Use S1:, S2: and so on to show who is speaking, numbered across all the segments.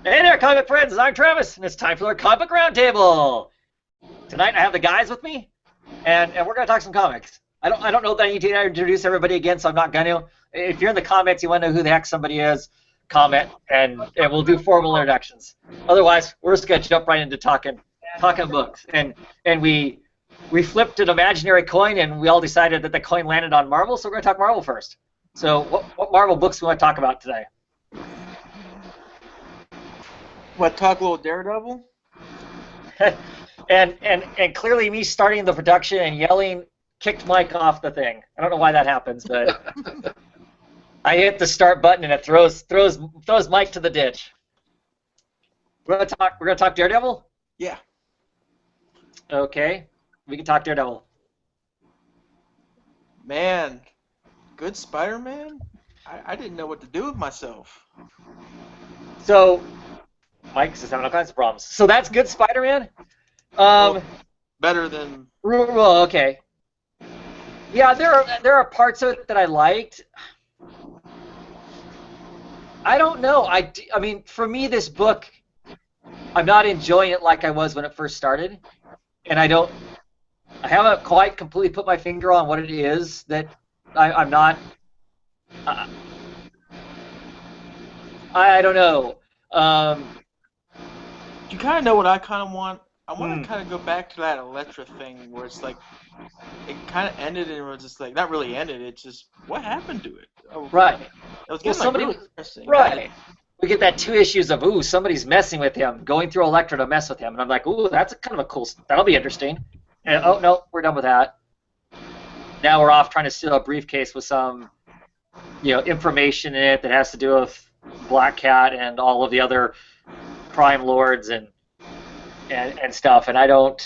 S1: Hey there, comic friends! I'm Travis, and it's time for our Comic Roundtable. Tonight I have the guys with me, and we're gonna talk some comics. I don't know that I need to introduce everybody again, so I'm not gonna. If you're in the comments, you want to know who the heck somebody is, comment, and we'll do formal introductions. Otherwise, we're just gonna jump right into talking books, and we flipped an imaginary coin, and we all decided that the coin landed on Marvel, so we're gonna talk Marvel first. So, what Marvel books do we want to talk about today?
S2: What, talk a little Daredevil?
S1: And clearly me starting the production and yelling kicked Mike off the thing. I don't know why that happens, but I hit the start button and it throws Mike to the ditch. We're gonna talk Daredevil?
S2: Yeah.
S1: Okay. We can talk Daredevil.
S2: Man, good Spider-Man? I didn't know what to do with myself.
S1: So Mike's just having all kinds of problems. So that's good Spider-Man?
S2: Well,
S1: Um
S2: better than...
S1: well, okay. Yeah, there are parts of it that I liked. I don't know. I mean, for me, this book, I'm not enjoying it like I was when it first started, and I haven't quite completely put my finger on what it is that I'm not. Uh, I don't know. Um,
S2: You kind of know what I kind of want? I want
S1: hmm,
S2: to kind of go back to that Elektra thing where it's like, it kind of ended and it was just like, not really ended, it's just, what happened to it? Oh,
S1: right.
S2: it was
S1: Well,
S2: getting like
S1: somebody.
S2: really interesting.
S1: Right. We get that 2 issues of somebody's messing with him, going through Elektra to mess with him, and I'm like, that's kind of a cool. That'll be interesting. And oh no, we're done with that. Now we're off trying to steal a briefcase with some information in it that has to do with Black Cat and all of the other crime lords and stuff. And I don't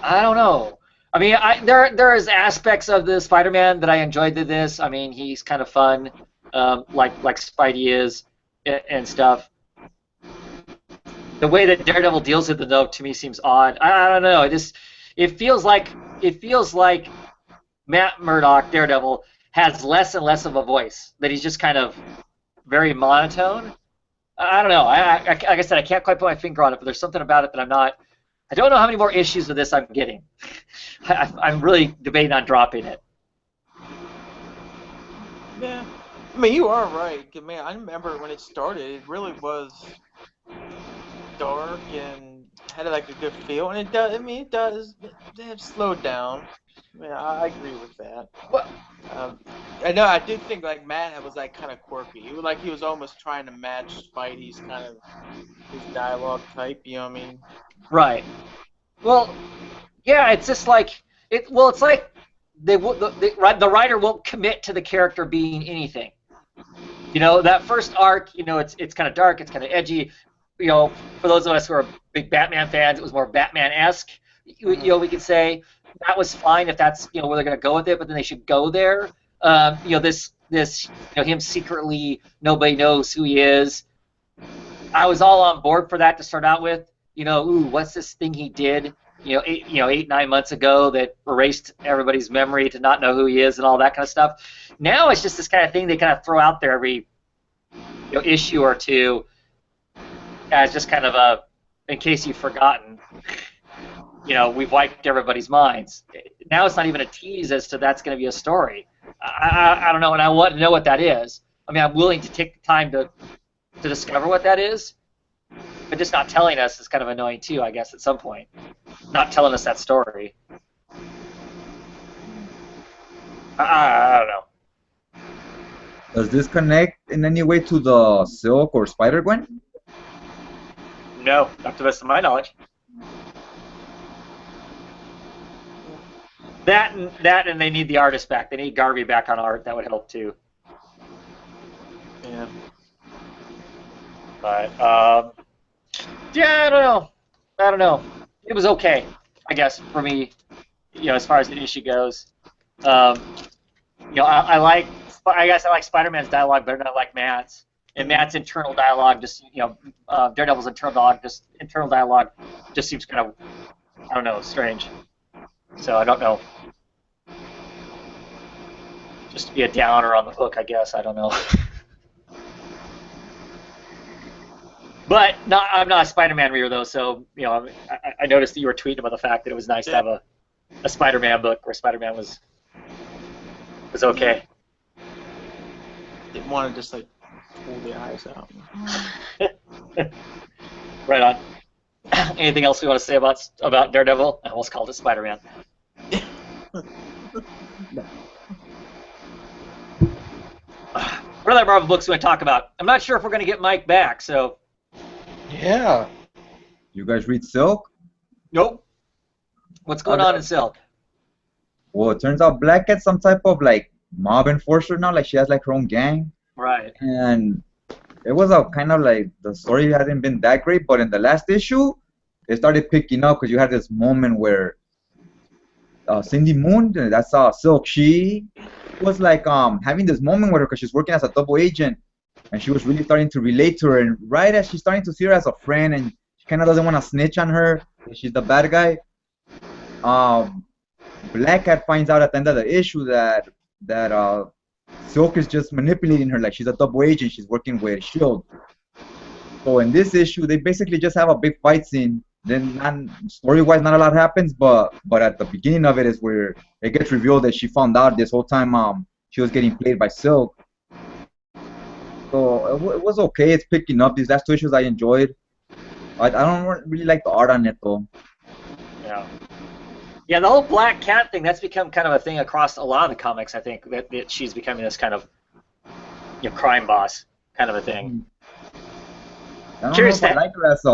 S1: know. I mean, there is aspects of the Spider-Man that I enjoyed to this. I mean, he's kind of fun, like Spidey is and stuff. The way that Daredevil deals with it though to me seems odd. I don't know. It feels like Matt Murdock, Daredevil, has less and less of a voice. That he's just kind of very monotone. I don't know. Like I said, I can't quite put my finger on it, but there's something about it that I'm not. I don't know how many more issues of this I'm getting. I'm really debating on dropping it.
S2: Yeah. I mean, you are right. 'Cause, man, I remember when it started, it really was dark and had like a good feel, and it does. I mean, it does. They have slowed down. Yeah, I agree with that.
S1: Well,
S2: Um, I know. I did think like Matt was like kind of quirky. He was like he was almost trying to match Spidey's kind of his dialogue type. You know what I mean?
S1: right. Well, yeah. It's just like it. Well, it's like the writer won't commit to the character being anything. That first arc. It's kind of dark. It's kind of edgy. For those of us who are big Batman fans, it was more Batman-esque.
S2: Hmm.
S1: We could say that was fine if that's where they're going to go with it, but then they should go there. This him secretly nobody knows who he is. I was all on board for that to start out with. What's this thing he did? 8, 9 months ago that erased everybody's memory to not know who he is and all that kind of stuff. Now it's just this kind of thing they kind of throw out there every issue or two as just kind of in case you've forgotten. We've wiped everybody's minds. Now it's not even a tease as to that's going to be a story. I don't know, and I want to know what that is. I mean, I'm willing to take the time to discover what that is, but just not telling us is kind of annoying too, I guess, at some point. Not telling us that story. I don't know.
S3: Does this connect in any way to the Silk or Spider-Gwen?
S1: No, not to the best of my knowledge. That and they need the artist back. They need Garvey back on art. That would help too.
S2: Yeah.
S1: But yeah, I don't know. I don't know. It was okay, I guess, for me. As far as the issue goes. Um, I guess I like Spider-Man's dialogue better than I like Matt's. And
S2: Hmm.
S1: Matt's internal dialogue, Daredevil's internal dialogue, just seems kind of, I don't know, strange. So I don't know. Just to be a downer on the book, I guess. I don't know. But I'm not a Spider-Man reader though, so I noticed that you were tweeting about the fact that it was nice to have a Spider-Man book where Spider-Man was okay.
S2: Didn't want to just like pull the eyes out.
S1: Right on. Anything else we want to say about Daredevil? I almost called it Spider-Man. What other Marvel books we want to talk about? I'm not sure if we're going to get Mike back, so.
S4: Yeah.
S3: You guys read Silk?
S1: Nope. What's going on in Silk?
S3: Well, it turns out Black Cat's some type of like mob enforcer now. Like she has like her own gang.
S1: Right.
S3: And it was a kind of like the story hadn't been that great, but in the last issue, it started picking up because you had this moment where Cindy Moon, that's Silk, she was like having this moment with her because she's working as a double agent, and she was really starting to relate to her. And right as she's starting to see her as a friend, and she kind of doesn't want to snitch on her, she's the bad guy. Black Cat finds out at the end of the issue that Silk is just manipulating her, like she's a double agent, she's working with S.H.I.E.L.D. So in this issue, they basically just have a big fight scene. Then story-wise, not a lot happens, but at the beginning of it is where it gets revealed that she found out this whole time she was getting played by Silk. So it was okay. It's picking up. These last two issues I enjoyed. I don't really like the art on it though.
S1: Yeah. Yeah, the whole Black Cat thing, that's become kind of a thing across a lot of the comics, I think, that she's becoming this kind of crime boss kind of a thing.
S3: I don't know if I like her as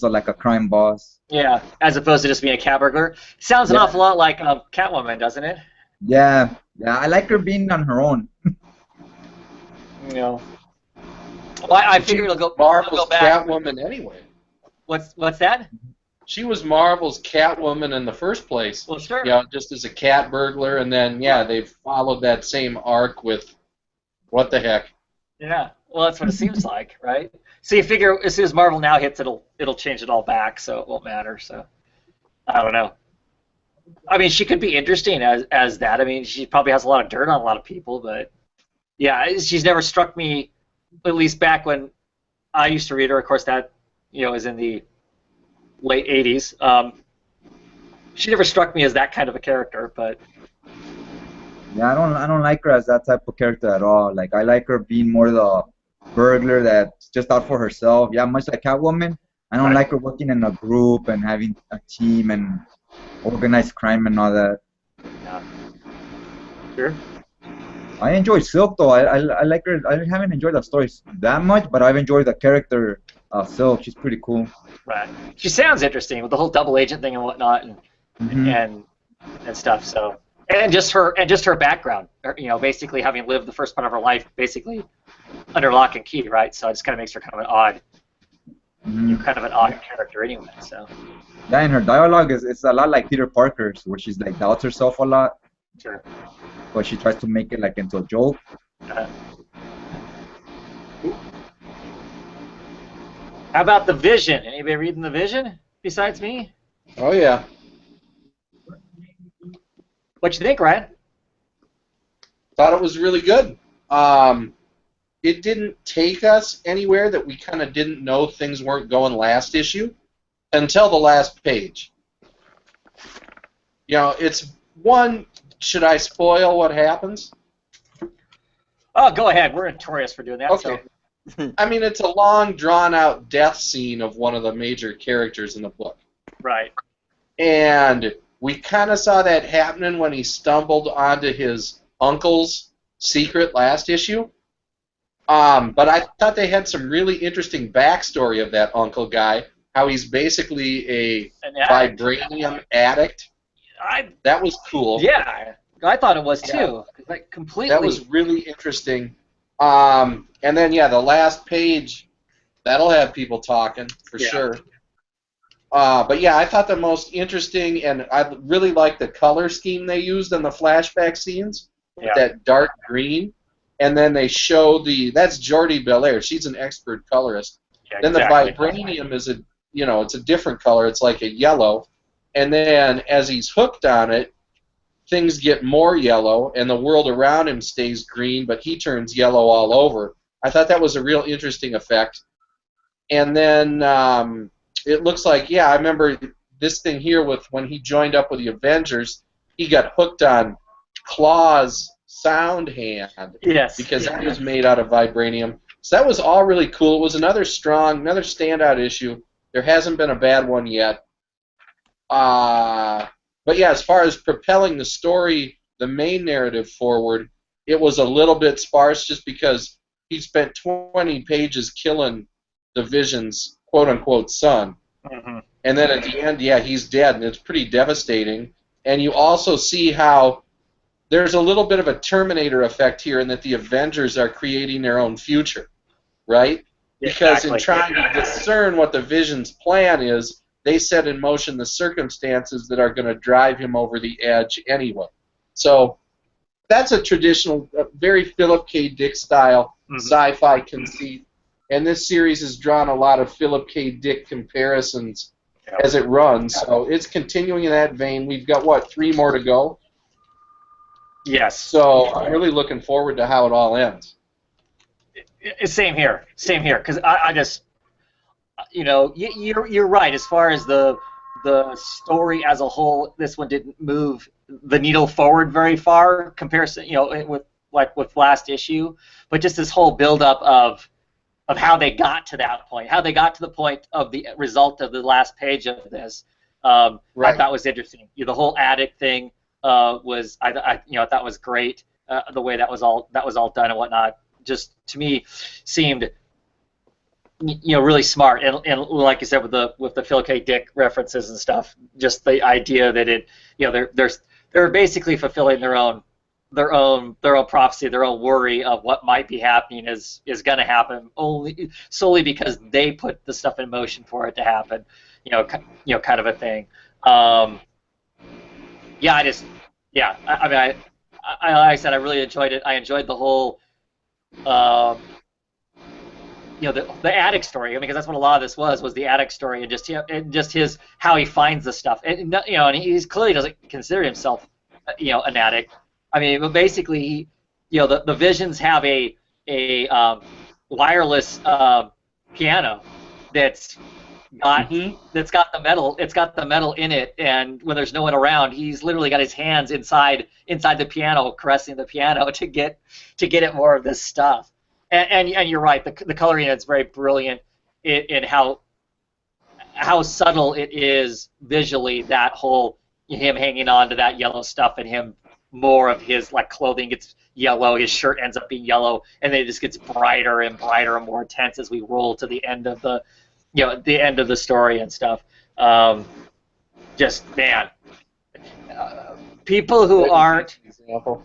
S3: a crime boss.
S1: Yeah, as opposed to just being a cat burglar. Sounds an awful lot like Catwoman, doesn't it?
S3: Yeah, I like her being on her own.
S1: Well, I figure it'll go
S4: Marvel's
S1: back.
S4: Catwoman anyway.
S1: What's that?
S4: She was Marvel's Catwoman in the first place.
S1: Well, sure.
S4: Yeah, just as a cat burglar, and then they've followed that same arc with what the heck.
S1: Yeah, well, that's what it seems like, right? So you figure as soon as Marvel now hits, it'll change it all back, so it won't matter. So I don't know. I mean, she could be interesting as that. I mean, she probably has a lot of dirt on a lot of people, but yeah, she's never struck me, at least back when I used to read her. Of course, that is in the late '80s. She never struck me as that kind of a character, but
S3: yeah, I don't like her as that type of character at all. Like I like her being more the burglar that's just out for herself. Yeah, much like Catwoman. I don't like her working in a group and having a team and organized crime and all that.
S1: Yeah. Sure.
S3: I enjoy Silk though. I like her. I haven't enjoyed the stories that much, but I've enjoyed the character Silk. She's pretty cool.
S1: Right. She sounds interesting with the whole double agent thing and whatnot, and stuff. So and just her background. Basically having lived the first part of her life basically under lock and key, right? So it just kind of makes her kind of an odd character anyway. So.
S3: Yeah, and her dialogue it's a lot like Peter Parker's, where she's like doubts herself a lot.
S1: Sure.
S3: But she tries to make it like into a joke.
S1: How about The Vision? Anybody reading The Vision besides me?
S4: Oh yeah.
S1: What you think, Ryan?
S4: Thought it was really good. It didn't take us anywhere that we kind of didn't know things weren't going last issue until the last page. It's one. Should I spoil what happens?
S1: Oh, go ahead. We're notorious for doing that.
S4: Okay.
S1: So.
S4: I mean, it's a long, drawn-out death scene of one of the major characters in the book.
S1: Right.
S4: And we kind of saw that happening when he stumbled onto his uncle's secret last issue. But I thought they had some really interesting backstory of that uncle guy, how he's basically a vibranium addict. That was cool.
S1: Yeah, I thought it was too. Like completely.
S4: That was really interesting. And then the last page, that'll have people talking for sure. But yeah, I thought the most interesting, and I really liked the color scheme they used in the flashback scenes.
S1: Yeah.
S4: That dark green, and then they show that's Jordie Bellaire. She's an expert colorist.
S1: Yeah,
S4: then
S1: exactly.
S4: The vibranium is it's a different color. It's like a yellow. And then as he's hooked on it, things get more yellow, and the world around him stays green, but he turns yellow all over. I thought that was a real interesting effect. And then it looks like, yeah, I remember this thing here with when he joined up with the Avengers, he got hooked on Claw's sound hand.
S1: Yes.
S4: Because that was made out of vibranium. So that was all really cool. It was another standout issue. There hasn't been a bad one yet. But yeah, as far as propelling the story, the main narrative forward, it was a little bit sparse just because he spent 20 pages killing the Vision's quote-unquote son.
S1: Mm-hmm.
S4: And then at the end, yeah, he's dead, and it's pretty devastating. And you also see how there's a little bit of a Terminator effect here in that the Avengers are creating their own future, right? Because in trying to discern what the Vision's plan is, they set in motion the circumstances that are going to drive him over the edge anyway. So that's a traditional, very Philip K. Dick style sci-fi conceit. And this series has drawn a lot of Philip K. Dick comparisons as it runs. So it's continuing in that vein. We've got, what, 3 more to go?
S1: Yes.
S4: So I'm really looking forward to how it all ends.
S1: Same here. Same here. Because I just, you know, you're right. As far as the story as a whole, this one didn't move the needle forward very far comparison, you know, with last issue. But just this whole buildup of how they got to that point, how they got to the point of the result of the last page of this, I thought was interesting. You know, the whole attic thing. Was I thought was great, the way that was all done and whatnot. Just to me seemed, you know, really smart and like you said with the Phil K. Dick references and stuff. Just the idea that it, you know, they're basically fulfilling their own prophecy, their own worry of what might be happening is going to happen solely because they put the stuff in motion for it to happen. You know, kind of a thing. Yeah, I mean, like I said, I really enjoyed it. I enjoyed the whole, you know, the attic story. I mean, because that's what a lot of this was the attic story, and just his how he finds the stuff, and you know, and he's clearly doesn't consider himself, you know, an addict. I mean, but basically, you know, the Visions have a wireless piano that's got the metal in it, and when there's no one around, he's literally got his hands inside the piano, caressing the piano to get it more of this stuff. And you're right, the coloring is very brilliant in how subtle it is visually. That whole him hanging on to that yellow stuff and him more of his like clothing gets yellow, his shirt ends up being yellow, and then it just gets brighter and brighter and more intense as we roll to the end of the end of the story and stuff. Just, man, people who aren't...
S4: Example.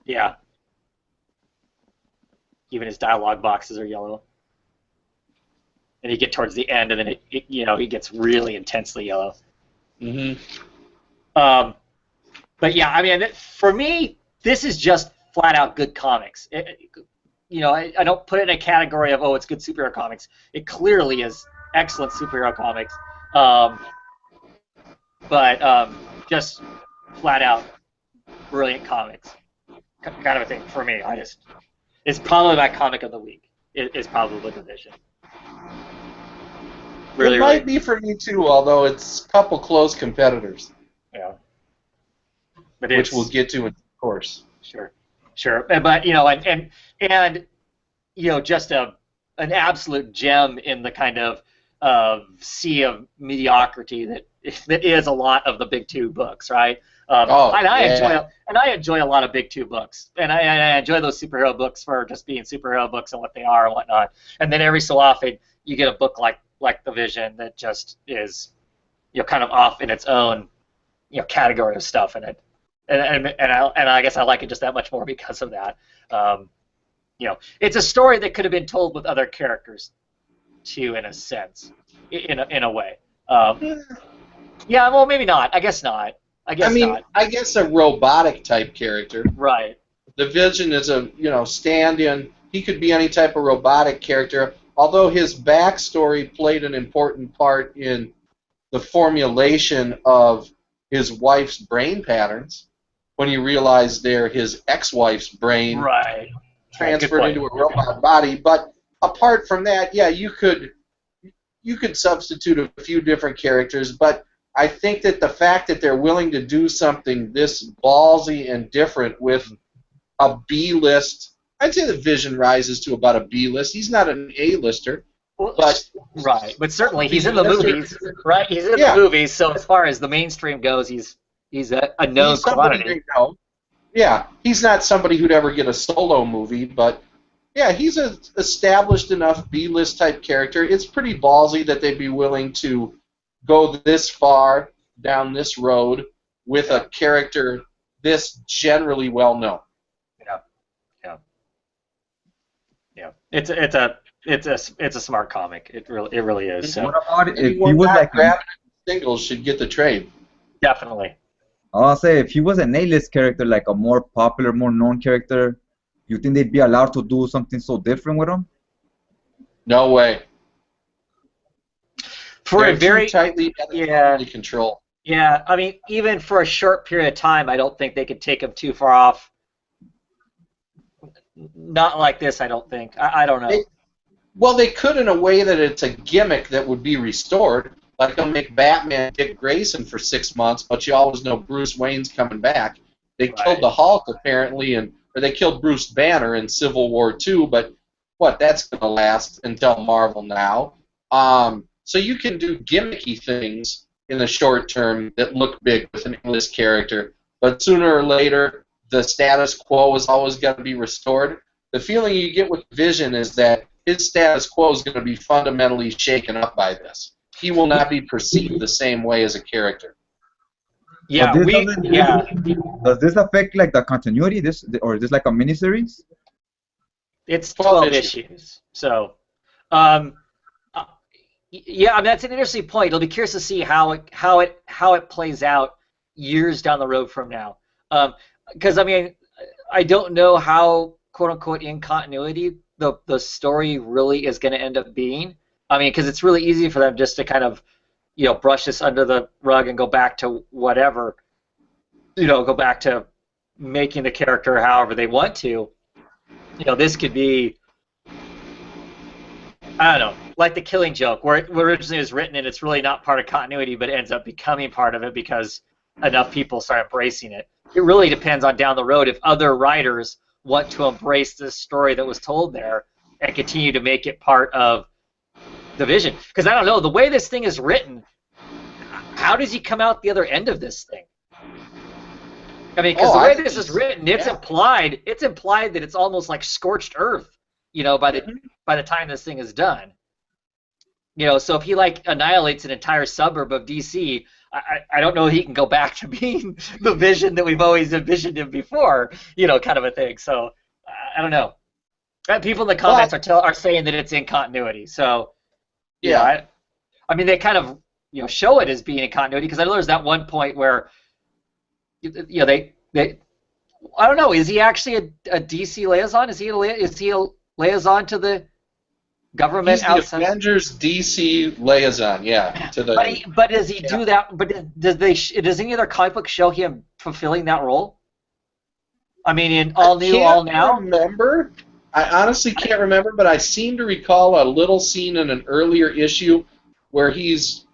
S1: Yeah. Even his dialogue boxes are yellow. And you get towards the end, and then he gets really intensely yellow. But yeah, I mean, for me, this is just flat out good comics. You know, I don't put it in a category of, oh, it's good superhero comics. It clearly is excellent superhero comics. But just flat out brilliant comics. Kind of a thing for me. It's probably my comic of the week. It's probably the Vision.
S4: It might be for me too, although it's a couple close competitors.
S1: Yeah.
S4: Which we'll get to, of course.
S1: Sure, but you know, and you know, just an absolute gem in the kind of sea of mediocrity that is a lot of the Big Two books, right? I enjoy a lot of Big Two books, and I enjoy those superhero books for just being superhero books and what they are and whatnot. And then every so often you get a book like The Vision that just is, you know, kind of off in its own, you know, category of stuff in it. And I guess I like it just that much more because of that. You know, it's a story that could have been told with other characters, too, in a sense, in a way. Yeah, well, maybe not. I guess not. I
S4: guess a robotic type character.
S1: Right.
S4: The Vision is a stand-in. He could be any type of robotic character. Although his backstory played an important part in the formulation of his wife's brain patterns. When you realize they're his ex-wife's brain,
S1: right,
S4: transferred into a robot body. But apart from that, yeah, you could substitute a few different characters, but I think that the fact that they're willing to do something this ballsy and different with a B-list, I'd say the Vision rises to about a B-list. He's not an A-lister, but
S1: right. But certainly he's in the movies, right? He's in the movies, so as far as the mainstream goes, he's a known quantity.
S4: Yeah, he's not somebody who'd ever get a solo movie, but yeah, he's an established enough B-list type character. It's pretty ballsy that they'd be willing to go this far down this road with a character this generally well known.
S1: Yeah. It's a smart comic. It really is. So.
S3: What about if he
S4: Anyone
S3: was
S4: not
S3: like
S4: grabbing singles should get the trade.
S1: Definitely.
S3: I'll say if he was an A-list character, like a more popular, more known character, you think they'd be allowed to do something so different with him?
S4: No way.
S1: For
S4: They're
S1: a very
S4: too tightly controlled.
S1: Yeah, I mean, even for a short period of time, I don't think they could take him too far off. Not like this, I don't think. I don't know.
S4: Well, they could in a way that it's a gimmick that would be restored. Like they'll make Batman Dick Grayson for 6 months, but you always know Bruce Wayne's coming back. They killed the Hulk apparently, or they killed Bruce Banner in Civil War II, but that's going to last until Marvel now. So you can do gimmicky things in the short term that look big with an English character, but sooner or later the status quo is always going to be restored. The feeling you get with Vision is that his status quo is going to be fundamentally shaken up by this. He will not be perceived the same way as a character.
S1: Yeah,
S3: Does this affect like the continuity? Or is this like a miniseries?
S1: It's 12 issues. So, yeah, I mean that's an interesting point. It'll be curious to see how it plays out years down the road from now. Because I mean, I don't know how quote unquote in continuity the story really is going to end up being. I mean, because it's really easy for them just to kind of, brush this under the rug and go back to whatever, go back to making the character however they want to. This could be, I don't know, like the Killing Joke, where it originally was written and it's really not part of continuity, but it ends up becoming part of it because enough people start embracing it. It really depends on down the road if other writers want to embrace this story that was told there and continue to make it part of the Vision. Because I don't know, the way this thing is written, how does he come out the other end of this thing? I mean, because the way this is written, it's implied that it's almost like scorched earth, by the time this thing is done. So if he annihilates an entire suburb of DC, I don't know if he can go back to being the Vision that we've always envisioned him before, kind of a thing. So I don't know. People in the comments are saying that it's in continuity. So I mean they kind of show it as being in continuity because I know there's that one point where they I don't know, is he actually a DC liaison? Is he a liaison to the government outside?
S4: The Avengers DC liaison, yeah.
S1: But does he do that? But does any other comic book show him fulfilling that role? I mean, in All New, All Now.
S4: I honestly can't remember, but I seem to recall a little scene in an earlier issue where he's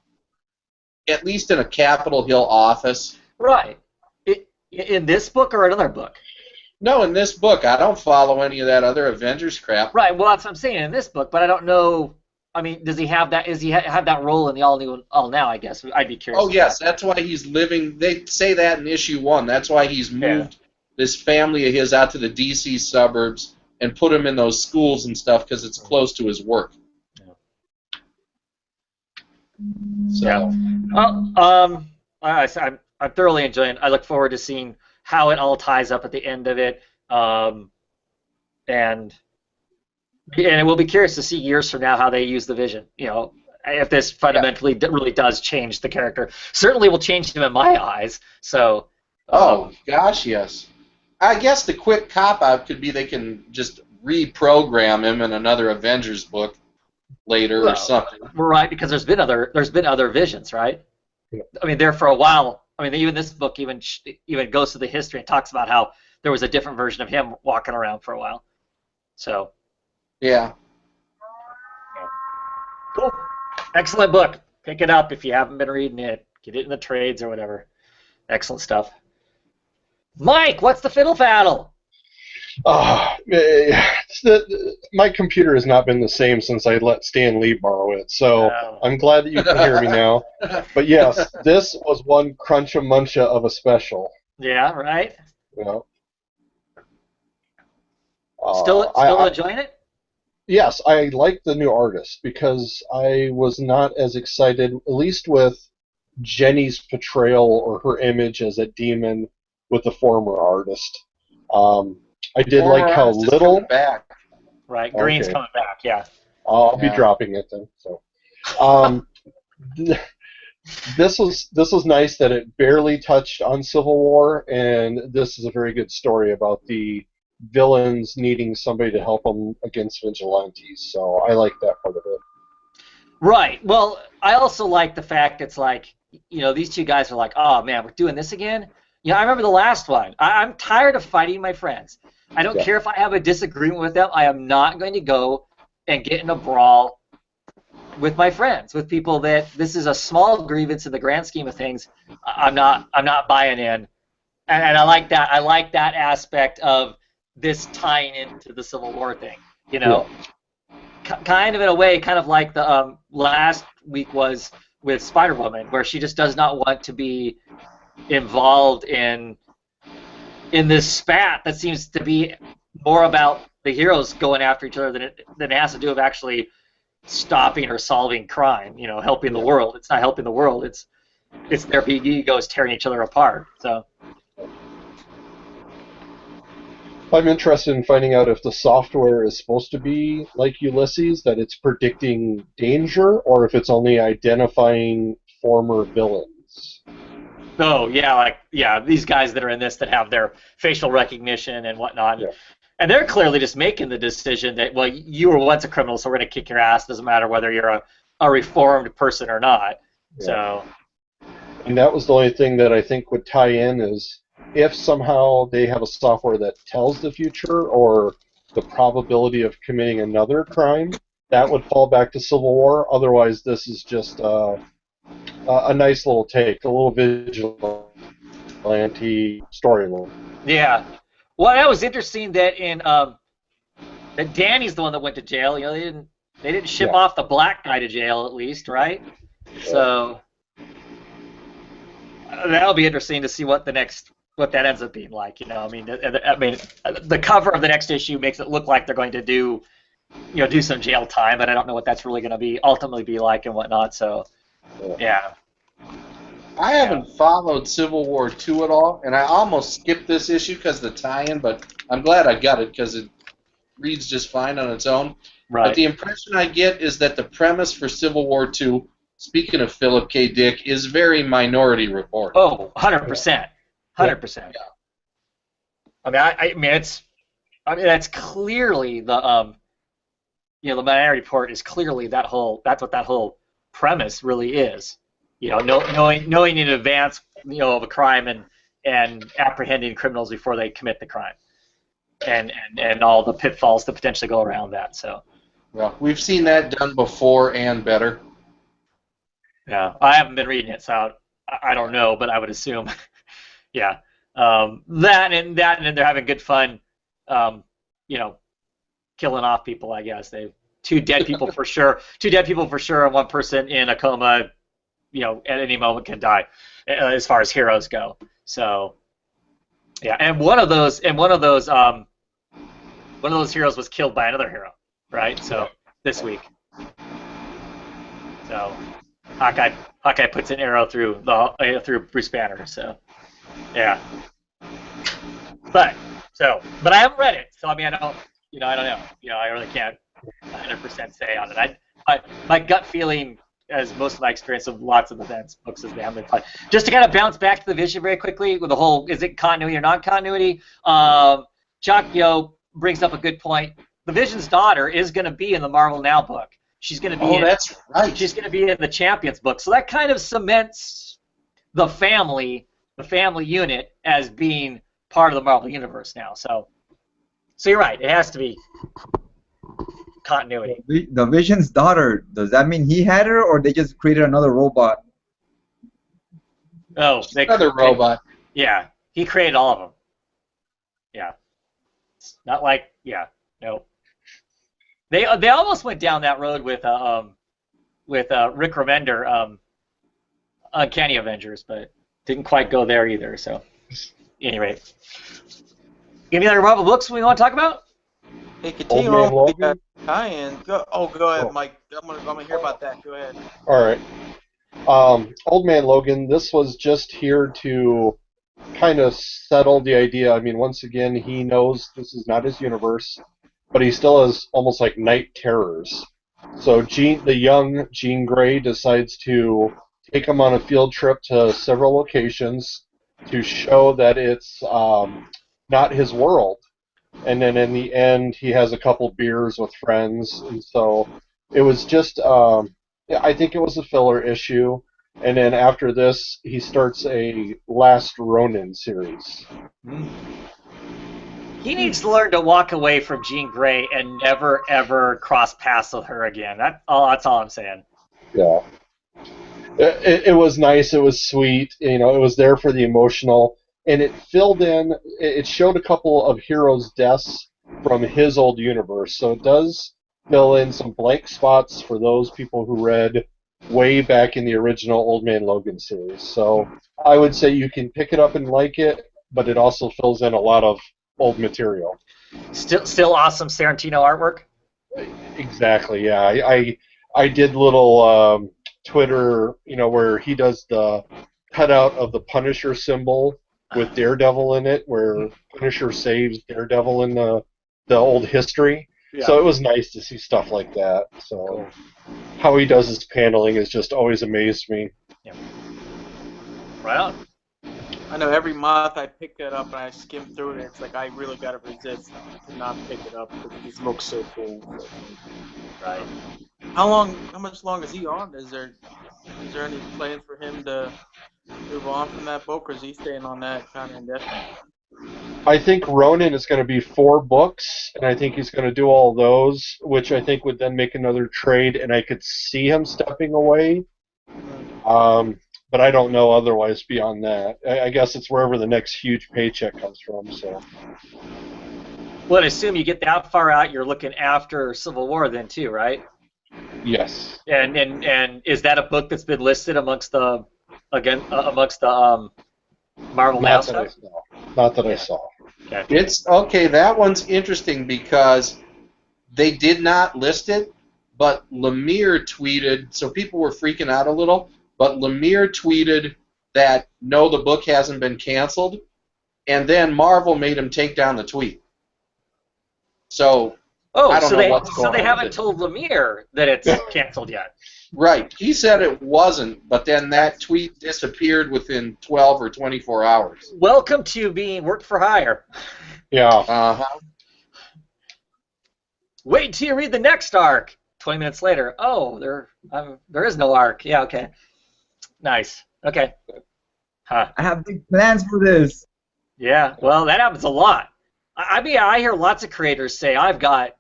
S4: at least in a Capitol Hill office.
S1: Right. In this book or another book?
S4: No, in this book. I don't follow any of that other Avengers crap.
S1: Right. Well, that's what I'm saying in this book, but I don't know. I mean, does he have that? Is he have that role in the All New, All Now? I guess I'd be curious.
S4: Oh yes, that's why he's living. They say that in issue 1. That's why he's moved this family of his out to the DC suburbs and put him in those schools and stuff because it's close to his work. So.
S1: I'm thoroughly enjoying it. I look forward to seeing how it all ties up at the end of it, and it will be curious to see years from now how they use the Vision. If this fundamentally really does change the character. Certainly will change him in my eyes. So.
S4: Oh gosh, yes. I guess the quick cop-out could be they can just reprogram him in another Avengers book later or something.
S1: Right, because there's been other Visions, right? Yeah. I mean, there for a while. I mean, even this book even goes to the history and talks about how there was a different version of him walking around for a while. So.
S4: Yeah.
S1: Cool. Excellent book. Pick it up if you haven't been reading it. Get it in the trades or whatever. Excellent stuff. Mike, what's the fiddle faddle?
S5: My computer has not been the same since I let Stan Lee borrow it, so I'm glad that you can hear me now. But yes, this was one cruncha muncha of a special.
S1: Yeah, right?
S5: You know?
S1: Still enjoying it?
S5: Yes, I like the new artist because I was not as excited, at least with Jenny's portrayal or her image as a demon with the former artist. I did like how little.
S4: Back.
S1: Right, Green's
S5: Okay.
S1: coming back, yeah.
S5: I'll be
S4: Yeah.
S5: dropping it then. So, this was nice that it barely touched on Civil War, and this is a very good story about the villains needing somebody to help them against vigilantes. So I like that part of it.
S1: Right. Well, I also like the fact it's like, these two guys are like, oh man, we're doing this again? I remember the last one. I'm tired of fighting my friends. I don't care if I have a disagreement with them. I am not going to go and get in a brawl with my friends, with people that this is a small grievance in the grand scheme of things. I'm not buying in, and I like that. I like that aspect of this tying into the Civil War thing. Kind of in a way, kind of like the last week was with Spider-Woman, where she just does not want to be involved in this spat that seems to be more about the heroes going after each other than it has to do with actually stopping or solving crime. Helping the world. It's not helping the world. It's their big egos tearing each other apart. So
S5: I'm interested in finding out if the software is supposed to be like Ulysses, that it's predicting danger, or if it's only identifying former villains.
S1: oh yeah, these guys that are in this that have their facial recognition and whatnot.
S5: Yeah.
S1: And they're clearly just making the decision that, well, you were once a criminal, so we're going to kick your ass. Doesn't matter whether you're a reformed person or not.
S5: Yeah.
S1: So.
S5: And that was the only thing that I think would tie in is if somehow they have a software that tells the future or the probability of committing another crime, that would fall back to Civil War. Otherwise, this is just a nice little take, a little vigilante storyline.
S1: Yeah. Well, that was interesting that that Danny's the one that went to jail. They didn't ship off the black guy to jail, at least, right? So that'll be interesting to see what that ends up being like. The cover of the next issue makes it look like they're going to do some jail time, but I don't know what that's really going to ultimately be like and whatnot. So yeah.
S4: I haven't followed Civil War 2 at all, and I almost skipped this issue because of the tie-in, but I'm glad I got it because it reads just fine on its own.
S1: Right.
S4: But the impression I get is that the premise for Civil War 2, speaking of Philip K. Dick, is very Minority Report.
S1: Oh, 100%. 100%. Yeah. That's clearly the the Minority Report is clearly that's what that whole premise really is. Knowing in advance, of a crime and apprehending criminals before they commit the crime, and all the pitfalls that potentially go around that. So.
S4: Well, we've seen that done before and better.
S1: Yeah, I haven't been reading it, so I don't know, but I would assume, yeah, that and they're having good fun, killing off people. I guess two dead people for sure, and one person in a coma. At any moment can die, as far as heroes go. So, yeah, and one of those heroes was killed by another hero, right? So this week, so Hawkeye puts an arrow through Bruce Banner. So, yeah, but I haven't read it, so I don't know. I really can't 100% say on it. My gut feeling, as most of my experience of lots of events, books as they haven't been fun. Just to kind of bounce back to the Vision very quickly with the whole, is it continuity or non-continuity? Chakyo brings up a good point. The Vision's daughter is going to be in the Marvel Now book. She's going to be
S4: that's right.
S1: She's going to be in the Champions book. So that kind of cements the family unit as being part of the Marvel Universe now. So you're right. It has to be continuity.
S3: The Vision's daughter, does that mean he had her, or they just created another robot?
S1: Oh,
S4: Another robot.
S1: Yeah, he created all of them. Yeah, it's not like no. They almost went down that road with Rick Remender, Uncanny Avengers, but didn't quite go there either. So, anyway, any other Marvel books we want to talk about?
S2: Hey, continue
S5: Old Man
S2: on with the
S5: Logan?
S2: tie-in. Go ahead,
S5: Oh.
S2: Mike. I'm gonna hear about that. Go ahead.
S5: All right. Old Man Logan, this was just here to kind of settle the idea. I mean, once again, he knows this is not his universe, but he still has almost like night terrors. So the young Jean Grey decides to take him on a field trip to several locations to show that it's not his world. And then in the end, he has a couple beers with friends, and so it was just. I think it was a filler issue, and then after this, he starts a Last Ronin series.
S1: He needs to learn to walk away from Jean Grey and never ever cross paths with her again. That's all I'm saying.
S5: Yeah. It was nice. It was sweet. It was there for the emotional, and it filled in. It showed a couple of heroes' deaths from his old universe, so it does fill in some blank spots for those people who read way back in the original Old Man Logan series. So I would say you can pick it up and like it, but it also fills in a lot of old material.
S1: Still awesome Tarantino artwork.
S5: Exactly. Yeah. I did little Twitter, where he does the cutout of the Punisher symbol with Daredevil in it, where Punisher saves Daredevil in the old history.
S1: Yeah.
S5: So it was nice to see stuff like that. So how he does his paneling has just always amazed me.
S1: Yeah. Right on.
S2: I know every month I pick that up and I skim through it. It's like I really gotta resist to not pick it up because it just looks so cool.
S1: Right.
S2: How much longer is he on? Is there any plans for him to move on from that book, or is he staying on that kind of indefinitely?
S5: I think Ronin is going to be 4 books, and I think he's going to do all those, which I think would then make another trade, and I could see him stepping away. But I don't know otherwise beyond that. I guess it's wherever the next huge paycheck comes from. So.
S1: Well, I assume you get that far out, you're looking after Civil War then too, right?
S5: Yes.
S1: And is that a book that's been listed amongst the Marvel Now stuff?
S5: Not that I saw.
S1: Okay.
S4: It's okay. That one's interesting because they did not list it, but Lemire tweeted, so people were freaking out a little. But Lemire tweeted that no, the book hasn't been canceled, and then Marvel made him take down the tweet. So I don't know what's going on.
S1: So they haven't told Lemire that it's canceled yet.
S4: Right. He said it wasn't, but then that tweet disappeared within 12 or 24 hours.
S1: Welcome to being work for hire.
S5: Yeah.
S4: Uh-huh.
S1: Wait until you read the next arc. 20 minutes later, there is no arc. Yeah, okay. Nice. Okay. Huh.
S3: I have big plans for this.
S1: Yeah, well, that happens a lot. I mean, I hear lots of creators say, I've got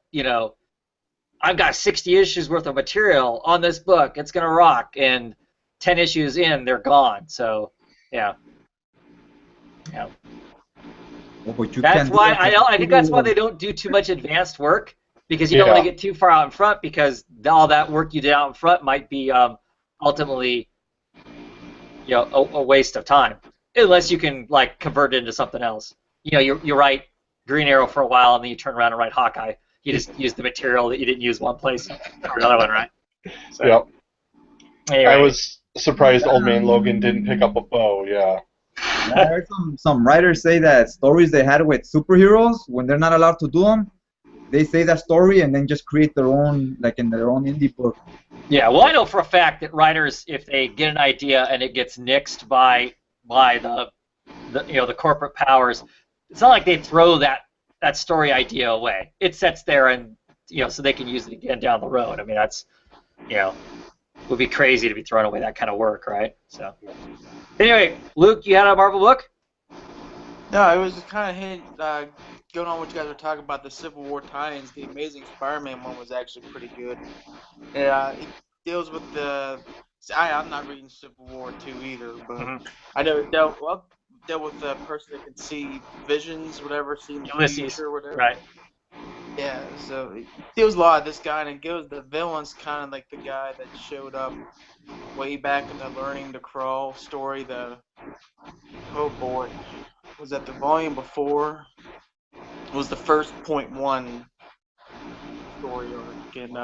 S1: 60 issues worth of material on this book. It's going to rock. And 10 issues in, they're gone. So, yeah. Yeah.
S3: Oh, but you
S1: That's
S3: can't do
S1: why
S3: that.
S1: I think that's why they don't do too much advanced work, because you don't want to get too far out in front, because all that work you did out in front might be ultimately a waste of time, unless you can convert it into something else. You write Green Arrow for a while, and then you turn around and write Hawkeye. You just use the material that you didn't use one place for another one, right? So,
S5: yep.
S1: Anyway.
S5: I was surprised Old Man Logan didn't pick up a bow. Yeah.
S3: I heard some writers say that stories they had with superheroes, when they're not allowed to do them, they say that story and then just create their own, in their own indie book.
S1: Yeah, well, I know for a fact that writers, if they get an idea and it gets nixed by the corporate powers, it's not like they throw that story idea away. It sits there and so they can use it again down the road. I mean, that's would be crazy to be throwing away that kind of work, right? So anyway, Luke, you had a Marvel book?
S2: No, it was kind of going on what you guys were talking about, the Civil War tie-ins, the Amazing Spider-Man one was actually pretty good. It deals with the. I'm not reading Civil War 2 either, but I know it dealt with the person that can see visions, whatever, seeing the future, whatever.
S1: Right.
S2: Yeah, so it deals a lot of this guy, and it goes. The villain's kind of like the guy that showed up way back in the Learning to Crawl story. Oh boy, was that the volume before? It was the first .1 story arc, and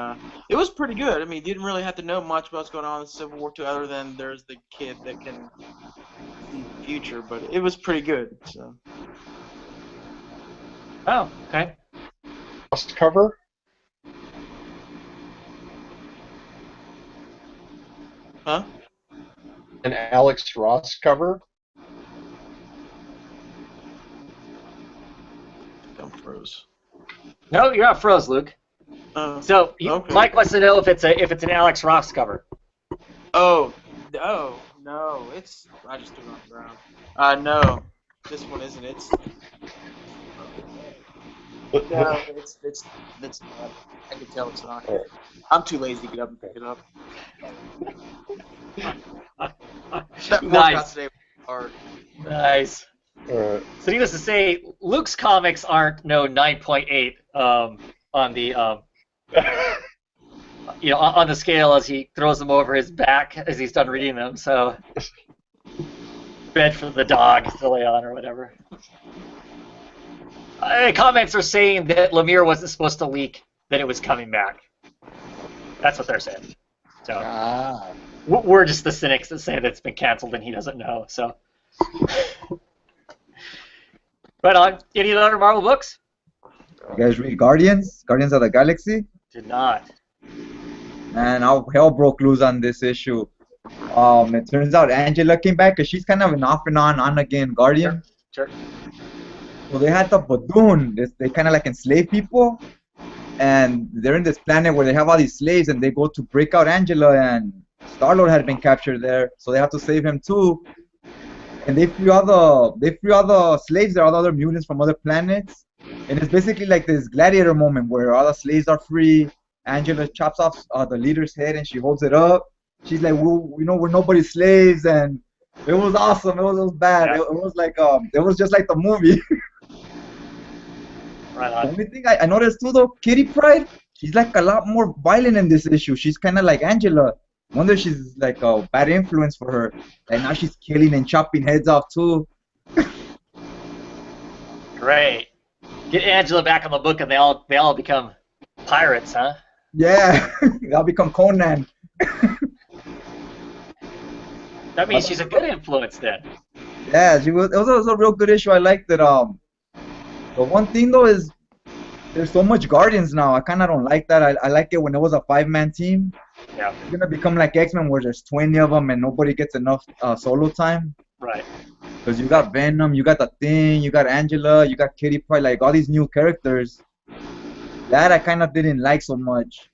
S2: it was pretty good. I mean, you didn't really have to know much about what's going on in Civil War 2 other than there's the kid that can see the future, but it was pretty good. So.
S1: Oh, okay.
S5: Last cover.
S2: Huh?
S5: An Alex Ross cover.
S2: I'm froze.
S1: No, you're not froze, Luke. So
S2: okay.
S1: Mike wants to know if it's an Alex Ross cover.
S2: Oh no, it's I just threw it on the ground. No, this one isn't. It's no, it's not. I can tell it's not. I'm too lazy to get up and pick it up. That
S1: Nice.
S2: today was hard.
S1: Nice. So needless to say, Luke's comics aren't no 9.8 on the on the scale as he throws them over his back as he's done reading them. So bed for the dog to lay on or whatever. Comments are saying that Lemire wasn't supposed to leak that it was coming back. That's what they're saying. So we're just the cynics that say that it's been canceled and he doesn't know. So. Right on. Any other Marvel books?
S3: You guys read Guardians? Guardians of the Galaxy?
S1: Did not.
S3: Man, hell broke loose on this issue. It turns out Angela came back because she's kind of an off and on again Guardian.
S1: Sure.
S3: So they had the Badoon. They kind of like enslave people. And they're in this planet where they have all these slaves and they go to break out Angela, and Star-Lord had been captured there. So they have to save him too. And they free all the slaves. There are all the other mutants from other planets, and it's basically like this gladiator moment where all the slaves are free. Angela chops off the leader's head and she holds it up. She's like, we're nobody's slaves, and it was awesome. It was bad. Yeah. It was like it was just like the movie.
S1: Right on.
S3: The only thing I noticed too though, Kitty Pryde, she's like a lot more violent in this issue. She's kind of like Angela. Wonder she's like a bad influence for her. Like now she's killing and chopping heads off too.
S1: Great. Get Angela back on the book and they all become pirates, huh?
S3: Yeah, they'll become Conan.
S1: That means she's a good influence then.
S3: Yeah, she was. It was a real good issue. I liked it. The one thing though is there's so much Guardians now. I kind of don't like that. I like it when it was a 5-man team.
S1: Yeah.
S3: It's gonna become like X-Men where there's 20 of them and nobody gets enough solo time.
S1: Right.
S3: Because you got Venom, you got the Thing, you got Angela, you got Kitty Pryde, like all these new characters. That I kind of didn't like so much.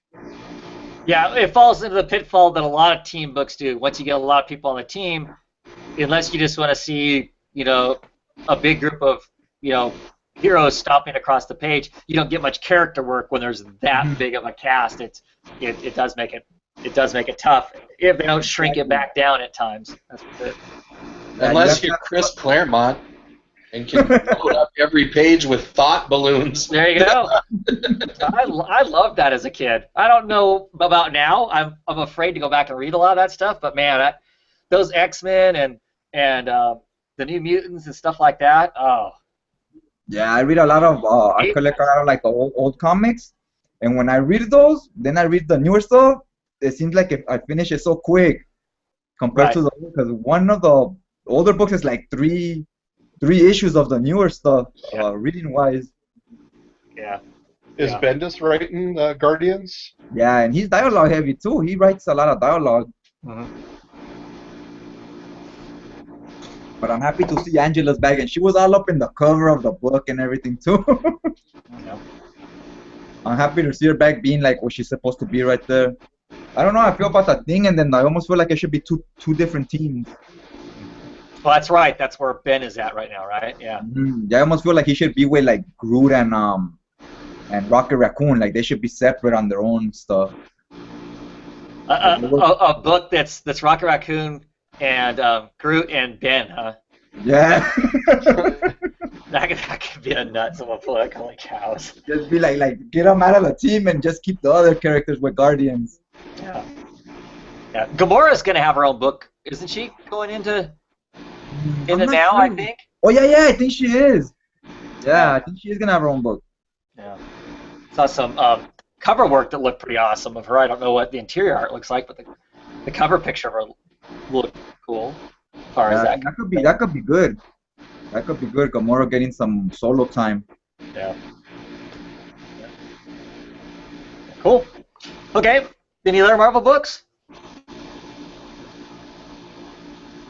S1: Yeah, it falls into the pitfall that a lot of team books do. Once you get a lot of people on the team, unless you just want to see, a big group of, heroes stopping across the page, you don't get much character work when there's that big of a cast. It does make it tough if they don't shrink it back down at times. That's it.
S4: Unless you're Chris Claremont and can load up every page with thought balloons.
S1: There you go. I loved that as a kid. I don't know about now. I'm afraid to go back and read a lot of that stuff. But man, those X-Men and the New Mutants and stuff like that. Oh.
S3: Yeah, I read a lot of. I collect a lot of like the old comics, and when I read those, then I read the newer stuff. It seems like if I finish it so quick compared to because one of the older books is like three issues of the newer stuff, reading wise.
S1: Yeah.
S5: Is Bendis writing Guardians?
S3: Yeah, and he's dialogue heavy too. He writes a lot of dialogue.
S1: Mm-hmm.
S3: But I'm happy to see Angela's back, and she was all up in the cover of the book and everything too.
S1: Yeah.
S3: I'm happy to see her back being like what she's supposed to be right there. I don't know how I feel about that Thing, and then I almost feel like it should be two different teams.
S1: Well, that's right. That's where Ben is at right now, right? Yeah.
S3: Yeah, I almost feel like he should be with like Groot and Rocket Raccoon. Like they should be separate on their own stuff.
S1: A book that's Rocket Raccoon and Groot and Ben, huh?
S3: Yeah.
S1: That could be a nuts of a book. Holy cows.
S3: Just be like get them out of the team and just keep the other characters with Guardians.
S1: Yeah. Yeah. Gamora's gonna have her own book, isn't she? Going into
S3: I'm not
S1: now,
S3: sure.
S1: I think.
S3: Oh yeah, I think she is. Yeah, I think she is gonna have her own book.
S1: Yeah. Saw some cover work that looked pretty awesome of her. I don't know what the interior art looks like, but the cover picture of her looked cool. As far as
S3: That could be good. That could be good. Gamora getting some solo time.
S1: Yeah. Cool. Okay. Any other Marvel books?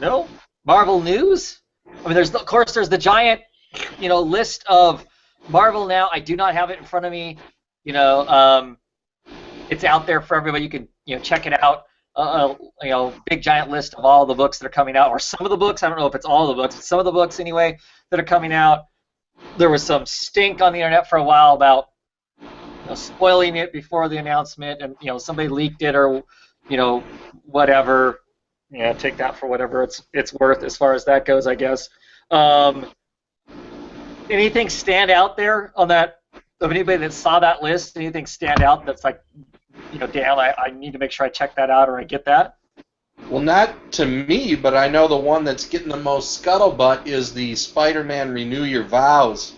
S1: No? Marvel news? I mean, of course, there's the giant, list of Marvel now. I do not have it in front of me. It's out there for everybody. You can, check it out. Big giant list of all the books that are coming out, or some of the books. I don't know if it's all the books, but some of the books anyway that are coming out. There was some stink on the internet for a while about spoiling it before the announcement, and somebody leaked it or whatever. Yeah, take that for whatever it's worth as far as that goes, I guess. Anything stand out there on that? Of anybody that saw that list, anything stand out that's like, damn, I need to make sure I check that out or I get that?
S4: Well, not to me, but I know the one that's getting the most scuttlebutt is the Spider-Man Renew Your Vows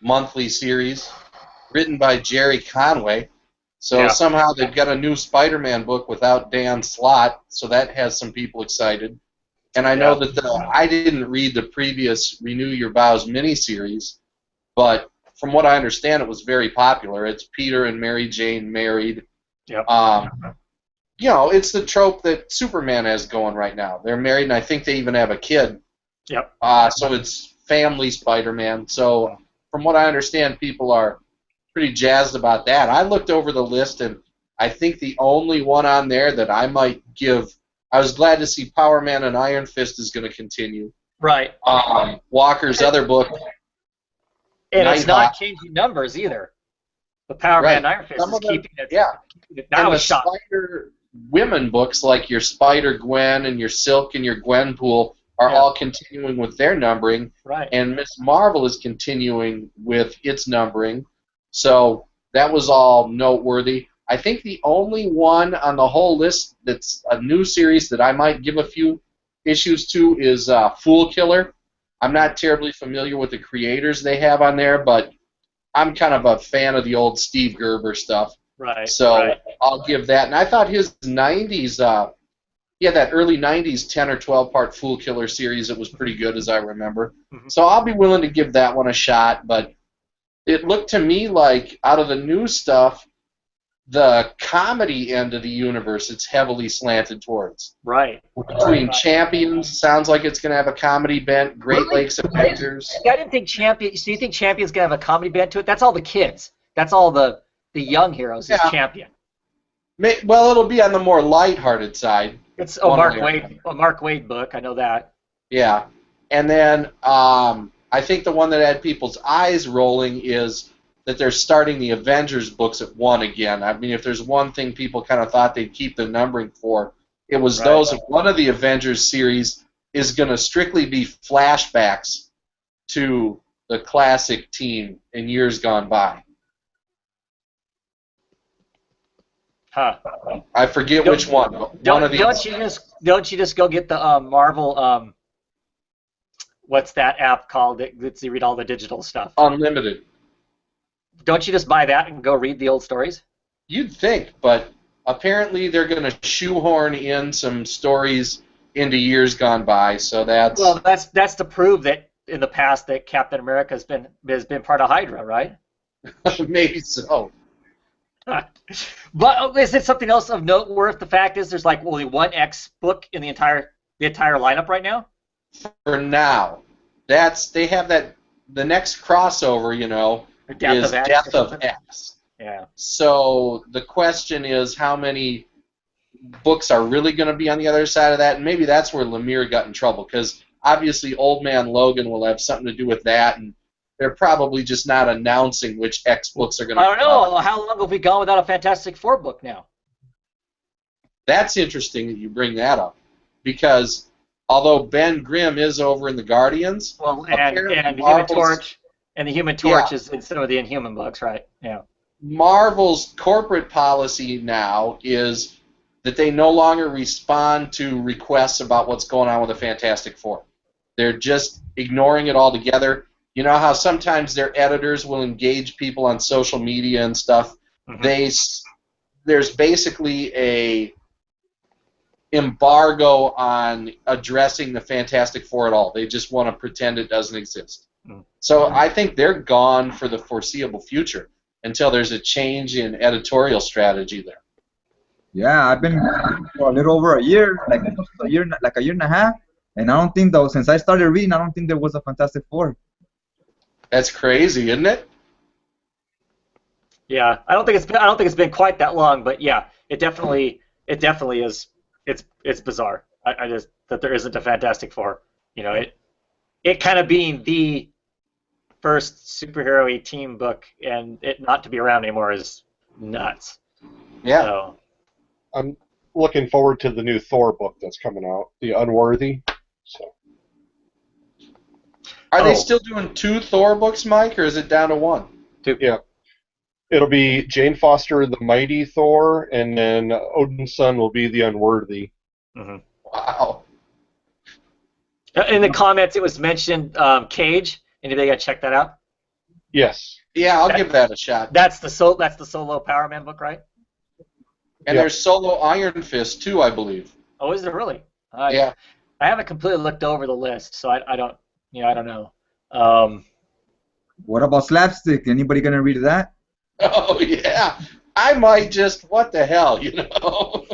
S4: monthly series, written by Jerry Conway. So somehow they've got a new Spider-Man book without Dan Slott, so that has some people excited. And I know that I didn't read the previous Renew Your Vows miniseries, but from what I understand, it was very popular. It's Peter and Mary Jane married.
S1: Yep.
S4: It's the trope that Superman has going right now. They're married, and I think they even have a kid.
S1: Yep.
S4: So it's family Spider-Man. So from what I understand, people are pretty jazzed about that. I looked over the list, and I think the only one on there that I might give, I was glad to see Power Man and Iron Fist is going to continue.
S1: Right.
S4: Walker's other book.
S1: And it's not changing numbers either. The Power Man and Iron Fist is keeping it.
S4: Yeah.
S1: Now
S4: and
S1: it's shot.
S4: Spider women books like your Spider Gwen and your Silk and your Gwenpool are all continuing with their numbering.
S1: Right.
S4: And Miss Marvel is continuing with its numbering. So that was all noteworthy. I think the only one on the whole list that's a new series that I might give a few issues to is Fool Killer. I'm not terribly familiar with the creators they have on there, but I'm kind of a fan of the old Steve Gerber stuff.
S1: Right.
S4: So I'll give that. And I thought his 90s, that early 90s 10 or 12 part Fool Killer series, it was pretty good as I remember.
S1: Mm-hmm.
S4: So I'll be willing to give that one a shot, but it looked to me like out of the new stuff, the comedy end of the universe it's heavily slanted towards.
S1: Right.
S4: Between Champions, sounds like it's going to have a comedy bent. Great Lakes Avengers.
S1: I didn't think Champion. So you think Champion's going to have a comedy bent to it? That's all the kids. That's all the young heroes is Champion.
S4: Well, it'll be on the more lighthearted side.
S1: It's a Mark Wade book. I know that.
S4: Yeah. And then I think the one that had people's eyes rolling is that they're starting the Avengers books at 1 again. I mean, if there's one thing people kind of thought they'd keep the numbering for, it was those. One of the Avengers series is going to strictly be flashbacks to the classic team in years gone by.
S1: Huh.
S4: I forget which one. One of these.
S1: Don't you just go get the Marvel? What's that app called that lets you read all the digital stuff?
S4: Unlimited.
S1: Don't you just buy that and go read the old stories?
S4: You'd think, but apparently they're going to shoehorn in some stories into years gone by. So that's
S1: that's to prove that in the past that Captain America has been part of Hydra, right?
S4: Maybe so.
S1: But is it something else of note worth? The fact is, there's like only one X book in the entire lineup right now.
S4: For now, they have that. The next crossover, is Death of X.
S1: Yeah. So
S4: the question is, how many books are really going to be on the other side of that? And maybe that's where Lemire got in trouble, because obviously Old Man Logan will have something to do with that, and they're probably just not announcing which X books are going to
S1: I don't know. How long have we gone without a Fantastic Four book now?
S4: That's interesting that you bring that up, because although Ben Grimm is over in the Guardians,
S1: Well, and
S4: apparently
S1: the Human
S4: Marvel's-
S1: Torch, and the Human Torch is in some of the Inhuman books, right? Yeah.
S4: Marvel's corporate policy now is that they no longer respond to requests about what's going on with the Fantastic Four. They're just ignoring it altogether. You know how sometimes their editors will engage people on social media and stuff?
S1: Mhm.
S4: There's basically a embargo on addressing the Fantastic Four at all. They just want to pretend it doesn't exist. So I think they're gone for the foreseeable future until there's a change in editorial strategy there.
S3: Yeah, I've been for a little over a year, like a year and a half, and I don't think though since I started reading, I don't think there was a Fantastic Four.
S4: That's crazy, isn't it?
S1: Yeah, I don't think it's been quite that long, but yeah, it definitely is. It's bizarre. I just that there isn't a Fantastic Four. You know, it kind of being the first superhero-y team book and it not to be around anymore is nuts.
S4: Yeah.
S1: So,
S5: I'm looking forward to the new Thor book that's coming out, The Unworthy. So
S4: Are they still doing 2 Thor books, Mike, or is it down to 1?
S5: yeah, it'll be Jane Foster, the Mighty Thor, and then Odin's son will be the Unworthy.
S1: mhm.
S4: Wow.
S1: In the comments, it was mentioned Cage. Anybody got to check that out?
S5: Yes.
S4: Yeah, I'll give that a shot.
S1: That's the solo Power Man book, right?
S4: And there's Solo Iron Fist too, I believe.
S1: Oh, is it really?
S4: Yeah.
S1: I haven't completely looked over the list, so I don't know.
S3: What about Slapstick? Anybody gonna read that?
S4: Oh yeah. I might just what the hell, you know.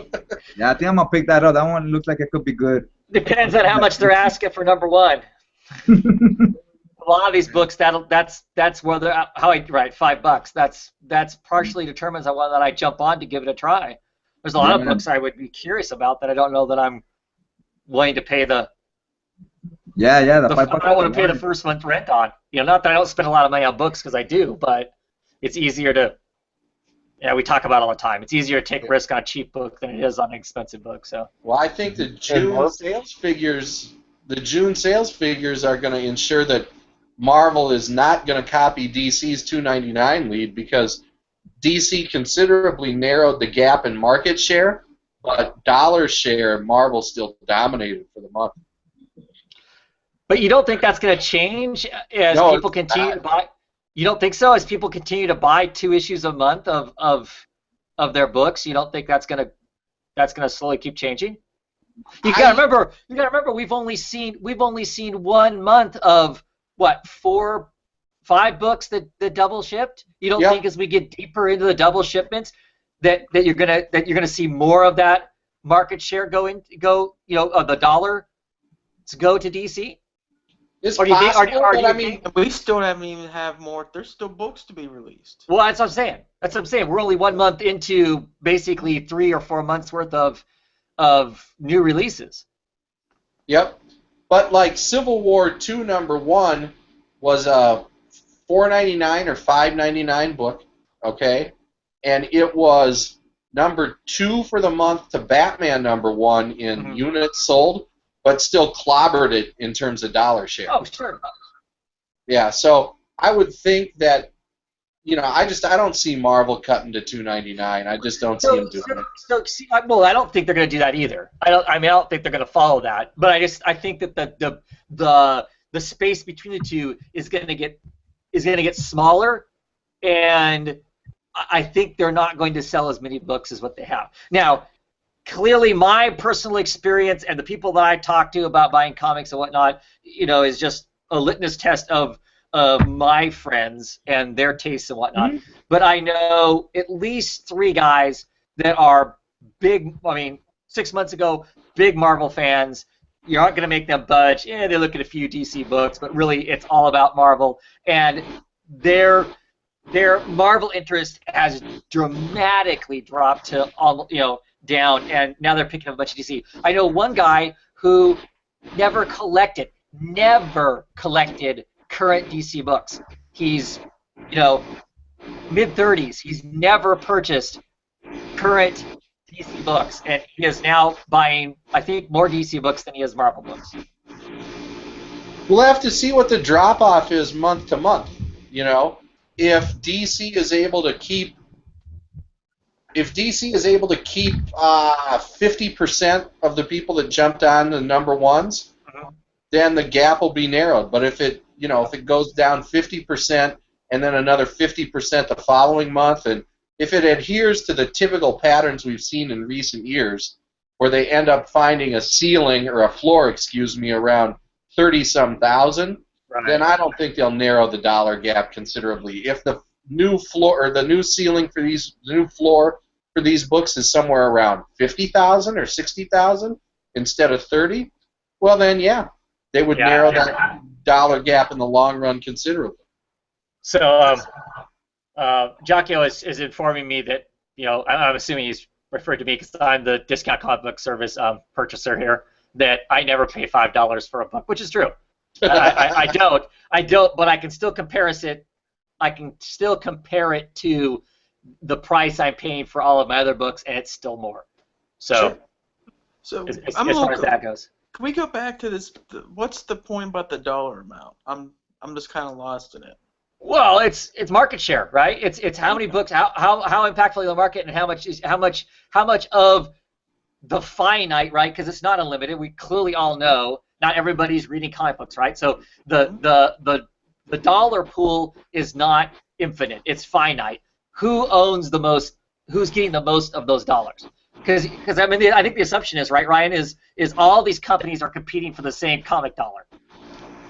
S3: Yeah, I think I'm gonna pick that up. That one looks like it could be good.
S1: Depends on how much they're asking for number 1. A lot of these books, that's where they're right, $5. That's partially determines on whether I jump on to give it a try. There's a lot of books I would be curious about that I don't know that I'm willing to pay the
S3: the
S1: I
S3: $5.
S1: don't want to pay the first month rent on. You know, not that I don't spend a lot of money on books because I do, but it's easier to. Yeah, we talk about it all the time. It's easier to take risk on a cheap book than it is on an expensive book. So.
S4: Well, I think the June sales figures are going to ensure that Marvel is not going to copy DC's $2.99 lead because DC considerably narrowed the gap in market share, but dollar share, Marvel still dominated for the month.
S1: But you don't think that's going to change as people continue to buy? You don't think so? As people continue to buy 2 issues a month of their books, you don't think that's going to slowly keep changing? You got to remember we've only seen 1 month of what 4, 5 books that double shipped. You don't think as we get deeper into the double shipments that you're gonna see more of that market share of the dollar to go to DC?
S4: It's
S1: Or do you think-
S4: possible,
S1: or do
S4: but
S1: you
S4: I mean,
S1: think-
S2: We still haven't even have more. There's still books to be released.
S1: Well, that's what I'm saying. We're only 1 month into basically 3 or 4 months worth of new releases.
S4: Yep. But like Civil War II #1 was a $4.99 or $5.99 book, okay? And it was number 2 for the month to Batman #1 in units sold, but still clobbered it in terms of dollar share.
S1: Oh, sure.
S4: Yeah, so I would think that, you know, I don't see Marvel cutting to $2.99. I just don't see them doing it.
S1: So, well, I don't think they're going to do that either. I don't think they're going to follow that. But I think that the space between the two is going to get smaller, and I think they're not going to sell as many books as what they have now. Clearly, my personal experience and the people that I talk to about buying comics and whatnot, you know, is just a litmus test of my friends and their tastes and whatnot. But I know at least 3 guys that are big. I mean, 6 months ago, big Marvel fans. You're not going to make them budge. Yeah, they look at a few DC books, but really, it's all about Marvel. And their Marvel interest has dramatically dropped to down, and now they're picking up a bunch of DC. I know one guy who never collected never collected current DC books. He's, you know, mid-30s. He's never purchased current DC books, and he is now buying, I think, more DC books than he is Marvel books.
S4: We'll have to see what the drop-off is month to month. You know, if DC is able to keep 50% of the people that jumped on the number ones, then the gap will be narrowed. But if it goes down 50% and then another 50% the following month, and if it adheres to the typical patterns we've seen in recent years, where they end up finding a ceiling or a floor, around 30-some thousand, then I don't think they'll narrow the dollar gap considerably. If the new floor or the new ceiling for these, the new floor for these books is somewhere around 50,000 or 60,000 instead of 30, well then yeah, they would narrow that dollar gap in the long run considerably.
S1: So Jacquio is informing me that, you know, I'm assuming he's referred to me because I'm the discount comic book service purchaser here, that I never pay $5 for a book, which is true. I don't, but I can still compare it. I can still compare it to the price I'm paying for all of my other books, and it's still more. So,
S2: So
S1: as far as that goes.
S2: Can we go back to this? What's the point about the dollar amount? I'm just kind of lost in it.
S1: Well, it's market share, right? It's how many books, how impactful the market, and how much of the finite, right? Because it's not unlimited. We clearly all know not everybody's reading comic books, right? So the dollar pool is not infinite. It's finite. Who owns the most? Who's getting the most of those dollars? Because I mean, I think the assumption is, right, Ryan, is all these companies are competing for the same comic dollar.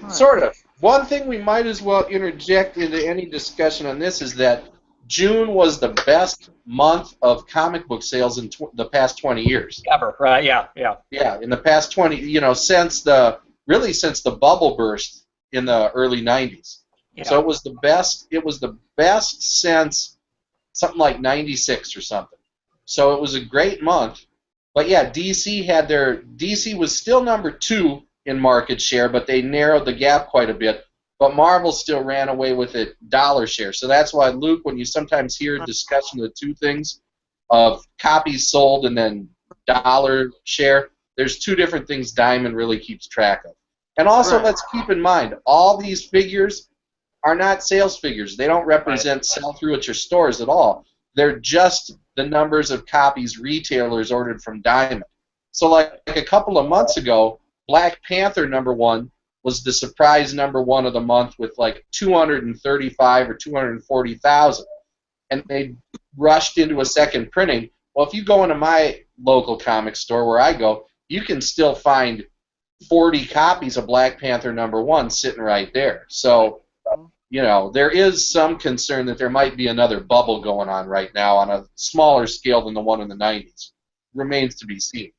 S4: Sort of. One thing we might as well interject into any discussion on this is that June was the best month of comic book sales in the past 20 years.
S1: Ever, right? Yeah.
S4: Yeah, in the past 20, since the bubble burst in the early 90s. Yeah. So it was the best. It was the best since something like 96 or something. So it was a great month. But yeah, DC was still number 2 in market share, but they narrowed the gap quite a bit. But Marvel still ran away with it dollar share. So that's why, Luke, when you sometimes hear a discussion of the two things of copies sold and then dollar share, there's two different things Diamond really keeps track of. And also, let's keep in mind, all these figures are not sales figures. They don't represent sell-through at your stores at all. They're just the numbers of copies retailers ordered from Diamond. So like a couple of months ago, Black Panther #1 was the surprise #1 of the month with like 235 or 240,000. And they rushed into a second printing. Well, if you go into my local comic store where I go, you can still find 40 copies of Black Panther #1 sitting right there. So, there is some concern that there might be another bubble going on right now on a smaller scale than the one in the 90s. Remains to be seen.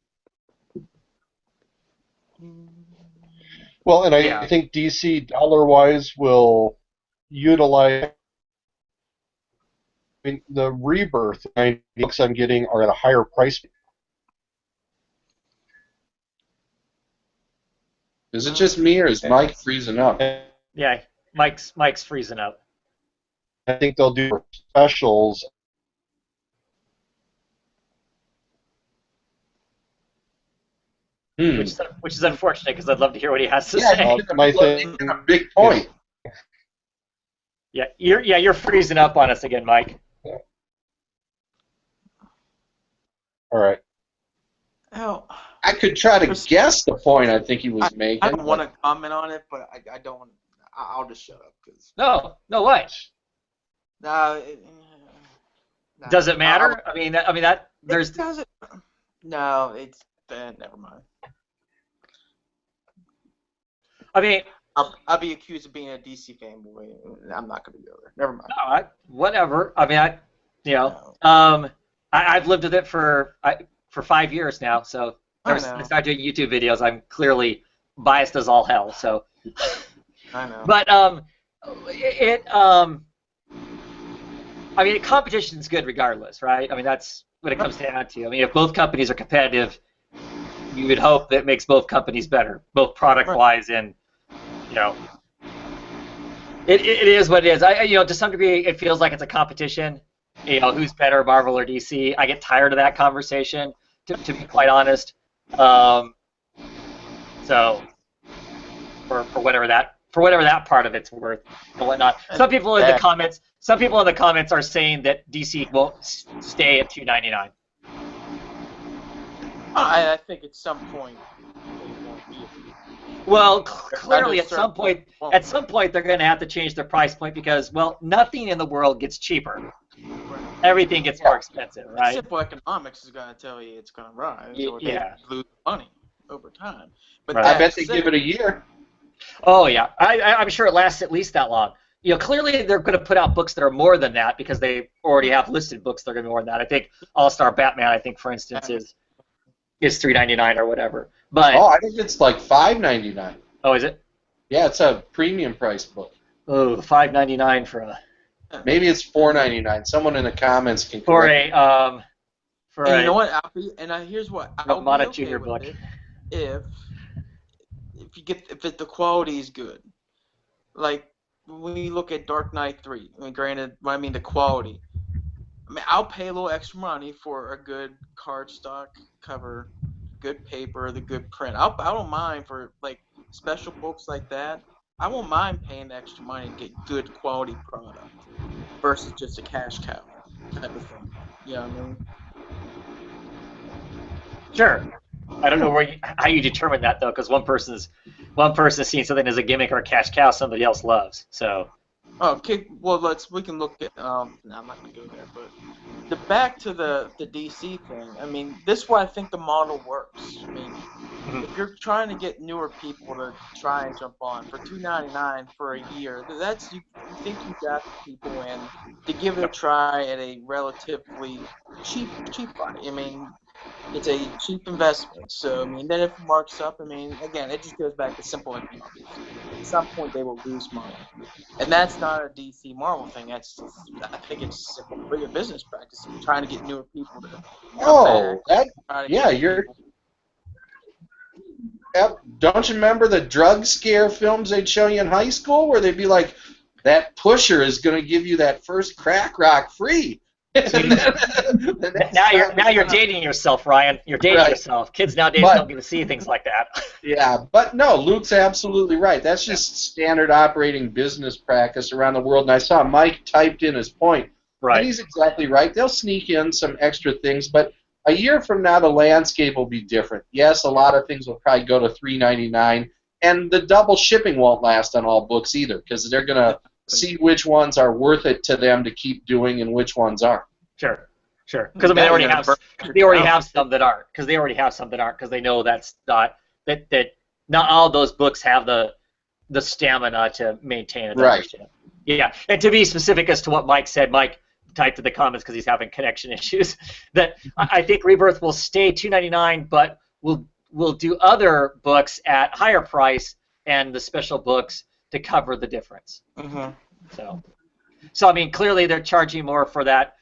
S5: Well, and I think DC dollar-wise will utilize. I mean, the Rebirth books I'm getting are at a higher price.
S4: Is it just me, or is Mike freezing up?
S1: Yeah, Mike's freezing up.
S5: I think they'll do specials.
S1: Which is unfortunate because I'd love to hear what he has to say.
S4: A big point.
S1: You're freezing up on us again, Mike.
S5: Yeah. All right.
S2: Oh,
S4: I could try to guess the point I think he was making.
S2: I don't want to comment on it, but I don't. I'll just shut up because.
S1: No, what? Does it matter? I mean that there's.
S2: It doesn't. No, it's never mind.
S1: I mean,
S2: I'll be accused of being a DC fanboy. I'm not going to go there. Never mind.
S1: No, whatever. I mean, I've lived with it for 5 years now. So ever since I started doing YouTube videos, I'm clearly biased as all hell. So.
S2: I know.
S1: But I mean, competition's good regardless, right? I mean, that's what it comes down to. I mean, if both companies are competitive, you would hope that makes both companies better, both product-wise and you know, it is what it is. To some degree, it feels like it's a competition. You know, who's better, Marvel or DC? I get tired of that conversation, to be quite honest. So, for whatever that part of it's worth and whatnot. Some people in the comments are saying that DC won't stay at $2.99.
S2: I think at some point it won't be.
S1: Well, clearly at some point they're going to have to change their price point because, well, nothing in the world gets cheaper. Everything gets more expensive, right?
S2: Simple economics is going to tell you it's going to rise, or they lose money over time. But
S4: I bet they give it a year.
S1: Oh yeah, I'm sure it lasts at least that long. You know, clearly they're going to put out books that are more than that because they already have listed books that are going to be more than that. I think All-Star Batman, I think for instance, is $3.99 or whatever. But
S4: I think it's like $5.99.
S1: Oh, is it?
S4: Yeah, it's a premium price book.
S1: Oh, $5.99 for a.
S4: Maybe it's $4.99. Someone in the comments can
S1: for
S4: correct
S1: a
S2: you know what? Here's what I'll be
S1: Ramada
S2: okay
S1: Junior
S2: with
S1: book.
S2: It if the quality is good. Like when you look at Dark Knight 3, granted, I mean the quality. I mean, I'll pay a little extra money for a good cardstock cover, good paper, the good print. I don't mind for like special books like that. I won't mind paying extra money to get good quality product versus just a cash cow type of thing. You know what I mean?
S1: Sure. I don't know how you determine that though, because one person's seeing something as a gimmick or a cash cow somebody else loves. So.
S2: Okay. Well, we can look at. No, I'm not gonna go there. But back to the DC thing. I mean, this is why I think the model works. I mean, if you're trying to get newer people to try and jump on for $2.99 for a year, you think you got the people in to give it a try at a relatively cheap price. I mean, it's a cheap investment. So, I mean, then if it marks up, I mean, again, it just goes back to simple economics. At some point, they will lose money. And that's not a DC Marvel thing. I think it's a bigger business practice. You're trying to get newer people to come back.
S4: Don't you remember the drug scare films they'd show you in high school where they'd be like, that pusher is going to give you that first crack rock free.
S1: Now you're dating yourself, Ryan. You're dating yourself. Kids nowadays don't get to see things like that.
S4: Yeah, but no, Luke's absolutely right. That's just standard operating business practice around the world. And I saw Mike typed in his point.
S1: Right.
S4: And he's exactly right. They'll sneak in some extra things, but a year from now the landscape will be different. Yes, a lot of things will probably go to $3.99, and the double shipping won't last on all books either because they're going to see which ones are worth it to them to keep doing and which ones aren't.
S1: Sure. Because I mean, they already have some that aren't. Because they know that not all those books have the stamina to maintain a double ship. Yeah, and to be specific as to what Mike said, Mike typed in the comments because he's having connection issues. That I think Rebirth will stay $2.99, but we'll do other books at higher price and the special books to cover the difference.
S2: Mm-hmm.
S1: So I mean, clearly they're charging more for that,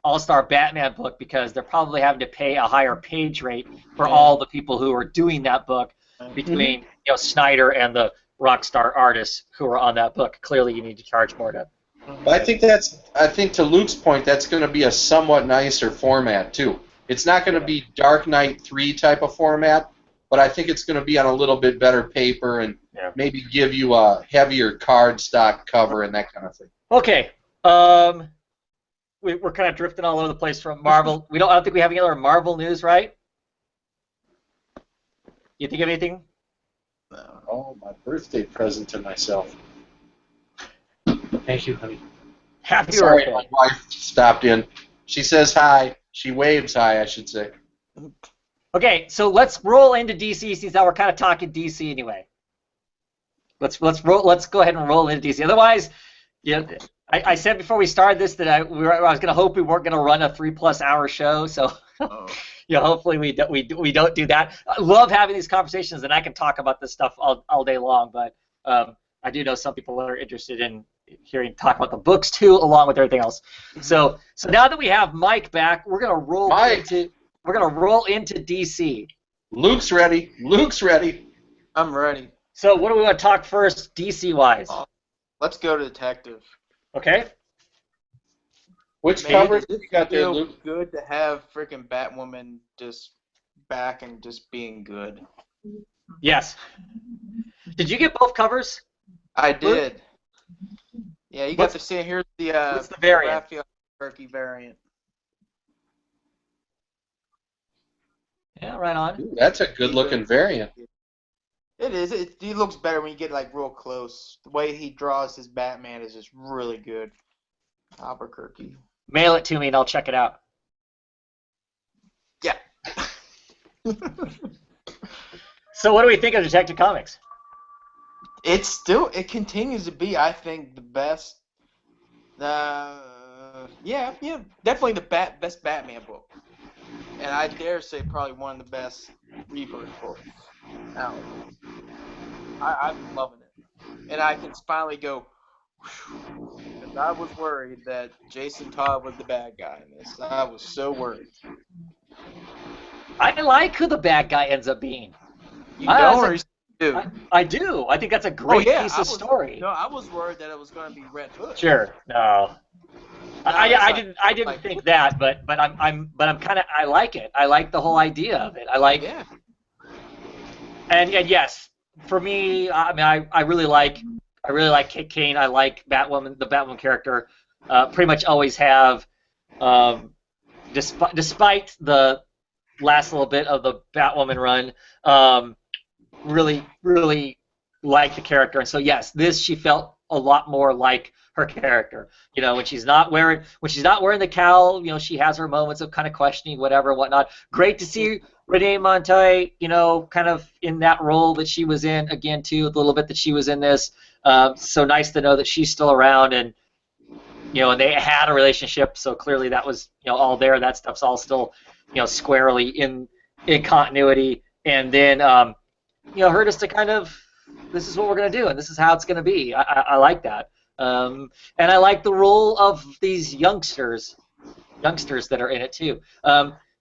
S1: All-Star Batman book because they're probably having to pay a higher page rate for all the people who are doing that book between Snyder and the rockstar artists who are on that book. Clearly, you need to charge more to.
S4: I think to Luke's point, that's going to be a somewhat nicer format too. It's not going to be Dark Knight 3 type of format, but I think it's going to be on a little bit better paper and maybe give you a heavier cardstock cover and that kind of thing.
S1: Okay. We're kind of drifting all over the place from Marvel. I don't think we have any other Marvel news, right? You think of anything?
S4: Oh, my birthday present to myself. Thank you, honey.
S1: Happy
S4: Sorry,
S1: birthday.
S4: my wife stopped in. She says hi. She waves hi, I should say.
S1: Okay, so let's roll into DC since now we're kind of talking DC anyway. Let's go ahead and roll into DC. Otherwise, I said before we started this that I was going to hope we weren't going to run a 3+ hour show. So, hopefully we don't do that. I love having these conversations, and I can talk about this stuff all day long. But I do know some people are interested in hearing talk about the books too, along with everything else. So now that we have Mike back, we're going to roll into DC.
S4: Luke's ready.
S2: I'm ready.
S1: So what do we want to talk first, DC-wise?
S2: Let's go to Detective.
S1: Okay.
S4: Which
S2: Man,
S4: covers
S2: does
S4: you
S2: it
S4: got there,
S2: feel
S4: Luke?
S2: good to have freaking Batwoman just back and just being good.
S1: Yes. Did you get both covers?
S2: I did. Yeah, you got
S1: What's-
S2: to see it. Here's the
S1: what's the variant?
S2: Raphael Turkey variant.
S1: Yeah, right on.
S4: Ooh, that's a good-looking variant.
S2: It is. He looks better when you get like real close. The way he draws his Batman is just really good. Albuquerque.
S1: Mail it to me and I'll check it out.
S2: Yeah.
S1: So what do we think of Detective Comics?
S2: It continues to be, I think, the best. Yeah, definitely the best Batman book, and I dare say probably one of the best Rebirth books out. I'm loving it, and I can finally go. Because I was worried that Jason Todd was the bad guy in this. I was so worried.
S1: I like who the bad guy ends up being.
S2: You
S1: I-
S2: don't,
S1: I-
S2: or you do?
S1: I do. I think that's a great piece
S2: I
S1: of
S2: was,
S1: story.
S2: No, I was worried that it was going to be Red Hood.
S1: Sure. No. I didn't
S2: like-
S1: think that, but I'm kind of, I like it. I like the whole idea of it. I like,
S2: Yeah.
S1: and yes, for me, I mean, I really like Kit Kane. I like Batwoman, the Batwoman character. Pretty much always have, despite the last little bit of the Batwoman run, really like the character. And so yes, she felt a lot more like her character. You know, when she's not wearing the cowl, you know, she has her moments of kind of questioning whatever and whatnot. Great to see Renee Montoya, you know, kind of in that role that she was in again too, a little bit that she was in this. So nice to know that she's still around, and you know, and they had a relationship, so clearly that was, you know, all there. That stuff's all still, you know, squarely in continuity. And then you know, her just to kind of, this is what we're gonna do, and this is how it's gonna be. I like that. And I like the role of these youngsters that are in it too.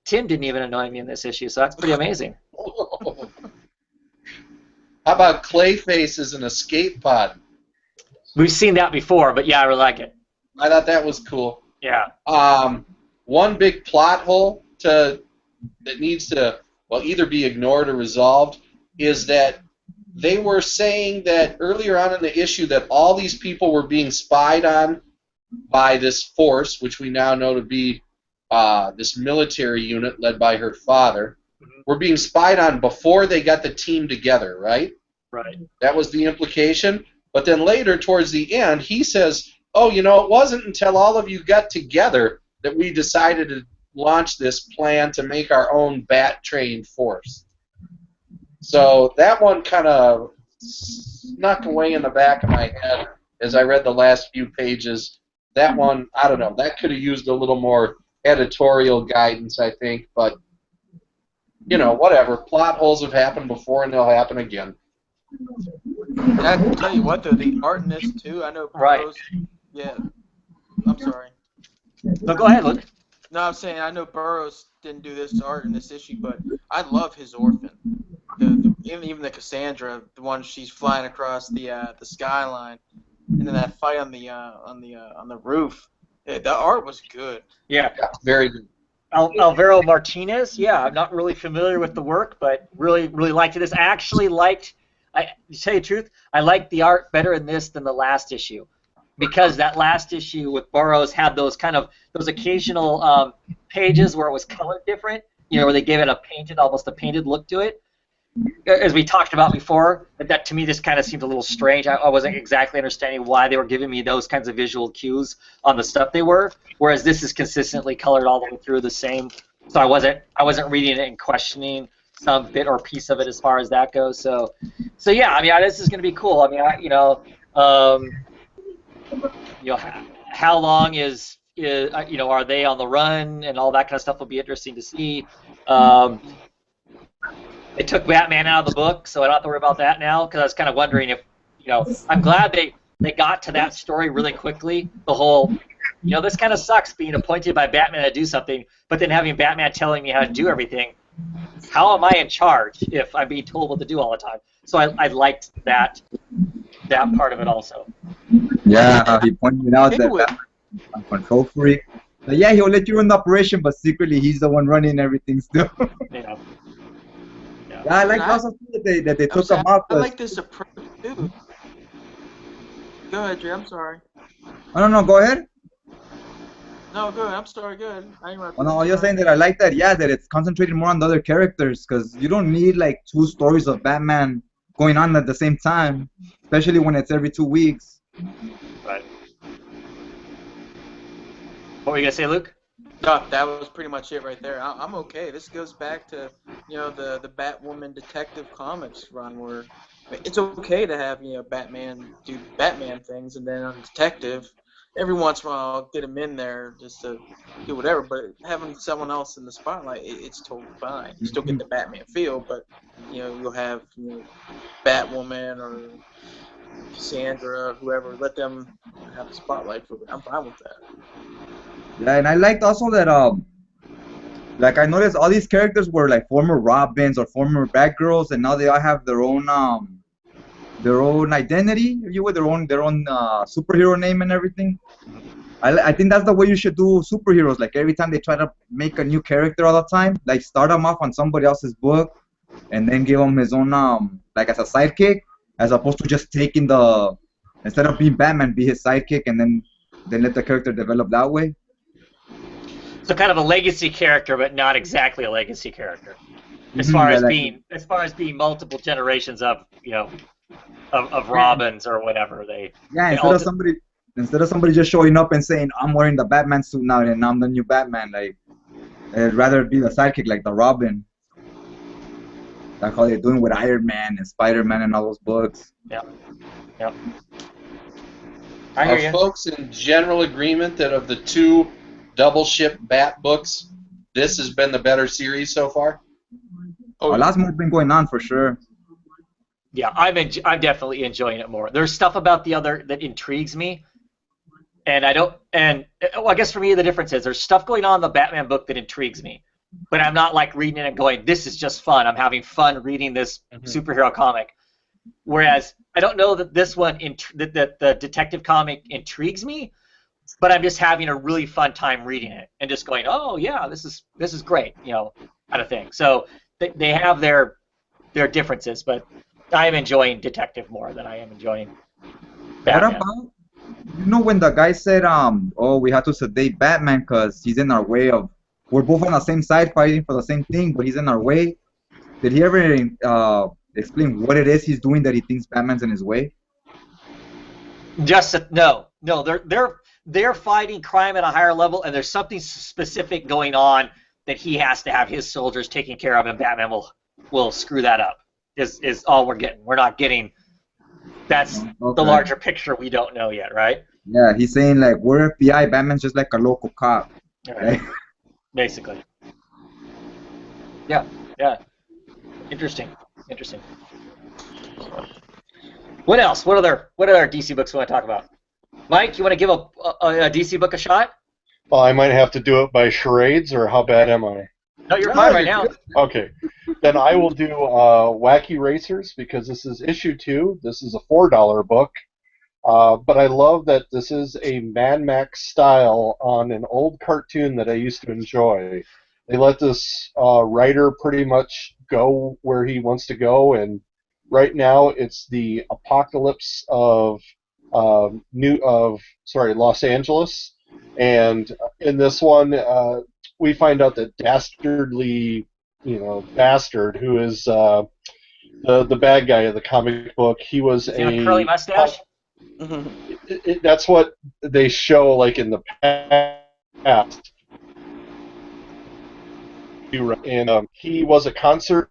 S1: Tim didn't even annoy me in this issue, so that's pretty amazing.
S4: How about Clayface as an escape pod?
S1: We've seen that before, but yeah, I really like it.
S4: I thought that was cool.
S1: Yeah.
S4: One big plot hole that needs to, well, either be ignored or resolved is that they were saying that earlier on in the issue that all these people were being spied on by this force, which we now know to be this military unit led by her father, were being spied on before they got the team together, right?
S1: Right.
S4: That was the implication. But then later, towards the end, he says, oh, you know, it wasn't until all of you got together that we decided to launch this plan to make our own bat-trained force. So that one kind of snuck away in the back of my head as I read the last few pages. That one, I don't know, that could have used a little more editorial guidance, I think, but, you know, whatever. Plot holes have happened before and they'll happen again.
S2: And I can tell you what, though, the art in this, too, I know
S1: Right.
S2: Burroughs, yeah, I'm sorry.
S1: No, go ahead, Luke.
S2: No, I'm saying I know Burroughs didn't do this art in this issue, but I love his Orphan. Even the Cassandra, the one she's flying across the skyline, and then that fight on the roof. Yeah, the art was good.
S1: Yeah.
S4: Yeah, very good.
S1: Alvaro Martinez, yeah, I'm not really familiar with the work, but really liked this. I actually liked, to tell you the truth, I liked the art better in this than the last issue, because that last issue with Burroughs had those occasional pages where it was colored different, you know, where they gave it almost a painted look to it. As we talked about before, that to me just kind of seemed a little strange. I wasn't exactly understanding why they were giving me those kinds of visual cues on the stuff they were, whereas this is consistently colored all the way through the same. So I wasn't reading it and questioning some bit or piece of it as far as that goes. So yeah, I mean, this is going to be cool. I mean, how long is are they on the run and all that kind of stuff will be interesting to see. They took Batman out of the book, so I don't have to worry about that now, because I was kind of wondering if, I'm glad they got to that story really quickly. The whole, this kind of sucks being appointed by Batman to do something, but then having Batman telling me how to do everything. how am I in charge if I'm being told what to do all the time? So I liked that part of it also.
S3: Yeah, how he pointed out
S2: Okay
S3: that
S2: with
S3: Batman's a control freak. But yeah, he'll let you run the operation, but secretly he's the one running everything still.
S1: You know.
S3: Yeah, I like
S2: And
S3: also that they
S2: I'm
S3: took him
S2: sorry,
S3: out.
S2: I like this approach too. Go ahead, Jay. I'm sorry.
S3: Oh, no, go ahead.
S2: No, go ahead. I'm sorry. Go ahead. I
S3: Oh,
S2: interrupted.
S3: no,
S2: I'm
S3: you're
S2: sorry.
S3: saying that I like that. Yeah, that it's concentrated more on the other characters because you don't need like 2 stories of Batman going on at the same time, especially when it's every 2 weeks.
S1: Right. What were you gonna say, Luke?
S2: No, that was pretty much it right there. I'm okay. This goes back to the Batwoman Detective Comics run where it's okay to have Batman do Batman things, and then on Detective, every once in a while I'll get him in there just to do whatever. But having someone else in the spotlight, it's totally fine. You still get the Batman feel, but you'll have Batwoman or Cassandra, whoever. Let them have the spotlight for it. I'm fine with that.
S3: Yeah, and I liked also that like I noticed all these characters were like former Robins or former Batgirls, and now they all have their own identity, if you will, their own superhero name and everything. I think that's the way you should do superheroes. Like every time they try to make a new character all the time, like start him off on somebody else's book, and then give him his own like as a sidekick, as opposed to just taking the instead of being Batman, be his sidekick, and then let the character develop that way.
S1: So kind of a legacy character, but not exactly a legacy character. As
S3: Mhm,
S1: far
S3: yeah,
S1: as
S3: like,
S1: being multiple generations of of Robins or whatever
S3: yeah,
S1: they all
S3: instead of somebody just showing up and saying I'm wearing the Batman suit now and I'm the new Batman, like I'd rather be the sidekick like the Robin. Like how they're doing with Iron Man and Spider-Man and all those books.
S1: yeah. I hear
S4: Are
S1: you.
S4: folks in general agreement that of the two double ship Bat books, this has been the better series so far?
S2: Oh,
S3: A lot's more been going on for sure.
S1: Yeah, I'm definitely enjoying it more. There's stuff about the other that intrigues me, and I don't. And well, I guess for me the difference is there's stuff going on in the Batman book that intrigues me, but I'm not like reading it and going, "This is just fun." I'm having fun reading this superhero comic. Whereas I don't know that this one that the detective comic intrigues me, but I'm just having a really fun time reading it and just going, "Oh yeah, this is great," kind of thing. So they have their differences, but I am enjoying Detective more than I am enjoying Batman.
S3: What about when the guy said oh, we have to sedate Batman because he's in our way of we're both on the same side fighting for the same thing, but he's in our way. Did he ever explain what it is he's doing that he thinks Batman's in his way?
S1: No, they're fighting crime at a higher level, and there's something specific going on that he has to have his soldiers taking care of, and Batman will screw that up. Is all we're getting. We're not getting. That's
S3: Okay.
S1: the larger picture we don't know yet, right?
S3: Yeah, he's saying like we're FBI, Batman's just like a local cop.
S1: Right. Basically. Yeah. Interesting. What else? What other DC books we want to talk about? Mike, you want to give a DC book a shot?
S5: Well, I might have to do it by charades, or how bad am I?
S1: No, you're fine right now.
S5: Okay. Then I will do Wacky Racers, because this is issue 2. This is a $4 book. But I love that this is a Mad Max style on an old cartoon that I used to enjoy. They let this writer pretty much go where he wants to go, and right now it's the apocalypse of Los Angeles. And in this one, we find out that Dastardly, Bastard, who is the bad guy of the comic book, he was
S1: Is he with a curly mustache?
S5: That's what they show, like in the past. And he was a concert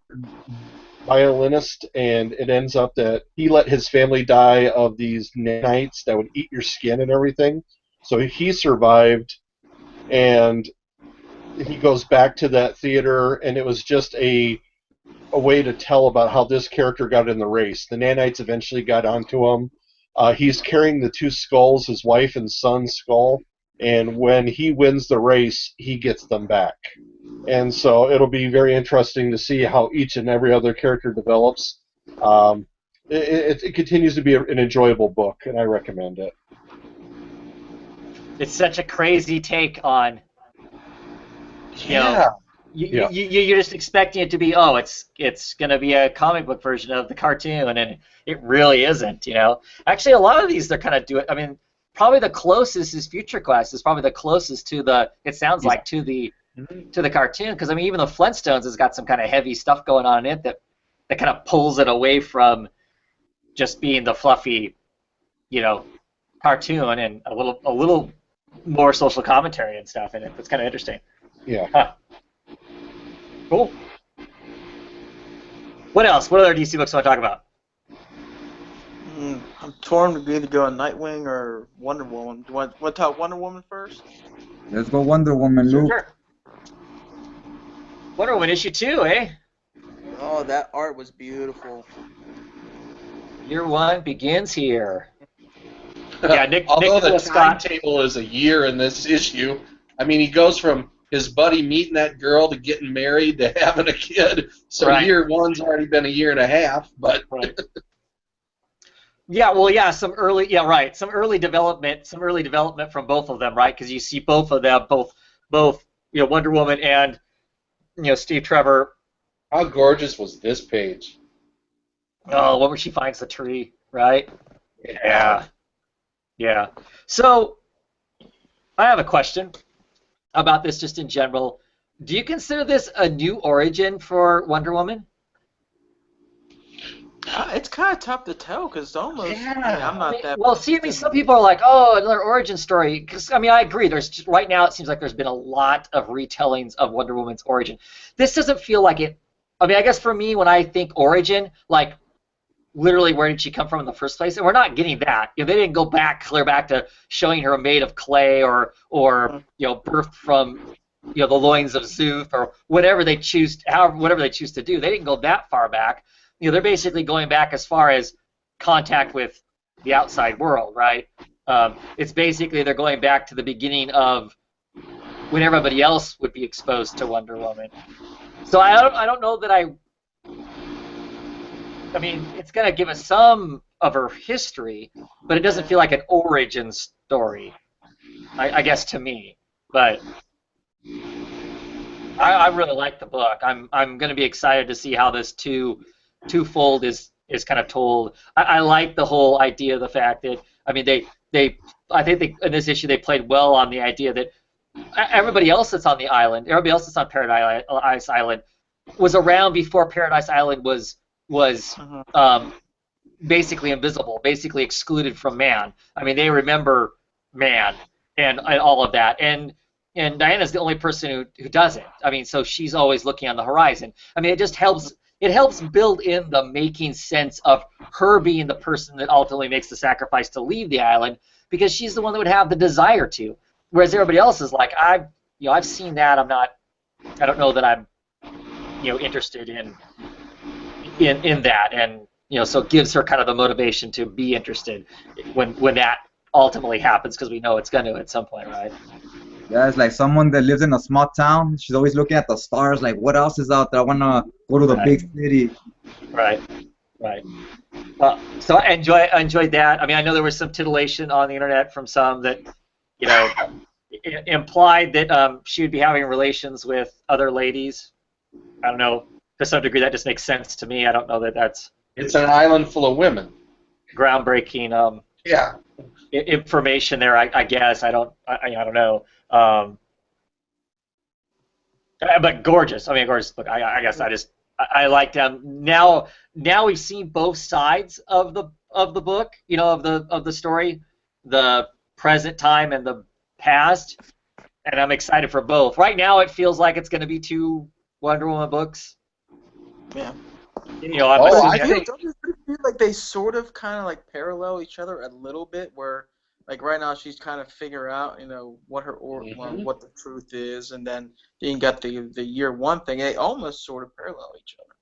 S5: violinist, and it ends up that he let his family die of these nanites that would eat your skin and everything. So he survived, and he goes back to that theater, and it was just a way to tell about how this character got in the race. The nanites eventually got onto him. He's carrying the two skulls, his wife and son's skull, and when he wins the race, he gets them back. And so it'll be very interesting to see how each and every other character develops. It continues to be an enjoyable book, and I recommend it.
S1: It's such a crazy take on, you know,
S4: Yeah.
S1: you're just expecting it to be, oh, it's going to be a comic book version of the cartoon, and it really isn't, you know. Actually, a lot of these they're kind of doing. I mean, probably the closest is Future Quest. Is probably the closest to the. It sounds like to the cartoon, because I mean, even the Flintstones has got some kind of heavy stuff going on in it that kind of pulls it away from just being the fluffy, you know, cartoon, and a little more social commentary and stuff in it. That's kind of interesting.
S5: Yeah.
S1: Huh. Cool. What else? What other DC books do I want to talk about?
S2: I'm torn to either go on Nightwing or Wonder Woman. Do you want to talk Wonder Woman first?
S3: Let's go Wonder Woman, Luke.
S1: Sure. Wonder Woman issue 2, eh?
S2: Oh, that art was beautiful.
S1: Year 1 begins here. Yeah,
S4: Although the
S1: Nicholas Scott.
S4: timetable is a year in this issue, I mean, he goes from his buddy meeting that girl to getting married to having a kid. So
S1: Right.
S4: year 1's already been a year and a half, but
S1: Right. Yeah, well, yeah, some early development from both of them, right? Because you see both of them, both you know, Wonder Woman and, you know, Steve Trevor.
S4: how gorgeous was this page?
S1: Oh, when she finds the tree, right? Yeah. So, I have a question about this just in general. Do you consider this a new origin for Wonder Woman?
S2: It's kind of tough to tell because almost.
S4: Yeah.
S2: I mean, I'm not that.
S1: Well, see, I mean, some people are like, oh, another origin story. Because, I mean, I agree. There's just, right now, it seems like there's been a lot of retellings of Wonder Woman's origin. This doesn't feel like it. I mean, I guess for me, when I think origin, like, literally, where did she come from in the first place? And we're not getting that. You know, they didn't go clear back to showing her made of clay or you know, birthed from, you know, the loins of Zeus or whatever they choose to do. They didn't go that far back. You know, they're basically going back as far as contact with the outside world, right? It's basically they're going back to the beginning of when everybody else would be exposed to Wonder Woman. So I don't know that I mean, it's going to give us some of her history, but it doesn't feel like an origin story, I guess, to me. But I really like the book. I'm going to be excited to see how this twofold is kind of told. I like the whole idea of the fact that, I mean, I think in this issue they played well on the idea that everybody else that's on the island, everybody else that's on Paradise Island, was around before Paradise Island was basically invisible, basically excluded from man. I mean, they remember man and all of that, and Diana's the only person who doesn't. I mean, so she's always looking on the horizon. I mean, it just helps. It helps build in the making sense of her being the person that ultimately makes the sacrifice to leave the island, because she's the one that would have the desire to, whereas everybody else is like, I've seen that. I don't know that I'm, you know, interested in that, and you know, so it gives her kind of the motivation to be interested when that ultimately happens, because we know it's going to at some point, right?
S3: Yeah, it's like someone that lives in a small town. She's always looking at the stars, like, what else is out there? I want to go to the
S1: Right.
S3: big city.
S1: Right. So I enjoyed that. I mean, I know there was some titillation on the internet from some that, you know, implied that she would be having relations with other ladies. I don't know. To some degree, that just makes sense to me. I don't know that that's
S4: it's an island full of women.
S1: groundbreaking
S4: Yeah.
S1: information there. I guess I don't know. But gorgeous. I mean, gorgeous. Look, I guess I like them. Now we've seen both sides of the book. You know, of the story, the present time and the past, and I'm excited for both. Right now, it feels like it's going to be 2 Wonder Woman books.
S2: Yeah.
S1: You know, I'm
S4: Oh,
S1: assuming
S4: I
S1: that-
S4: think-
S2: Don't you feel like they sort of kind of like parallel each other a little bit, where like right now she's kind of figure out, you know, what her what the truth is, and then you got the year 1 thing. They almost sort of parallel each other.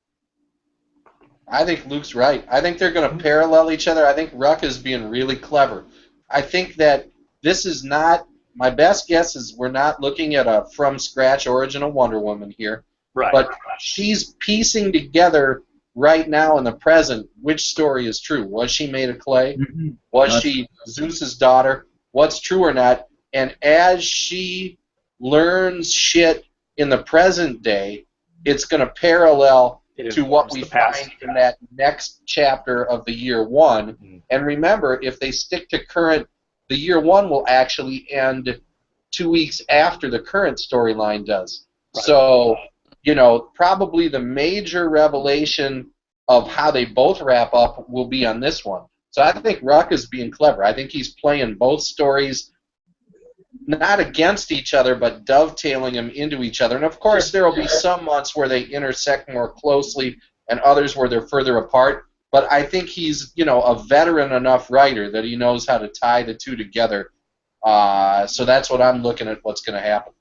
S4: I think Luke's right. I think they're going to parallel each other. I think Ruck is being really clever. I think that this is not my best guess is we're not looking at a from-scratch origin of Wonder Woman here.
S1: Right.
S4: But she's piecing together right now in the present which story is true. Was she made of clay?
S3: Mhm.
S4: Was she Zeus's daughter? What's true or not? And as she learns shit in the present day, it's going to parallel
S1: It
S4: to what
S1: informs
S4: we
S1: the past.
S4: find in that next chapter of the year one.
S1: Mhm.
S4: And remember, if they stick to current, the year one will actually end 2 weeks after the current storyline does.
S1: Right.
S4: So, probably the major revelation of how they both wrap up will be on this one. So I think Ruck is being clever. I think he's playing both stories not against each other, but dovetailing them into each other. And of course, there will be some months where they intersect more closely and others where they're further apart. But I think he's, a veteran enough writer that he knows how to tie the two together. So that's what I'm looking at what's going to happen.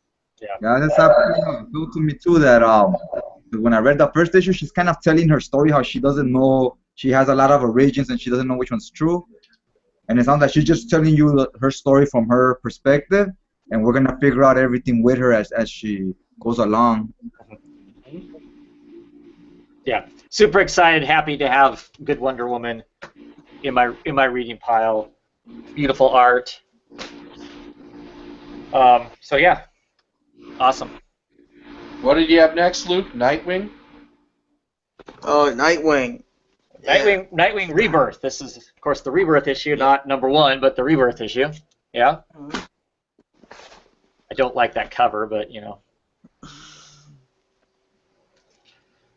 S3: Yeah, that's happening to me too. That when I read the first issue, she's kind of telling her story how she doesn't know. She has a lot of origins and she doesn't know which one's true. And it sounds like she's just telling you her story from her perspective, and we're gonna figure out everything with her as she goes along.
S1: Yeah, super excited, happy to have good Wonder Woman in my reading pile. Beautiful art. So yeah, awesome.
S4: What did you have next, Luke? Nightwing?
S2: Oh, Nightwing.
S1: Nightwing Rebirth. This is, of course, the Rebirth issue, not #1, but the Rebirth issue. Yeah.
S2: Mhm.
S1: I don't like that cover, but At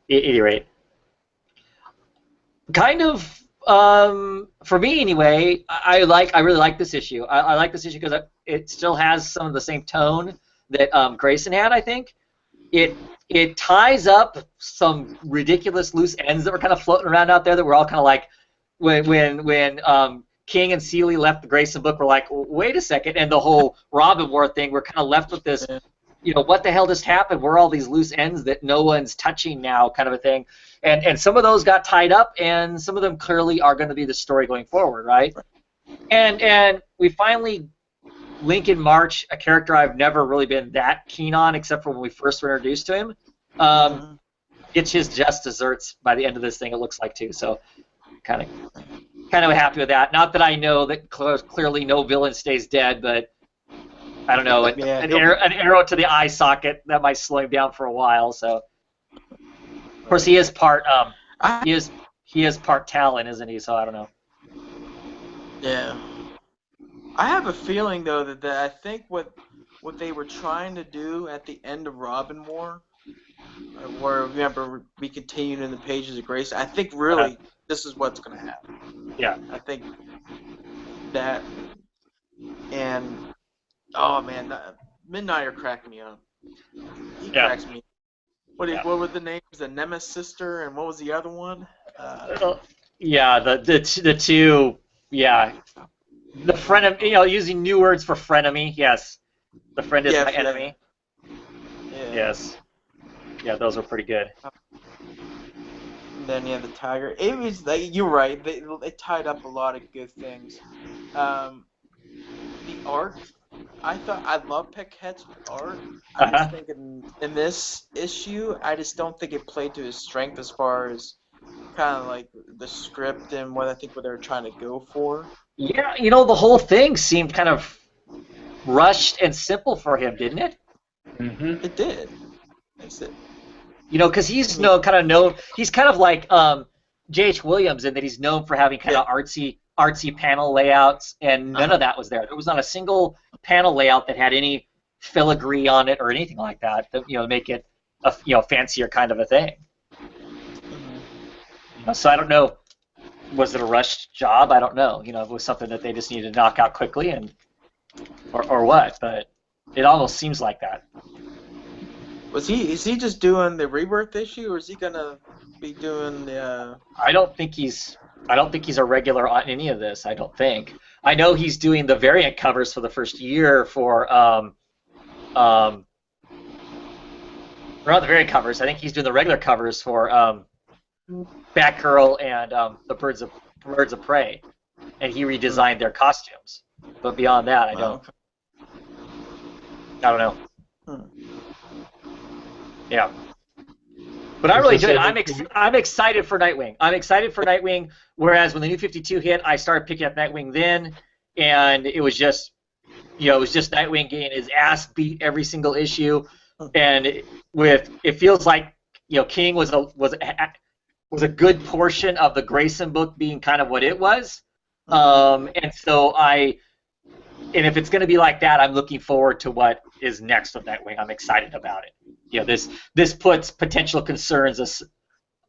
S1: any rate, kind of for me anyway. I really like this issue. I like this issue because it still has some of the same tone that Grayson had. I think it ties up some ridiculous loose ends that were kind of floating around out there that were all kind of like when King and Seeley left the Grayson book, we're like, wait a second, and the whole Robin War thing, we're kind of left with this, what the hell just happened? Where are all these loose ends that no one's touching now, kind of a thing. And some of those got tied up, and some of them clearly are going to be the story going forward, right? And we finally Lincoln March, a character I've never really been that keen on, except for when we first were introduced to him. Gets his just desserts by the end of this thing, it looks like, too. So kind of happy with that. Not that I know that clearly no villain stays dead, but I don't know. An arrow to the eye socket, that might slow him down for a while. So, of course, he is part he is part Talon, isn't he? So I don't know.
S2: Yeah. I have a feeling though that I think what they were trying to do at the end of Robin War, where remember we continued in the pages of Grace. I think really this is what's going to happen.
S1: Yeah.
S2: I think that, and oh man, Midnighter cracked me up. He cracks me. What were the names? The Nemesis Sister, and what was the other one?
S1: Yeah, the two. Yeah. The frenemy, using new words for frenemy, yes. The friend is my enemy.
S2: Yeah.
S1: Yes. Yeah, those are pretty good.
S2: And then you have the Tiger. It was like, you're right. They tied up a lot of good things. The art, I love Paquette's art. I just think in this issue, I just don't think it played to his strength as far as kind of like the script and what they were trying to go for.
S1: Yeah, the whole thing seemed kind of rushed and simple for him, didn't it?
S4: Mm-hmm.
S2: It did. It's it.
S1: Because he's kind of known. He's kind of like J.H. Williams in that he's known for having kind of artsy panel layouts, and none of that was there. There was not a single panel layout that had any filigree on it or anything like that. That make it a fancier kind of a thing. So I don't know. Was it a rushed job? I don't know. It was something that they just needed to knock out quickly, or what? But it almost seems like that.
S2: Is he just doing the Rebirth issue, or is he gonna be doing the?
S1: I don't think he's a regular on any of this. I don't think. I know he's doing the variant covers for the first year for or not the variant covers. I think he's doing the regular covers for Batgirl and the Birds of Prey, and he redesigned their costumes. But beyond that, I don't. I don't know. Yeah. But I
S5: Is
S1: really
S5: this
S1: enjoyed it.
S5: every-
S1: I'm excited for Nightwing. I'm excited for Nightwing. Whereas when the New 52 hit, I started picking up Nightwing then, and it was just, it was just Nightwing getting his ass beat every single issue, and it feels like King was a good portion of the Grayson book being kind of what it was, and so and if it's going to be like that, I'm looking forward to what is next with Nightwing. I'm excited about it. This puts potential concerns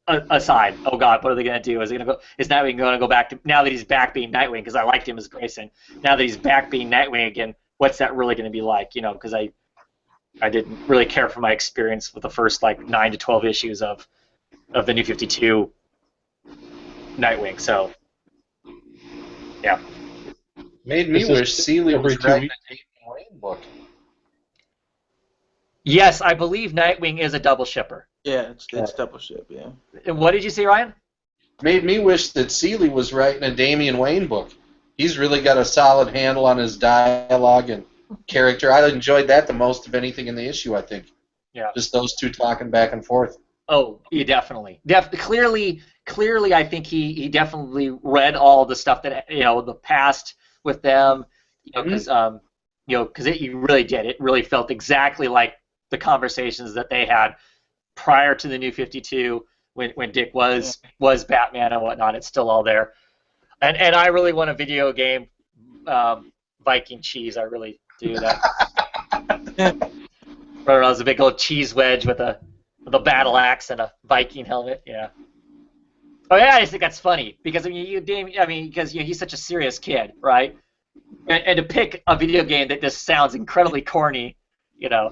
S1: aside. Oh God, what are they going to do? Is Nightwing going to go back to, now that he's back being Nightwing, because I liked him as Grayson. Now that he's back being Nightwing again, what's that really going to be like? Because I didn't really care for my experience with the first 9 to 12 issues of the New 52 Nightwing. So yeah.
S4: Made me
S5: Is this
S4: wish Seeley
S5: every
S4: was
S5: 2
S4: writing
S5: weeks?
S4: a Damian Wayne book.
S1: Yes, I believe Nightwing is a double shipper.
S2: Yeah, it's double ship. Yeah.
S1: And what did you say, Ryan?
S4: Made me wish that Seeley was writing a Damian Wayne book. He's really got a solid handle on his dialogue and character. I enjoyed that the most of anything in the issue, I think.
S1: Yeah.
S4: Just those two talking back and forth.
S1: Oh, yeah, definitely. Clearly, I think he definitely read all the stuff that the past with them, because it really did. It really felt exactly like the conversations that they had prior to the New 52 when Dick was Batman and whatnot. It's still all there, and I really want a video game Viking cheese. I really do that. Running around as a big old cheese wedge with a battle axe and a Viking helmet. Yeah. Oh yeah, I just think that's funny because because he's such a serious kid, right? And to pick a video game that just sounds incredibly corny,
S2: Yeah.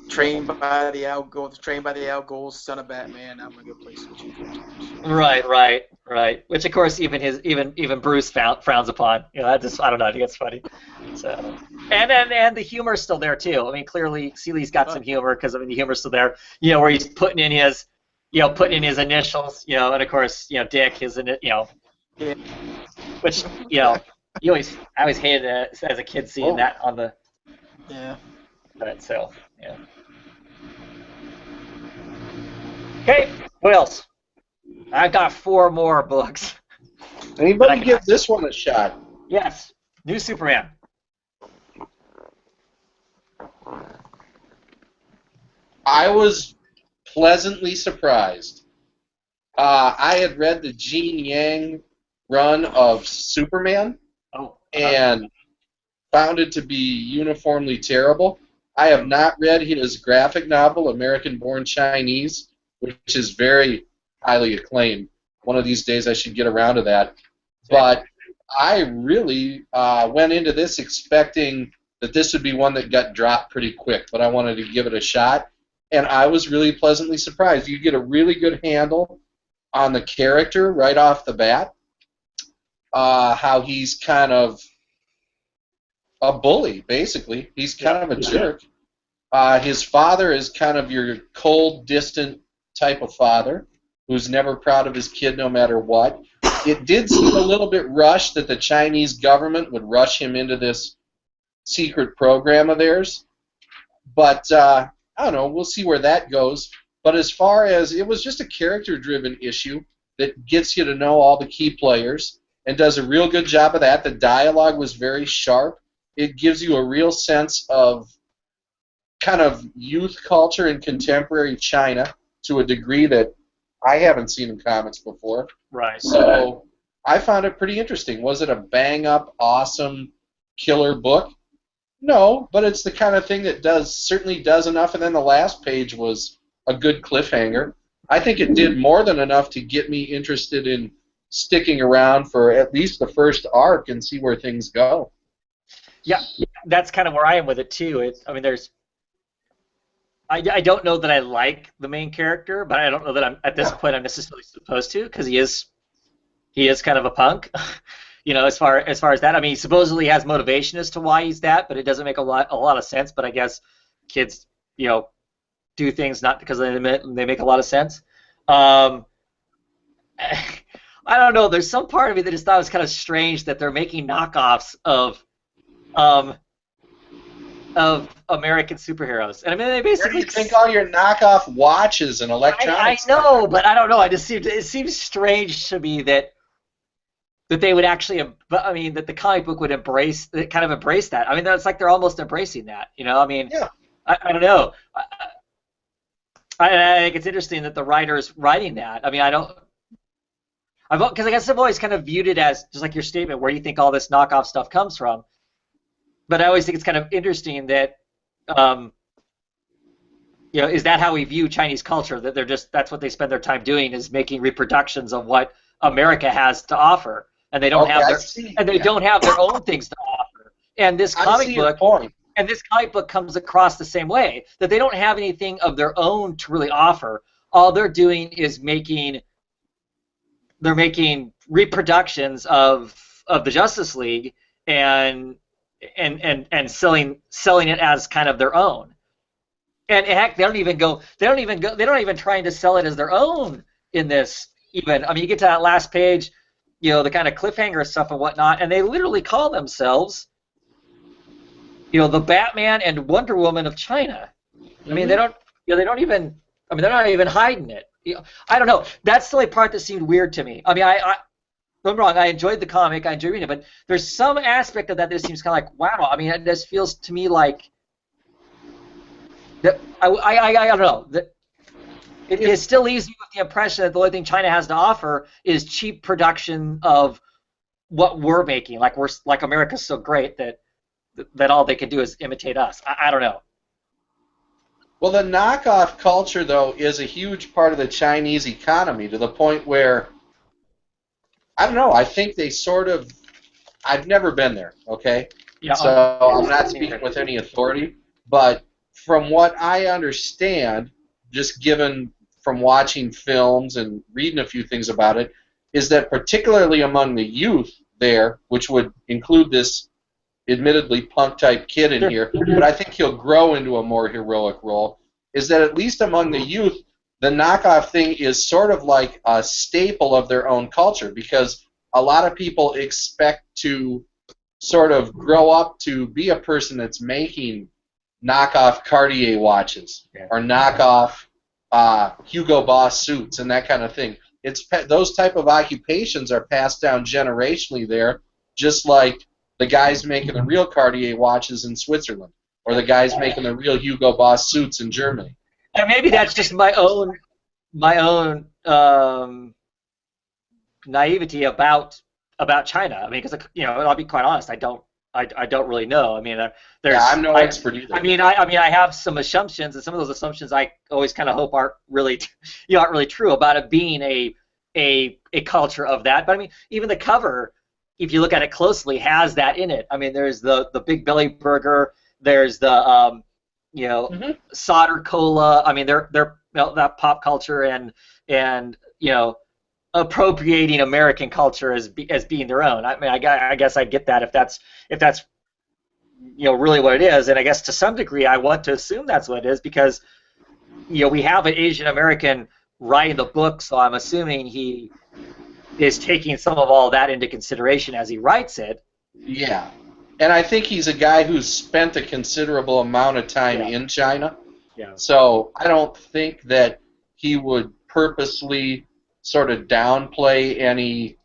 S2: Trained by the Al son of Batman. I'm gonna go play some cheese.
S1: Right. Which of course even Bruce frowns upon. I don't know. I think it's funny. So and the humor's still there too. I mean, clearly Seeley's got some humor because the humor's still there. Where he's putting in his initials. And of course Dick his which I always hated it as a kid seeing that on the.
S2: Yeah.
S1: But so yeah. Okay, what else? I've got 4 more books.
S4: Anybody give this one a shot?
S1: Yes, New Superman.
S4: I was pleasantly surprised. I had read the Gene Yang run of Superman and found it to be uniformly terrible. I have not read his graphic novel, American Born Chinese, which is very highly acclaimed. One of these days I should get around to that. But I really went into this expecting that this would be one that got dropped pretty quick, but I wanted to give it a shot. And I was really pleasantly surprised. You get a really good handle on the character right off the bat, how he's kind of a bully, basically. He's kind of a jerk. His father is kind of your cold, distant type of father who's never proud of his kid no matter what. It did seem a little bit rushed that the Chinese government would rush him into this secret program of theirs. But, I don't know, we'll see where that goes. But as far as, it was just a character-driven issue that gets you to know all the key players and does a real good job of that. The dialogue was very sharp. It gives you a real sense of kind of youth culture in contemporary China to a degree that I haven't seen in comics before.
S1: Right.
S4: So I found it pretty interesting. Was it a bang-up, awesome, killer book? No, but it's the kind of thing that certainly does enough, and then the last page was a good cliffhanger. I think it did more than enough to get me interested in sticking around for at least the first arc and see where things go.
S1: Yeah, that's kind of where I am with it too. I don't know that I like the main character, but I don't know that at this point I'm necessarily supposed to, because he is kind of a punk. As far as that. I mean, he supposedly has motivation as to why he's that, but it doesn't make a lot of sense. But I guess kids, do things not because they make a lot of sense. I don't know. There's some part of me that just thought it was kind of strange that they're making knockoffs of of American superheroes. And I mean, they
S4: Where do
S1: basically.
S4: you think all your knockoff watches and
S1: I
S4: electronics?
S1: know, but I don't know. It seems strange to me that they would actually. I mean, that the comic book would kind of embrace that. I mean, it's like they're almost embracing that. You know, I mean,
S4: Yeah.
S1: I don't know. I think it's interesting that the writer's writing that. I mean, because I guess I've always kind of viewed it as just like your statement, where do you think all this knockoff stuff comes from? But I always think it's kind of interesting that, is that how we view Chinese culture? That that's what they spend their time doing, is making reproductions of what America has to offer, and they don't have don't have their own things to offer. And this comic book. And this comic book comes across the same way, that they don't have anything of their own to really offer. All they're doing is making reproductions of the Justice League and selling it as kind of their own. And heck, they don't even trying to sell it as their own in this even. I mean, you get to that last page, the kind of cliffhanger stuff and whatnot, and they literally call themselves the Batman and Wonder Woman of China. I mean, they don't even. I mean, they're not even hiding it. I don't know. That's the only part that seemed weird to me. I mean, I'm wrong. I enjoyed the comic. I enjoyed reading it, but there's some aspect of that seems kind of like, wow. I mean, it just feels to me like that. I don't know. That it still leaves me with the impression that the only thing China has to offer is cheap production of what we're making. Like America's so great that all they can do is imitate us. I don't know.
S4: Well, the knockoff culture, though, is a huge part of the Chinese economy, to the point where, I don't know, I think they sort of, I've never been there, okay?
S1: Yeah,
S4: so I'm not speaking with any authority, but from what I understand, just given from watching films and reading a few things about it, is that particularly among the youth there, which would include this admittedly punk-type kid in here, but I think he'll grow into a more heroic role, is that at least among the youth, the knockoff thing is sort of like a staple of their own culture, because a lot of people expect to sort of grow up to be a person that's making knockoff Cartier watches or knockoff Hugo Boss suits and that kind of thing. Those type of occupations are passed down generationally there, just like the guys making the real Cartier watches in Switzerland, or the guys making the real Hugo Boss suits in Germany.
S1: And maybe that's just my own naivety about China. I mean, because I'll be quite honest, I don't really know. I mean,
S4: I'm no expert either.
S1: I mean, I have some assumptions, and some of those assumptions I always kind of hope aren't really true about it being a culture of that. But I mean, even the cover, if you look at it closely, has that in it. I mean, there's the Big Belly Burger, there's the Solder Cola. I mean, they're that pop culture and appropriating American culture as being their own. I mean, I guess I get that if that's really what it is, and I guess to some degree I want to assume that's what it is, because we have an Asian American writing the book, so I'm assuming he is taking some of all that into consideration as he writes it.
S4: Yeah, and I think he's a guy who's spent a considerable amount of time in China.
S1: Yeah.
S4: So I don't think that he would purposely sort of downplay any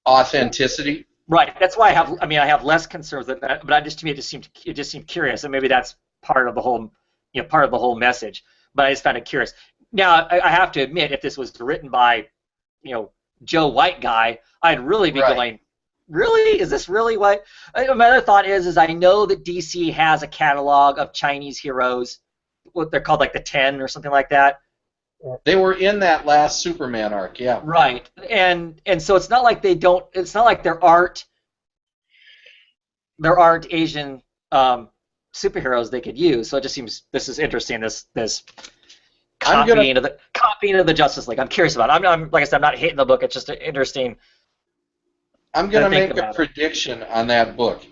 S4: authenticity.
S1: Right. That's why I have less concerns with that, but to me it just seemed curious, and maybe that's part of the whole message. But I just found it curious. Now I have to admit, if this was written by Joe White guy, I'd really be going, really? Is this really what? My other thought is I know that DC has a catalog of Chinese heroes, what they're called, like the 10 or something like that.
S4: They were in that last Superman arc, yeah.
S1: Right, and so it's not like it's not like there aren't Asian superheroes they could use. So it just seems this is interesting. This copying of the Justice League. I'm curious about it. I'm like I said, I'm not hating the book. It's just interesting.
S4: I'm going to make a prediction on that book,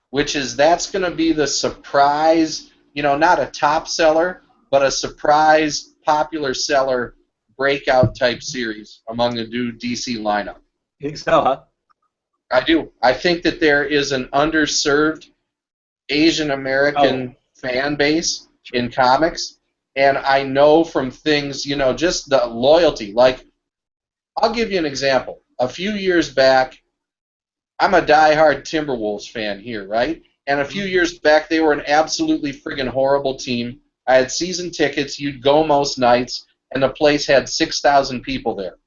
S4: which is that's going to be the surprise, not a top seller, but a surprise popular seller breakout type series among the new DC lineup.
S1: You think so, huh?
S4: I do. I think that there is an underserved Asian American fan base in comics, and I know from things, just the loyalty. Like, I'll give you an example. A few years back, I'm a diehard Timberwolves fan here, right? And a few years back, they were an absolutely friggin' horrible team. I had season tickets. You'd go most nights, and the place had 6,000 people there.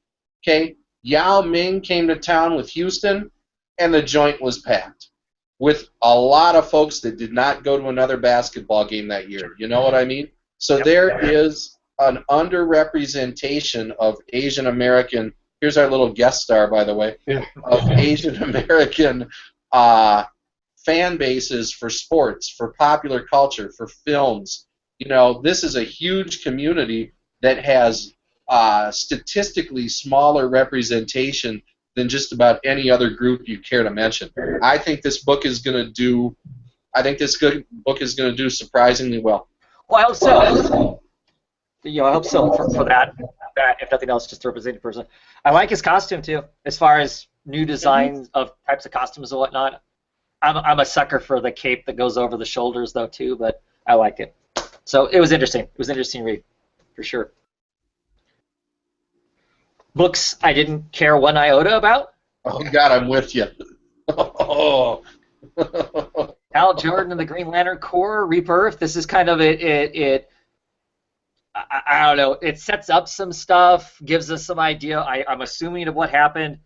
S4: Okay? Yao Ming came to town with Houston, and the joint was packed with a lot of folks that did not go to another basketball game that year. You know what I mean? So there is an underrepresentation of Asian American. Here's our little guest star, by the way, of Asian American fan bases for sports, for popular culture, for films. This is a huge community that has statistically smaller representation than just about any other group you care to mention. I think this book is going to do. I think this book is going to do surprisingly well.
S1: Well, I hope so. I hope so for that. If nothing else, just to represent the person. I like his costume too, as far as new designs of types of costumes and whatnot. I'm a sucker for the cape that goes over the shoulders though too, but I liked it. So it was interesting. It was an interesting read, for sure. Books I didn't care one iota about.
S4: Oh God, I'm with you. Oh.
S1: Hal Jordan and the Green Lantern Corps, Rebirth. This is kind of it. I don't know. It sets up some stuff, gives us some idea. I'm assuming of what happened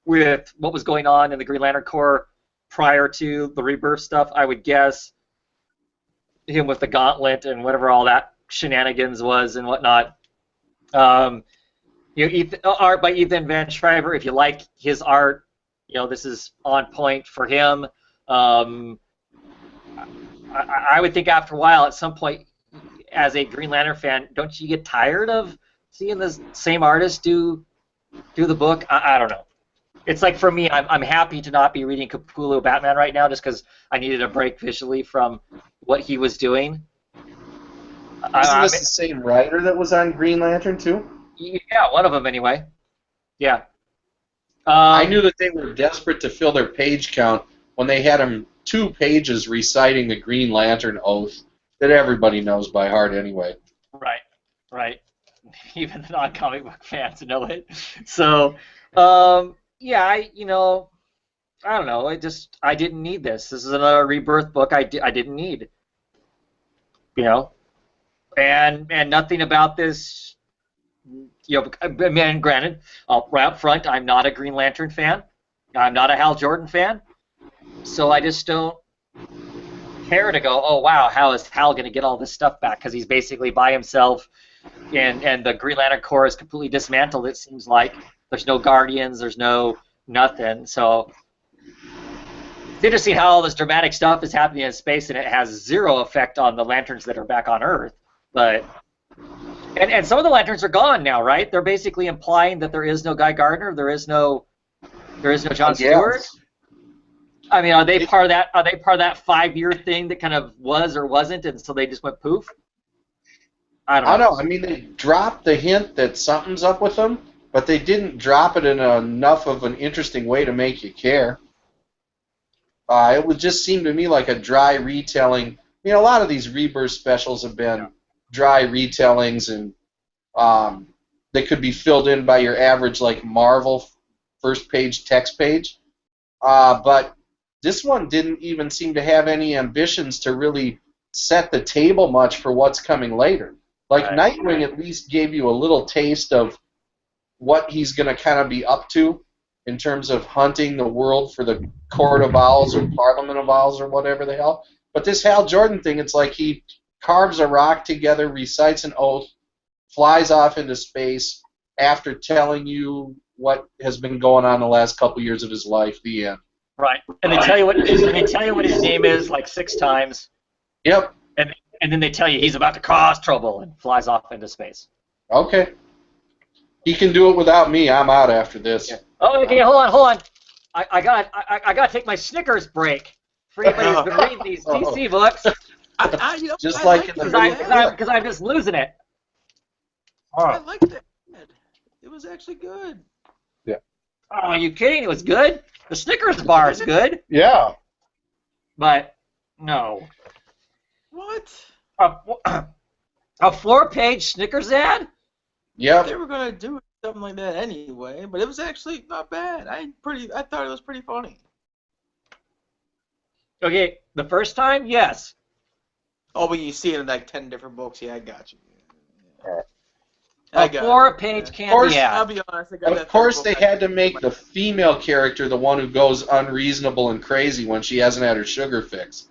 S1: with what was going on in the Green Lantern Corps prior to the Rebirth stuff. I would guess him with the gauntlet and whatever all that shenanigans was and whatnot. Art by Ethan Van Schreiber. If you like his art, this is on point for him. I would think after a while, at some point, as a Green Lantern fan, don't you get tired of seeing the same artist do the book? I don't know. It's like, for me, I'm happy to not be reading Capullo Batman right now just because I needed a break visually from what he was doing.
S4: Isn't this the same writer that was on Green Lantern too?
S1: Yeah, one of them anyway. Yeah.
S4: I knew that they were desperate to fill their page count when they had him 2 pages reciting the Green Lantern oath that everybody knows by heart anyway.
S1: Right. Even the non-comic book fans know it. So, yeah, I don't know. I didn't need this. This is another Rebirth book I didn't need. And nothing about this. And granted, right up front, I'm not a Green Lantern fan. I'm not a Hal Jordan fan. So I just don't care to go, oh wow, how is Hal going to get all this stuff back? Because he's basically by himself, and the Green Lantern Corps is completely dismantled. It seems like there's no Guardians, there's no nothing. So it's interesting how all this dramatic stuff is happening in space, and it has zero effect on the Lanterns that are back on Earth. But and some of the Lanterns are gone now, right? They're basically implying that there is no Guy Gardner, there is no John Stewart. I mean, are they part of that? Are they part of that 5-year thing that kind of was or wasn't, and so they just went poof? I don't know.
S4: I mean, they dropped the hint that something's up with them, but they didn't drop it in enough of an interesting way to make you care. It would just seem to me like a dry retelling. A lot of these Rebirth specials have been dry retellings, and they could be filled in by your average Marvel first page text page. But this one didn't even seem to have any ambitions to really set the table much for what's coming later. Nightwing at least gave you a little taste of what he's going to kind of be up to in terms of hunting the world for the Court of Owls or Parliament of Owls or whatever the hell. But this Hal Jordan thing, it's like he carves a rock together, recites an oath, flies off into space after telling you what has been going on the last couple years of his life. The end.
S1: Right, and they tell you what his name is 6 times.
S4: Yep.
S1: And then they tell you he's about to cause trouble and flies off into space.
S4: Okay. He can do it without me. I'm out after this.
S1: Yeah. Oh, okay, hold on. I got to take my Snickers break. For anybody who's been reading these DC books.
S4: Just like in the
S1: because I'm just losing it.
S2: I liked it. It was actually good.
S5: Yeah.
S1: Oh, are you kidding? It was good. The Snickers bar is good.
S5: Yeah.
S1: But No.
S2: What?
S1: A, a 4-page Snickers ad?
S4: Yep.
S2: They were gonna do something like that anyway, but it was actually not bad. I thought it was pretty funny.
S1: Okay, the first time, yes.
S2: Oh, but you see it in like 10 different books. Yeah, I got you.
S1: A 4-page
S4: Of
S1: candy
S4: course,
S2: I'll
S1: ad.
S2: be honest. I got
S4: Of
S2: that
S4: course,
S2: third
S4: they
S2: book.
S4: had to make the female character the one who goes unreasonable and crazy when she hasn't had her sugar fix.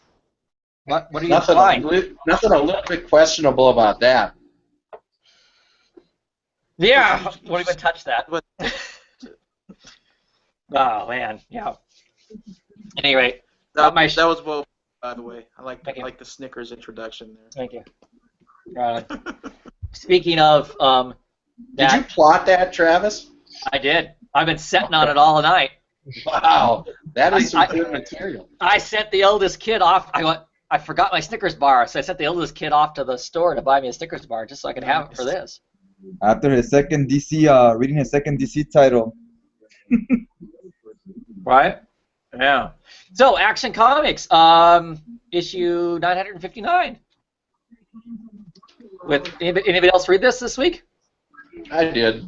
S1: What are you
S4: Nothing
S1: implying?
S4: nothing a little bit questionable about that.
S1: Yeah, won't even touch that.
S2: But
S1: Oh man, yeah. Anyway,
S2: that
S1: my
S2: was well, by the way. I like
S1: Thank you.
S2: the Snickers introduction there.
S1: thank you. Speaking of
S4: Did you plot that, Travis?
S1: I did. I've been sitting on it all night.
S4: Wow, that is some
S1: I-
S4: good material.
S1: I sent the eldest kid off. I forgot my Snickers bar, so I sent the eldest kid off to the store to buy me a Snickers bar just so I could have it for this.
S3: After his second DC, reading his second DC title.
S1: Right? Yeah. So, Action Comics, issue 959. With anybody else read this week?
S4: I did.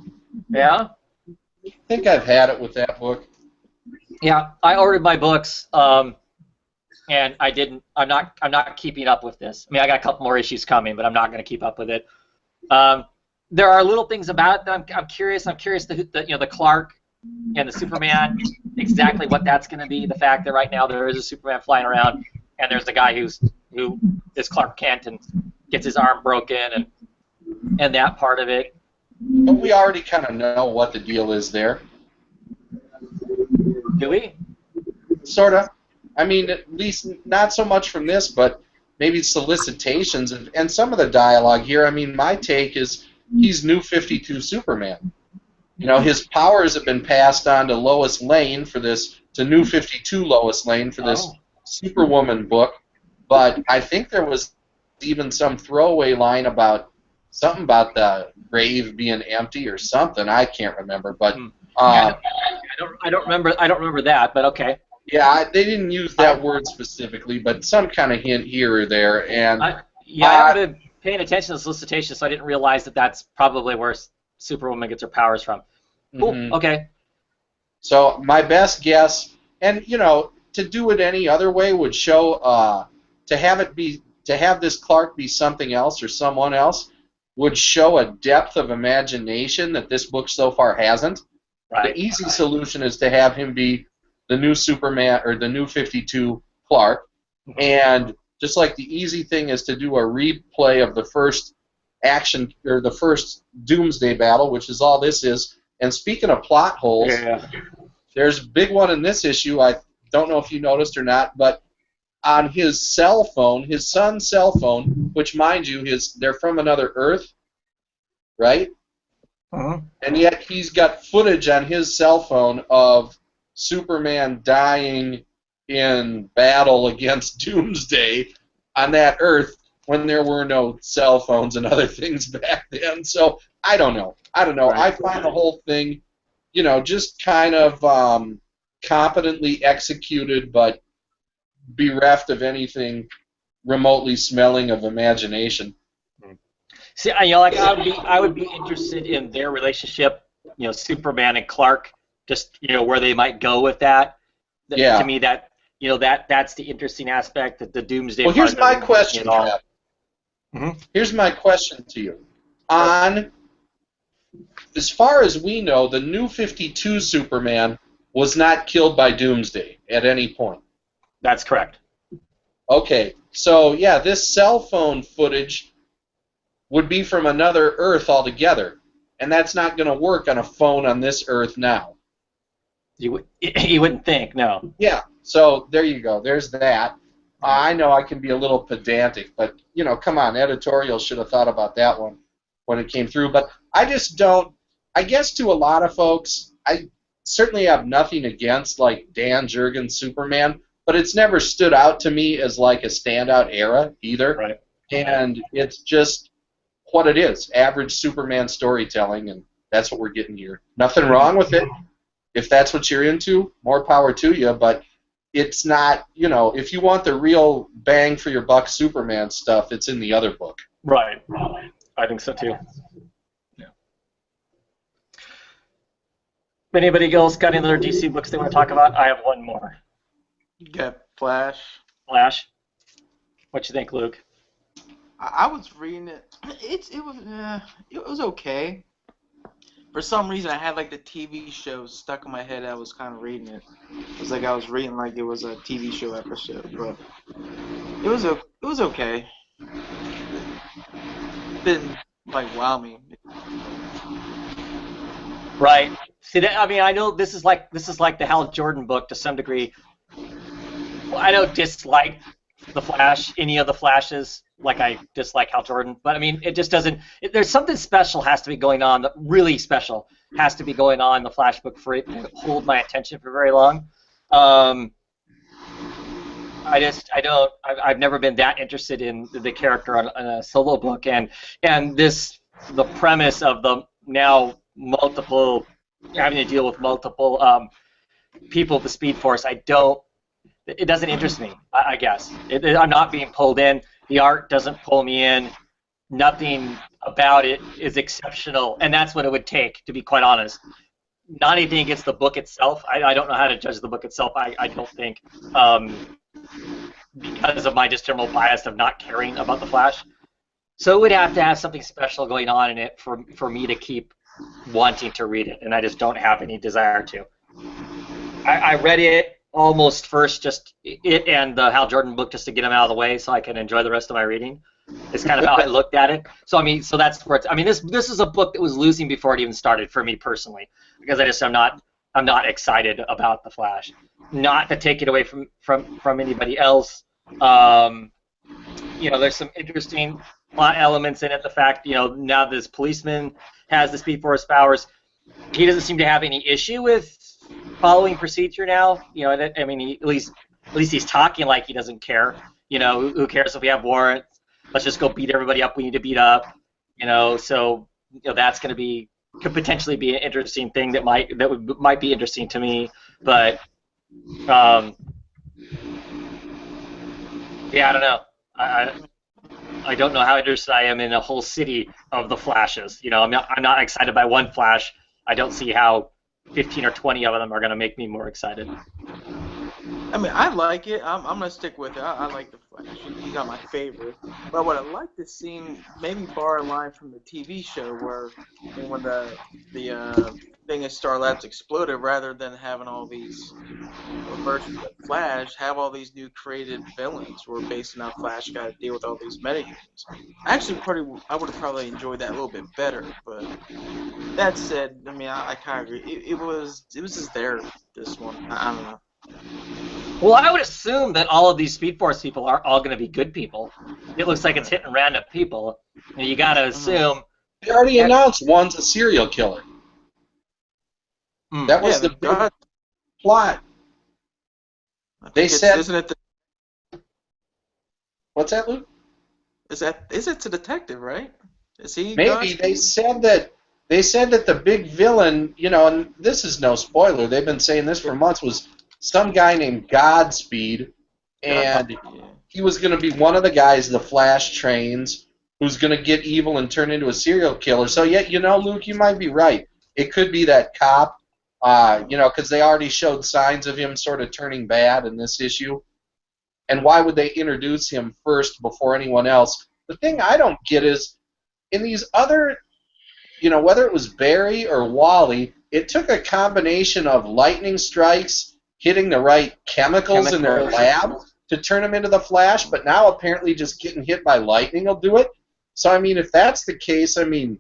S1: Yeah.
S4: I think I've had it with that book.
S1: Yeah. I ordered my books, and I didn't. I'm not keeping up with this. I mean, I got a couple more issues coming, but I'm not going to keep up with it. There are little things about it that I'm curious. I'm curious the Clark and the Superman, exactly what that's going to be. The fact that right now there is a Superman flying around, and there's the guy who is Clark Kent and gets his arm broken, and that part of it.
S4: But we already kind of know what the deal is there.
S1: Do we?
S4: Sort of. I mean, at least not so much from this, but maybe solicitations and some of the dialogue here. I mean, my take is he's New 52 Superman. You know, his powers have been passed on to Lois Lane to New 52 Lois Lane for this Superwoman book, but I think there was even some throwaway line about something about the grave being empty or something. I can't remember, but
S1: I don't remember that, but okay.
S4: yeah, they didn't use that word specifically, but some kind of hint here or there. And
S1: I haven't been paying attention to the solicitation, so I didn't realize that that's probably where Superwoman gets her powers from. Cool.
S4: Mhm.
S1: Okay.
S4: So my best guess, and you know, to do it any other way would show to have this Clark be something else or someone else would show a depth of imagination that this book so far hasn't.
S1: Right.
S4: The easy solution is to have him be the new Superman or the New 52 Clark, and just like the easy thing is to do a replay of the first action or the first Doomsday battle, which is all this is. And speaking of plot holes, there's a big one in this issue. I don't know if you noticed or not, but on his cell phone, his son's cell phone, which mind you, they're from another Earth, right? And yet he's got footage on his cell phone of Superman dying in battle against Doomsday on that Earth when there were no cell phones and other things back then. So I don't know. Right. I find the whole thing, you know, just kind of competently executed, but bereft of anything remotely smelling of imagination.
S1: See, you know, like I would be interested in their relationship, you know, Superman and Clark, just, you know, where they might go with that.
S4: Yeah.
S1: To me, that, you know, that's the interesting aspect that the Doomsday.
S4: Well, here's my question, Trav. Here's my question to you. As far as we know, the New 52 Superman was not killed by Doomsday at any point.
S1: That's correct.
S4: Okay, so yeah, this cell phone footage would be from another Earth altogether, and that's not going to work on a phone on this Earth now.
S1: You wouldn't think, no.
S4: Yeah, so there you go. There's that. I know I can be a little pedantic, but, you know, come on, editorial should have thought about that one when it came through. But I just don't, I guess to a lot of folks, I certainly have nothing against, like, Dan Jurgens' Superman, but it's never stood out to me as, like, a standout era either.
S1: Right.
S4: And it's just what it is, average Superman storytelling, and that's what we're getting here. Nothing wrong with it. If that's what you're into, more power to you, but it's not, if you want the real bang for your buck Superman stuff, it's in the other book.
S6: Right. I think so too. Yeah. Anybody else got any other DC books they want to talk about? I have one more.
S2: You got Flash.
S6: Flash. What you think, Luke?
S2: I was reading it. It was okay. For some reason, I had like the TV show stuck in my head. I was kind of reading it. It was like I was reading like it was a TV show episode, but it was okay. Didn't like wow me.
S6: Right. See, I mean, I know this is like the Hal Jordan book to some degree. Well, I don't dislike the Flash, any of the Flashes, like I dislike Hal Jordan, but I mean, it just doesn't. There's something special has to be going on, that really special has to be going on in the Flash book for it to hold my attention for very long. I've never been that interested in the character on a solo book, and the premise of the now multiple, having to deal with multiple people of the Speed Force, it doesn't interest me, I guess. I'm not being pulled in. The art doesn't pull me in. Nothing about it is exceptional, and that's what it would take, to be quite honest. Not anything against the book itself. I don't know how to judge the book itself, I don't think, because of my just general bias of not caring about the Flash. So it would have to have something special going on in it for me to keep wanting to read it, and I just don't have any desire to. I read it almost first, just it and the Hal Jordan book, just to get them out of the way so I can enjoy the rest of my reading. It's kind of how I looked at it. So I mean, so that's where it's. I mean, this is a book that was losing before it even started for me personally, because I'm not excited about the Flash. Not to take it away from anybody else. There's some interesting plot elements in it. The fact, now this policeman has the Speed Force powers. He doesn't seem to have any issue with following procedure now. I mean, at least he's talking like he doesn't care. Who cares if we have warrants? Let's just go beat everybody up we need to beat up. So that's going to could potentially be an interesting thing that might be interesting to me. But yeah, I don't know. I don't know how interested I am in a whole city of the Flashes. I'm not excited by one Flash. I don't see how 15 or 20 of them are going to make me more excited.
S2: I mean, I like it. I'm gonna stick with it. I like the Flash. He's not my favorite. But what I like to see, maybe far in line from the TV show, where when the thing at Star Labs exploded, rather than having all these versions of Flash, have all these new created villains who are based on how Flash got to deal with all these metagamers. Actually, I would have probably enjoyed that a little bit better. But that said, I mean, I kind of agree. It was just there. This one, I don't know.
S6: Well, I would assume that all of these Speed Force people are all going to be good people. It looks like it's hitting random people, and you got to assume.
S4: They already announced one's a serial killer. That was the big plot. They said.
S2: Isn't it
S4: What's that, Luke?
S2: Is it a detective, right? Is he?
S4: Maybe they said that the big villain, and this is no spoiler. They've been saying this for months. Was some guy named Godspeed, and he was going to be one of the guys the Flash trains, who's going to get evil and turn into a serial killer. So, yeah, Luke, you might be right. It could be that cop, because they already showed signs of him sort of turning bad in this issue. And why would they introduce him first before anyone else? The thing I don't get is, in these other, whether it was Barry or Wally, it took a combination of lightning strikes, hitting the right chemicals in their lab to turn them into the Flash, but now apparently just getting hit by lightning will do it. So, I mean, if that's the case, I mean,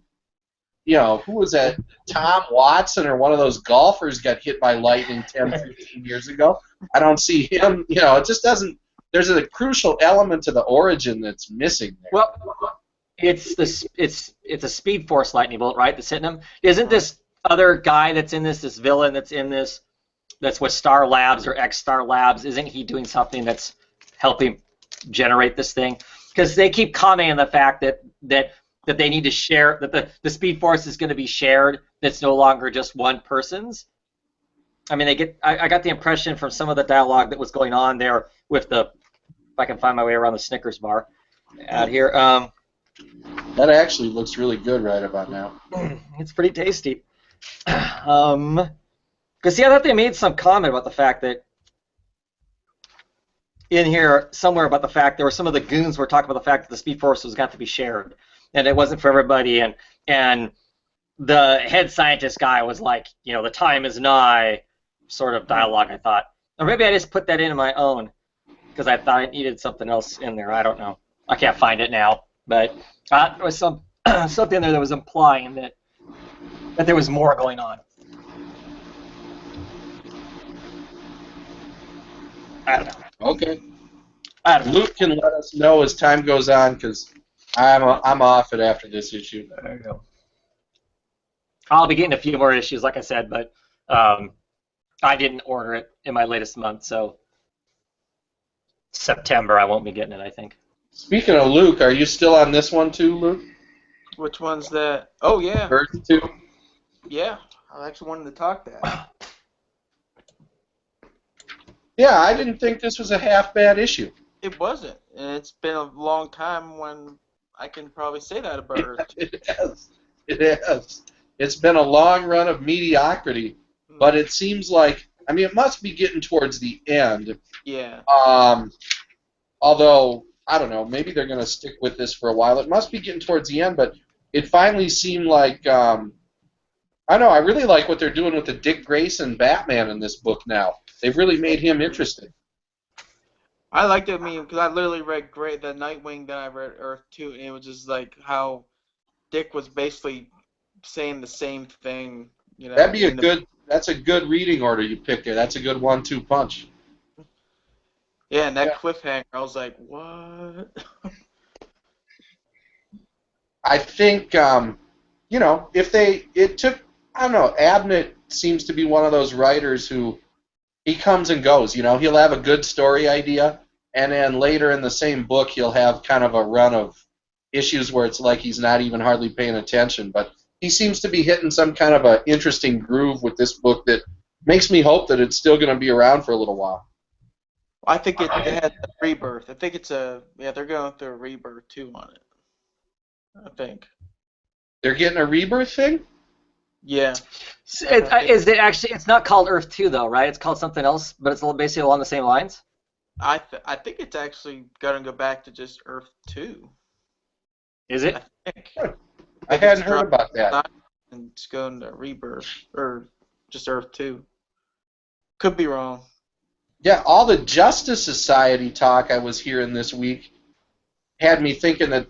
S4: who was that? Tom Watson or one of those golfers got hit by lightning 10, 15 years ago. I don't see him, it just doesn't, there's a crucial element to the origin that's missing there.
S6: Well, it's a Speed Force lightning bolt, right, that's hitting him? Isn't this other guy that's in this villain that's in this, that's with Star Labs or X-Star Labs, isn't he doing something that's helping generate this thing? Because they keep commenting on the fact that they need to share, that the Speed Force is going to be shared, that's no longer just one person's. I mean, I got the impression from some of the dialogue that was going on there with the, if I can find my way around the Snickers bar out here.
S4: That actually looks really good right about now.
S6: It's pretty tasty. Because yeah, I thought they made some comment about the fact that in here somewhere about the fact there were some of the goons were talking about the fact that the Speed Force was got to be shared, and it wasn't for everybody, and the head scientist guy was like, you know, the time is nigh, sort of dialogue. I thought, or maybe I just put that in my own because I thought I needed something else in there. I don't know. I can't find it now, but there was some something there that was implying that there was more going on. I don't know.
S4: Okay.
S6: I don't know.
S4: Luke can let us know as time goes on, because I'm off it after this issue.
S6: There you go. I'll be getting a few more issues, like I said, but I didn't order it in my latest month, so September I won't be getting it, I think.
S4: Speaking of Luke, are you still on this one too, Luke?
S2: Which one's that? Oh, yeah.
S4: Earth 2?
S2: Yeah. I actually wanted to talk that.
S4: Yeah, I didn't think this was a half bad issue.
S2: It wasn't. And it's been a long time when I can probably say that about Earth 2.
S4: It has. It has. It's been a long run of mediocrity, but it seems like, I mean, it must be getting towards the end.
S2: Yeah.
S4: Although, I don't know, maybe they're going to stick with this for a while. It must be getting towards the end, but it finally seemed like, I don't know, I really like what they're doing with the Dick Grayson Batman in this book now. They've really made him interesting.
S2: I liked it, because I literally read the Nightwing that I read Earth 2, and it was just like how Dick was basically saying the same thing. You know,
S4: that's a good reading order you picked there. That's a good 1-2 punch.
S2: Yeah, and that cliffhanger, I was like, what?
S4: I think, you know, I don't know, Abnett seems to be one of those writers who, he comes and goes, you know, he'll have a good story idea, and then later in the same book he'll have kind of a run of issues where it's like he's not even hardly paying attention, but he seems to be hitting some kind of an interesting groove with this book that makes me hope that it's still going to be around for a little while.
S2: I think it had a rebirth. I think they're going through a rebirth too on it. I think.
S4: They're getting a rebirth thing?
S2: Yeah.
S6: Is it actually? It's not called Earth 2 though, right? It's called something else, but it's basically along the same lines.
S2: I think it's actually going to go back to just Earth 2.
S6: Is it?
S2: I think.
S4: I hadn't heard about that.
S2: And it's going to rebirth or just Earth 2. Could be wrong.
S4: Yeah, all the Justice Society talk I was hearing this week had me thinking that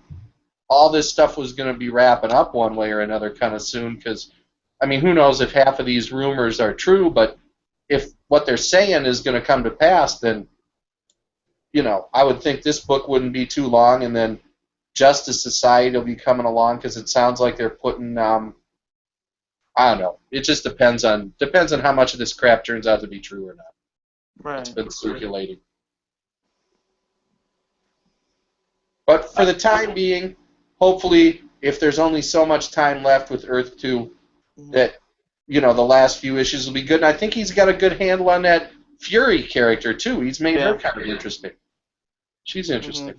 S4: all this stuff was going to be wrapping up one way or another kind of soon, because, I mean, who knows if half of these rumors are true, but if what they're saying is going to come to pass, then, you know, I would think this book wouldn't be too long, and then Justice Society will be coming along, because it sounds like they're putting, I don't know, it just depends on how much of this crap turns out to be true or not.
S2: Right.
S4: It's been circulating. But for the time being, hopefully, if there's only so much time left with Earth 2, that, you know, the last few issues will be good. And I think he's got a good handle on that Fury character, too. He's made her kind of interesting. She's interesting.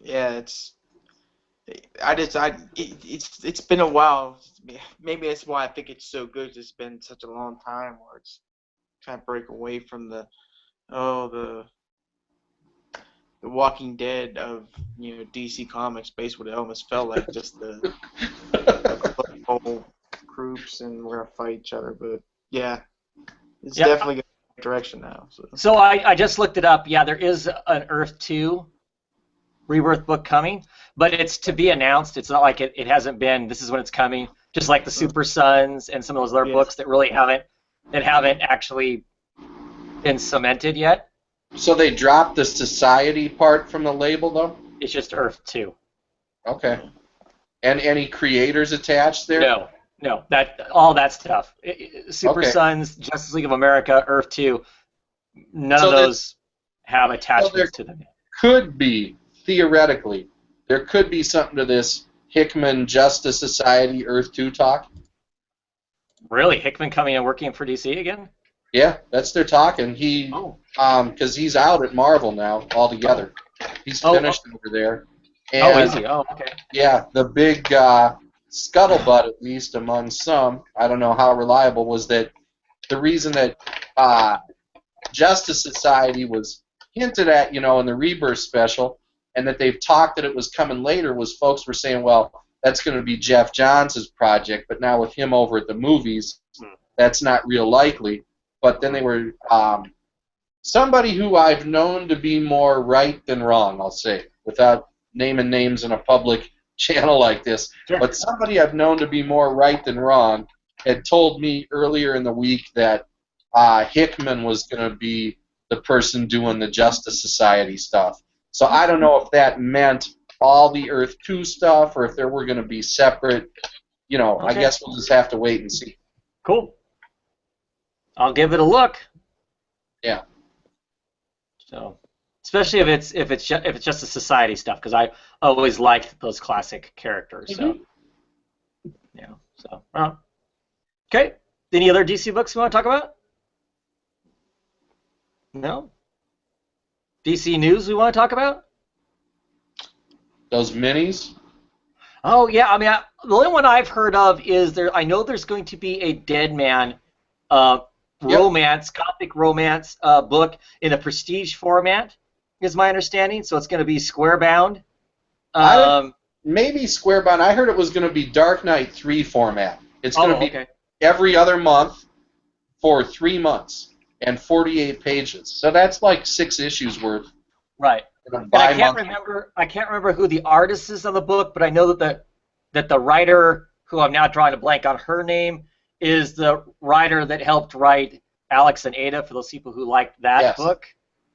S2: Yeah, it's been a while. Maybe that's why I think it's so good. It's been such a long time where it's kind of break away from the Walking Dead of, you know, DC Comics, basically what it almost felt like, just the whole groups and we're gonna fight each other. But yeah, it's definitely going in the right direction now.
S6: So I just looked it up. Yeah, there is an Earth 2 Rebirth book coming, but it's to be announced. It's not like it hasn't been. This is when it's coming. Just like the Super Sons and some of those other books that really haven't actually been cemented yet.
S4: So they dropped the Society part from the label, though?
S6: It's just Earth 2.
S4: Okay. And any creators attached there?
S6: No. All that stuff. Super Sons, Justice League of America, Earth 2. None of those have attachments to them.
S4: Could be, theoretically, there could be something to this Hickman Justice Society Earth 2 talk.
S6: Really? Hickman coming and working for DC again?
S4: Yeah, that's their talking.
S6: Oh.
S4: Because he's out at Marvel now altogether. He's finished over there.
S6: Oh,
S4: And,
S6: is he? Oh, okay.
S4: yeah, the big scuttlebutt, at least among some, I don't know how reliable, was that the reason that Justice Society was hinted at, in the Rebirth special, and that they've talked that it was coming later, was folks were saying, well, that's going to be Jeff Johns' project, but now with him over at the movies, that's not real likely. But then they were somebody who I've known to be more right than wrong, I'll say, without naming names in a public channel like this.
S6: Sure.
S4: But somebody I've known to be more right than wrong had told me earlier in the week that Hickman was going to be the person doing the Justice Society stuff. So I don't know if that meant all the Earth 2 stuff or if there were going to be separate, I
S6: Okay.
S4: guess we'll just have to wait and see.
S6: Cool. I'll give it a look.
S4: Yeah.
S6: So, especially if it's just the Society stuff, because I always liked those classic characters. So, yeah. So, well. Okay. Any other DC books you want to talk about? No. DC news we want to talk about?
S4: Those minis?
S6: Oh yeah, I mean, the only one I've heard of is there. I know there's going to be a Dead Man romance, Gothic romance book in a prestige format, is my understanding. So it's going to be square bound.
S4: Maybe square bound. I heard it was going to be Dark Knight 3 format. It's going to be
S6: okay.
S4: every other month for 3 months and 48 pages. So that's like 6 issues worth.
S6: Right. And I can't remember who the artist is on the book, but I know that the writer, who I'm now drawing a blank on her name, is the writer that helped write Alex and Ada, for those people who liked that book.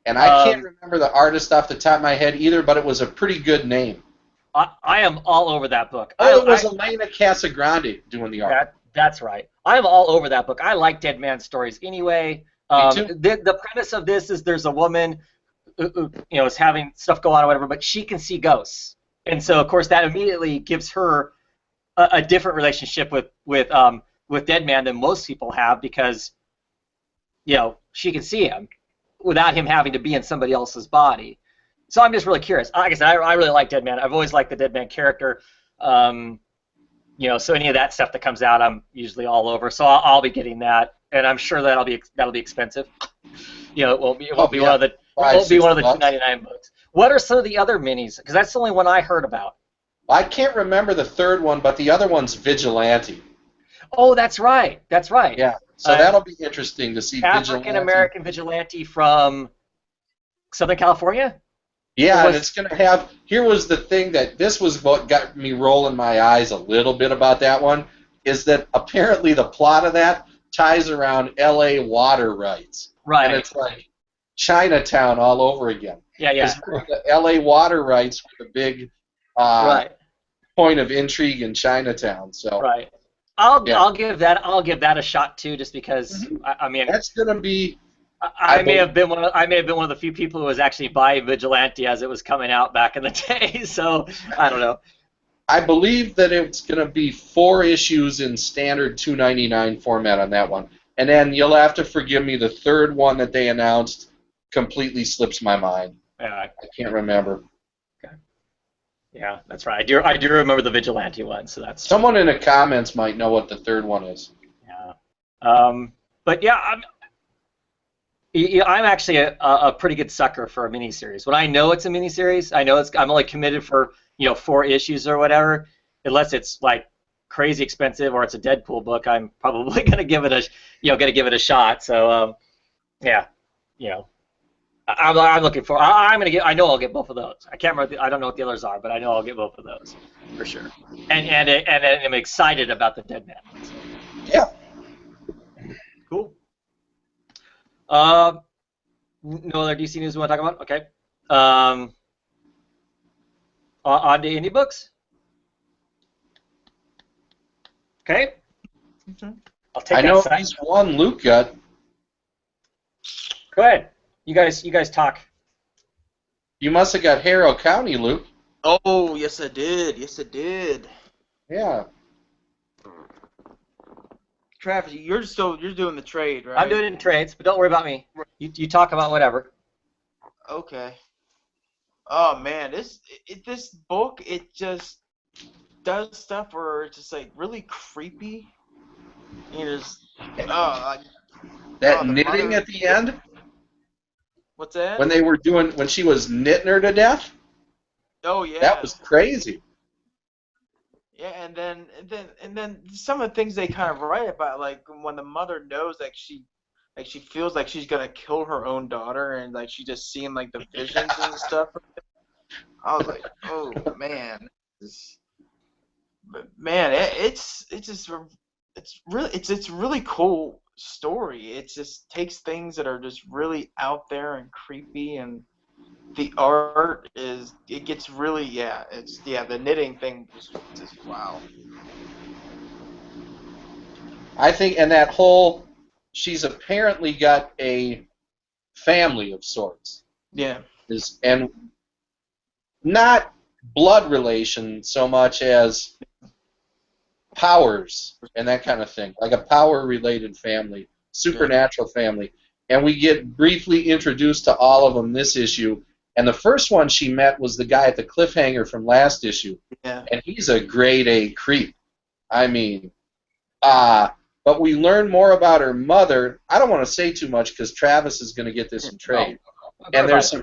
S4: And I can't remember the artist off the top of my head either, but it was a pretty good name.
S6: I am all over that book.
S4: Oh, it was Elena Casagrande doing the art.
S6: That's right. I'm all over that book. I like Dead Man stories anyway.
S4: Me too.
S6: The premise of this is there's a woman who is having stuff go on or whatever, but she can see ghosts, and so of course that immediately gives her a different relationship with Dead Man than most people have, because she can see him without him having to be in somebody else's body. So I'm just really curious. Like I said, I really like Dead Man. I've always liked the Dead Man character. So any of that stuff that comes out, I'm usually all over. So I'll be getting that, and I'm sure that'll be expensive. It won't be one of the $2.99 books. What are some of the other minis? Because that's the only one I heard about.
S4: I can't remember the third one, but the other one's Vigilante.
S6: Oh, that's right. That's right.
S4: Yeah. So that'll be interesting to see.
S6: African American Vigilante from Southern California.
S4: Yeah, and it's going to have. Here was the thing this was what got me rolling my eyes a little bit about that one, is that apparently the plot of that ties around L.A. water rights.
S6: Right.
S4: And it's like Chinatown all over again.
S6: Yeah.
S4: The L.A. water rights were the big point of intrigue in Chinatown. So.
S6: Right. I'll give that a shot too, just because I mean
S4: that's going to be.
S6: I may have been one of the few people who was actually buying Vigilante as it was coming out back in the day. So I don't know.
S4: I believe that it's going to be 4 issues in standard $2.99 format on that one, and then you'll have to forgive me. The third one that they announced completely slips my mind.
S6: Yeah,
S4: I can't remember.
S6: Okay. Yeah, that's right. I do remember the Vigilante one. So that's.
S4: Someone in the comments might know what the third one is.
S6: Yeah. But yeah, I'm actually a pretty good sucker for a miniseries. When I know it's a miniseries, I'm only committed for 4 issues or whatever, unless it's like crazy expensive or it's a Deadpool book. I'm probably gonna give it a shot. So yeah, I'm looking for. I know I'll get both of those. I can't remember. I don't know what the others are, but I know I'll get both of those for sure. And I'm excited about the Dead Man. So.
S4: Yeah.
S6: Cool. No other DC news we want to talk about? Okay. On to indie books. Okay. I'll take
S4: I know at least one Luke got.
S6: Go ahead. You guys talk.
S4: You must have got Harrow County, Luke.
S2: Oh, yes I did. Yes I did.
S4: Yeah.
S2: Travis, you're doing the trade, right?
S6: I'm doing it in trades, but don't worry about me. You talk about whatever.
S2: Okay. Oh man, this book, it just does stuff where it's just like really creepy. You know,
S4: That
S2: the
S4: knitting
S2: mother.
S4: at the end
S2: What's that?
S4: when she was knitting her to death.
S2: Oh yeah.
S4: That was crazy.
S2: Yeah, and then some of the things they kind of write about, like when the mother knows that she feels like she's gonna kill her own daughter, and like she just seeing like the visions and stuff. I was like, oh man, but man, it's really cool story. It just takes things that are just really out there and creepy, and the art it gets really the knitting thing was just wow.
S4: I think, and that whole, she's apparently got a family of sorts,
S2: Yeah.
S4: and not blood relation so much as powers and that kind of thing, like a power-related family, supernatural family. And we get briefly introduced to all of them this issue. And the first one she met was the guy at the cliffhanger from last issue.
S2: Yeah.
S4: And he's a grade A creep. I mean, but we learn more about her mother. I don't want to say too much because Travis is going to get this in trade. And there's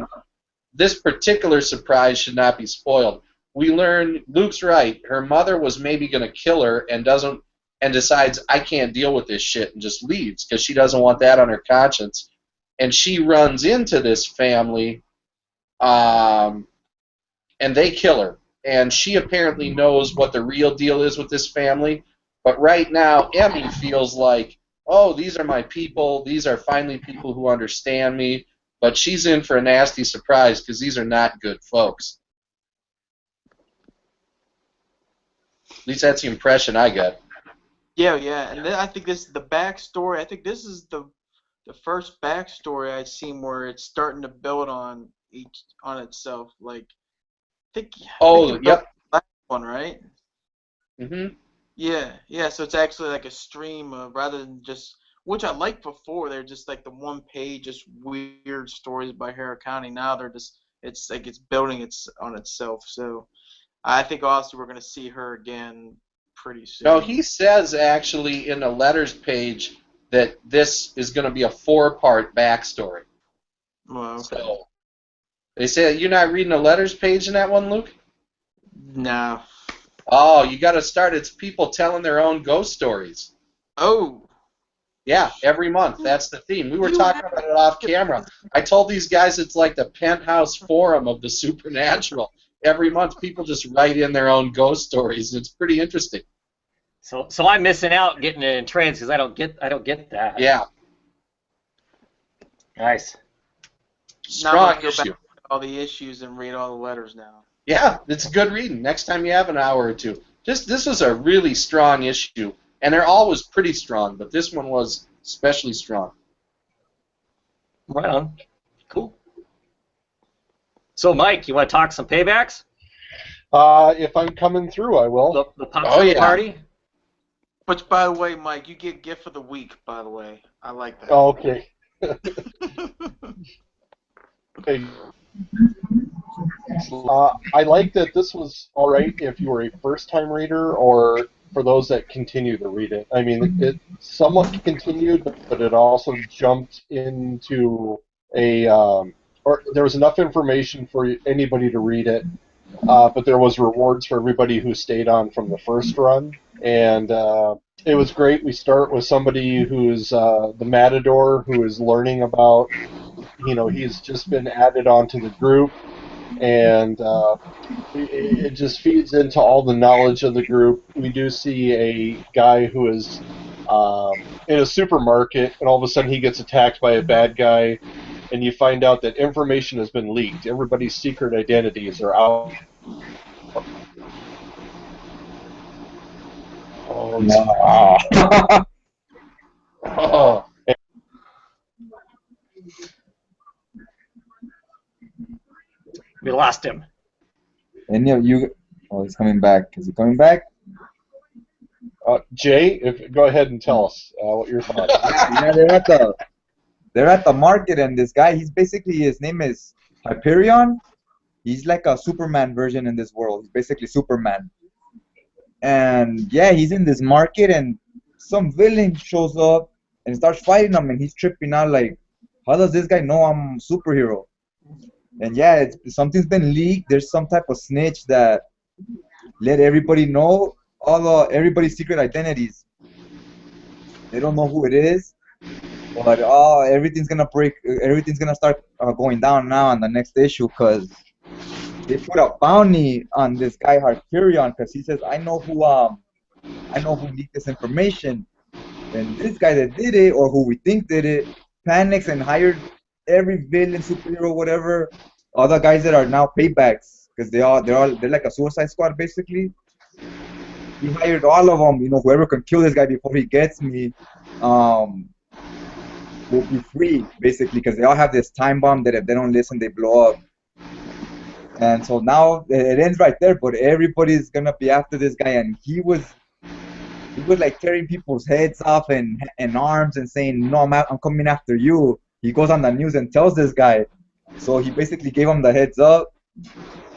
S4: this particular surprise should not be spoiled. We learn, Luke's right, her mother was maybe going to kill her and decides, I can't deal with this shit, and just leaves because she doesn't want that on her conscience. And she runs into this family, and they kill her. And she apparently knows what the real deal is with this family. But right now, Emmy feels like, oh, these are my people. These are finally people who understand me. But she's in for a nasty surprise because these are not good folks. At least that's the impression I got.
S2: Yeah, and then I think this is the backstory. I think this is the first backstory I've seen where it's starting to build on itself. Like, I think
S4: Yep.
S2: The last one, right?
S4: Mhm.
S2: Yeah. So it's actually like a stream of, rather than just, which I liked before. They're just like the one page, just weird stories by Harrow County. Now they're just, it's like it's building on itself. So I think also we're gonna see her again pretty soon.
S4: No, he says actually in the letters page that this is going to be a 4-part backstory.
S2: Well, okay.
S4: So they say, you're not reading the letters page in that one, Luke?
S2: No.
S4: Oh, you got to start. It's people telling their own ghost stories.
S2: Oh.
S4: Yeah, every month. That's the theme. We were talking about it off camera. I told these guys it's like the penthouse forum of the supernatural. Every month, people just write in their own ghost stories. It's pretty interesting.
S6: So I'm missing out getting it in trades because I don't get that.
S4: Yeah.
S6: Nice.
S4: Strong
S2: go
S4: issue.
S2: back to all the issues and read all the letters now.
S4: Yeah, it's good reading. Next time you have an hour or two. This was a really strong issue, and they're always pretty strong, but this one was especially strong.
S6: Right on. Cool. So, Mike, you want to talk some paybacks?
S5: If I'm coming through, I will.
S6: The Pop Party?
S2: Which, by the way, Mike, you get gift of the week, by the way. I like that.
S5: Oh, okay. Okay. I like that this was all right if you were a first-time reader or for those that continue to read it. I mean, it somewhat continued, but it also jumped into or there was enough information for anybody to read it, but there was rewards for everybody who stayed on from the first run, and it was great. We start with somebody who's the Matador, who is learning about, he's just been added onto the group, and it just feeds into all the knowledge of the group. We do see a guy who is in a supermarket, and all of a sudden he gets attacked by a bad guy, and you find out that information has been leaked. Everybody's secret identities are out.
S3: Oh, no.
S4: Oh.
S6: We lost him.
S3: Any of you? Oh, he's coming back. Is he coming back?
S5: Jay, go ahead and tell us what your thoughts.
S3: Yeah, they're at the market, and this guy, his name is Hyperion. He's like a Superman version in this world. He's basically Superman. And yeah, he's in this market, and some villain shows up and starts fighting him, and he's tripping out like, how does this guy know I'm a superhero? And yeah, something's been leaked. There's some type of snitch that let everybody know everybody's secret identities. They don't know who it is, but everything's gonna break. Everything's gonna start going down now on the next issue because they put a bounty on this guy Hyperion because he says, I know who leaked this information. And this guy that did it, or who we think did it, panics and hired every villain, superhero, whatever, all the guys that are now paybacks because they're like a Suicide Squad basically. He hired all of them. Whoever can kill this guy before he gets me, will be free basically because they all have this time bomb that if they don't listen, they blow up. And so now it ends right there, but everybody's gonna be after this guy, and he was like tearing people's heads off and arms and saying, no, I'm coming after you. He goes on the news and tells this guy. So he basically gave him the heads up,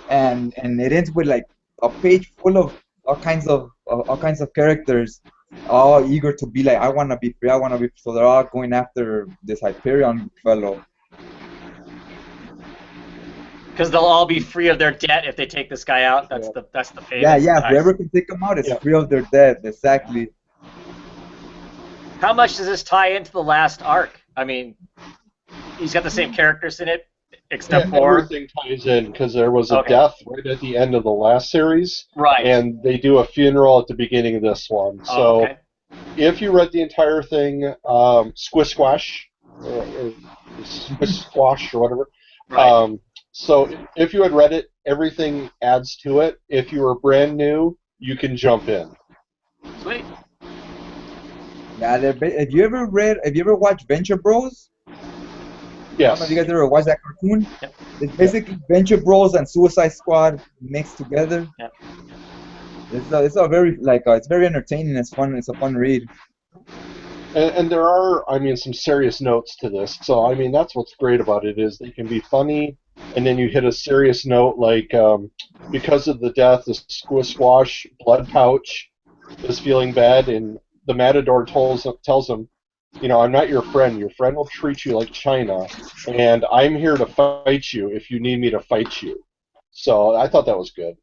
S3: and it ends with like a page full of all kinds of characters, all eager to be like, I wanna be free, So they're all going after this Hyperion fellow.
S6: Because they'll all be free of their debt if they take this guy out. That's the famous.
S3: Yeah.
S6: Nice.
S3: Whoever can take them out is free of their debt. Exactly.
S6: How much does this tie into the last arc? I mean, he's got the same characters in it, except for
S5: everything ties in because there was a death right at the end of the last series,
S6: right?
S5: And they do a funeral at the beginning of this one. So if you read the entire thing, Squish Squash or Squish Squash or whatever.
S6: Right.
S5: So if you had read it, everything adds to it. If you were brand new, you can jump in.
S6: Sweet.
S3: Yeah, have you ever watched Venture Bros?
S5: Yes.
S3: I don't know if you guys ever watched that cartoon.
S6: Yep.
S3: It's basically Venture Bros and Suicide Squad mixed together.
S6: Yep.
S3: It's a very it's very entertaining. It's fun. It's a fun read.
S5: And there are, some serious notes to this. So, that's what's great about it is they can be funny, and then you hit a serious note like, because of the death, the Squish Squash blood pouch is feeling bad, and the Matador tells him, I'm not your friend. Your friend will treat you like China, and I'm here to fight you if you need me to fight you. So I thought that was good.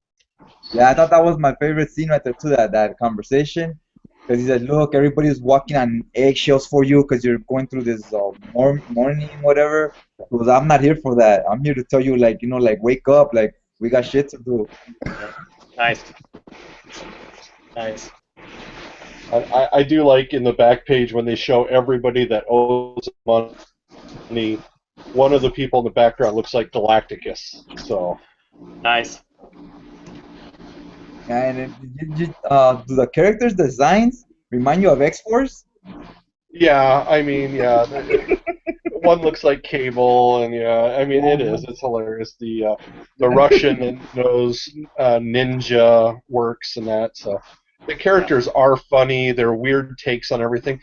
S3: Yeah, I thought that was my favorite scene right there too. That conversation. Because he said, look, everybody's walking on eggshells for you because you're going through this mourning, whatever. Because I'm not here for that. I'm here to tell you, wake up. We got shit to do.
S6: Nice. Nice.
S5: I do like in the back page when they show everybody that owes money, one of the people in the background looks like Galacticus. So.
S6: Nice.
S3: And do the characters' designs remind you of X-Force?
S5: Yeah, one looks like Cable, and it is. It's hilarious. The Russian knows ninja works and that. So the characters are funny. They're weird takes on everything,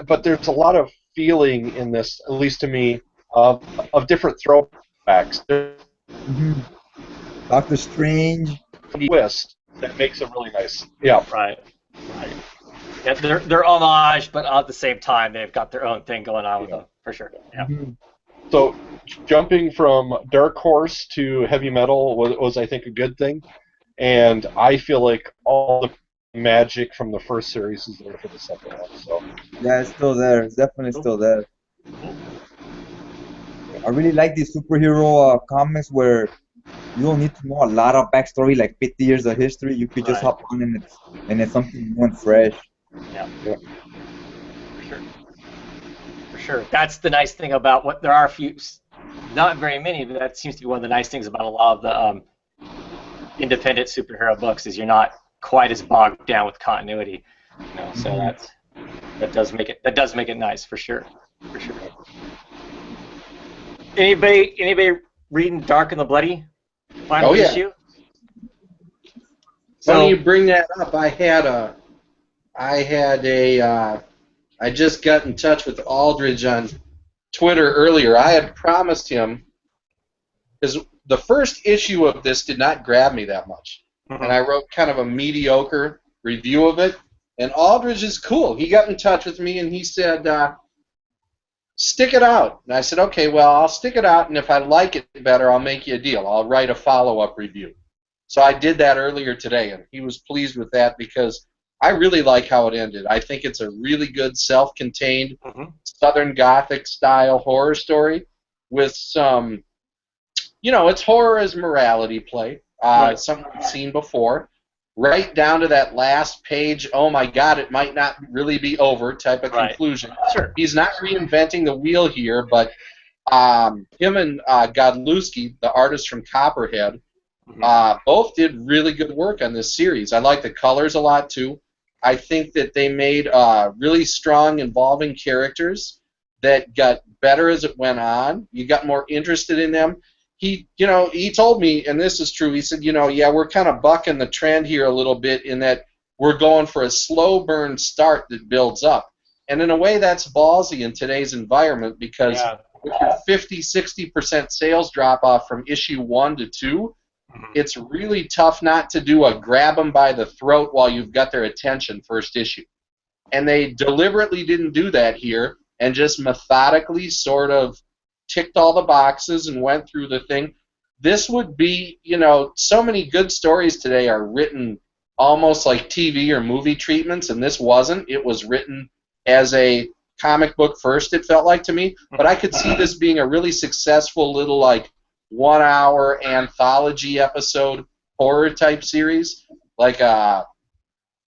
S5: but there's a lot of feeling in this, at least to me, of different throwbacks.
S3: Mm-hmm. Doctor Strange.
S5: Twist. That makes it really nice. Yeah.
S6: Right. Yeah, they're homage, but at the same time, they've got their own thing going on with them, for sure. Yeah.
S3: Mm-hmm.
S5: So, jumping from Dark Horse to heavy metal was, I think, a good thing. And I feel like all the magic from the first series is there for the second one. So.
S3: Yeah, it's still there. It's definitely still there. I really like these superhero comics where you don't need to know a lot of backstory, like 50 years of history. You could just hop on and it's something new and fresh.
S6: Yeah. For sure. That's the nice thing about what there are a few, not very many, but that seems to be one of the nice things about a lot of the independent superhero books is you're not quite as bogged down with continuity. So that does make it nice for sure. For sure. Anybody reading Dark and the Bloody? Final issue?
S4: Funny you bring that up. I had a I had I just got in touch with Aldridge on Twitter earlier. I had promised him, because the first issue of this did not grab me that much, and I wrote kind of a mediocre review of it. And Aldridge is cool. He got in touch with me and he said, stick it out. And I said, okay, well, I'll stick it out, and if I like it better, I'll make you a deal. I'll write a follow-up review. So I did that earlier today, and he was pleased with that because I really like how it ended. I think it's a really good self-contained Southern Gothic style horror story with some, it's horror as morality play, something we've seen before. Right down to that last page, oh my God, it might not really be over type of conclusion. Sure. He's not reinventing the wheel here, but him and Godlewski, the artist from Copperhead, both did really good work on this series. I like the colors a lot too. I think that they made really strong, involving characters that got better as it went on. You got more interested in them. He told me, and this is true, he said, yeah, we're kind of bucking the trend here a little bit in that we're going for a slow burn start that builds up. And in a way, that's ballsy in today's environment because with your 50-60% sales drop off from issue 1 to 2, it's really tough not to do a grab them by the throat while you've got their attention first issue. And they deliberately didn't do that here and just methodically sort of ticked all the boxes and went through the thing. This would be, so many good stories today are written almost like TV or movie treatments, and this wasn't. It was written as a comic book first, it felt like to me. But I could see this being a really successful little, 1-hour anthology episode horror type series, like a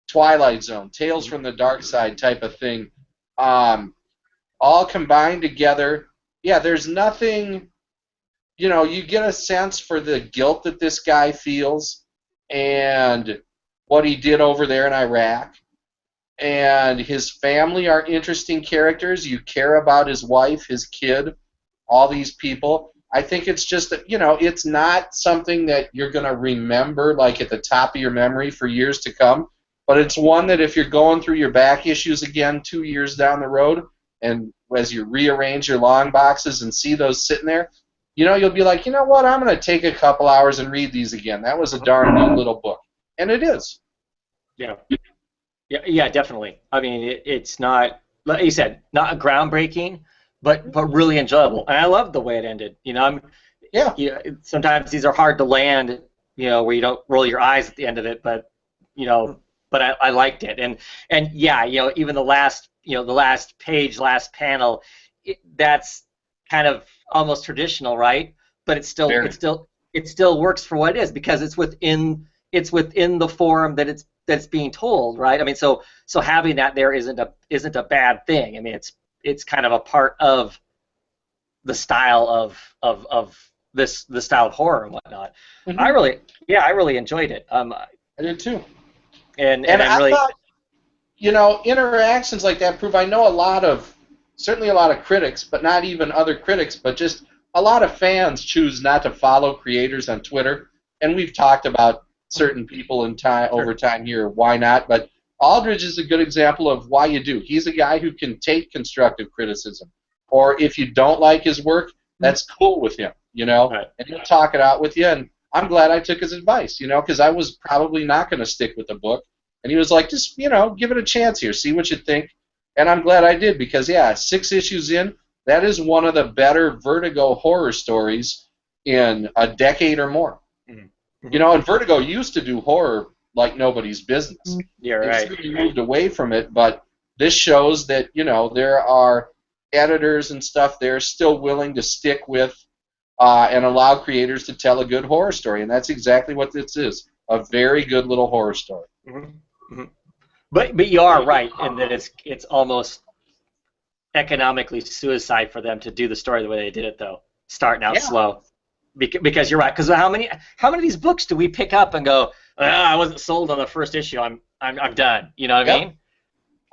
S4: Twilight Zone, Tales from the Dark Side type of thing, all combined together. Yeah, there's nothing, you get a sense for the guilt that this guy feels and what he did over there in Iraq. And his family are interesting characters. You care about his wife, his kid, all these people. I think it's just that, it's not something that you're going to remember at the top of your memory for years to come. But it's one that if you're going through your back issues again 2 years down the road, and as you rearrange your long boxes and see those sitting there, you'll be like, what, I'm going to take a couple hours and read these again. That was a darn good little book. And it is.
S6: Yeah, definitely. I mean, it's not, like you said, not groundbreaking, but really enjoyable. And I love the way it ended. Sometimes these are hard to land, where you don't roll your eyes at the end of it, but I liked it. And yeah, even the last page, last panel, that's kind of almost traditional, right? But it still works for what it is because it's within the form that's being told, right? I mean, so having that there isn't a bad thing. I mean, it's kind of a part of the style of the style of horror and whatnot. I really enjoyed it.
S4: I did too.
S6: And
S4: I
S6: really
S4: thought, interactions like that prove. I know certainly a lot of critics, but not even other critics, but just a lot of fans choose not to follow creators on Twitter. And we've talked about certain people over time here, why not? But Aldridge is a good example of why you do. He's a guy who can take constructive criticism. Or if you don't like his work, that's cool with him,
S6: Right.
S4: And he'll talk it out with you. And I'm glad I took his advice, because I was probably not going to stick with the book. And he was like, just, give it a chance here, see what you think. And I'm glad I did because, 6 issues in, that is one of the better Vertigo horror stories in a decade or more. And Vertigo used to do horror like nobody's business.
S6: Yeah, right.
S4: It's really moved away from it, but this shows that, there are editors and stuff there still willing to stick with and allow creators to tell a good horror story, and that's exactly what this is, a very good little horror story.
S6: But you are right in that it's almost economically suicide for them to do the story the way they did it, though, starting out slow. Because you're right. Because how many of these books do we pick up and go, I wasn't sold on the first issue. I'm done. You know what I mean?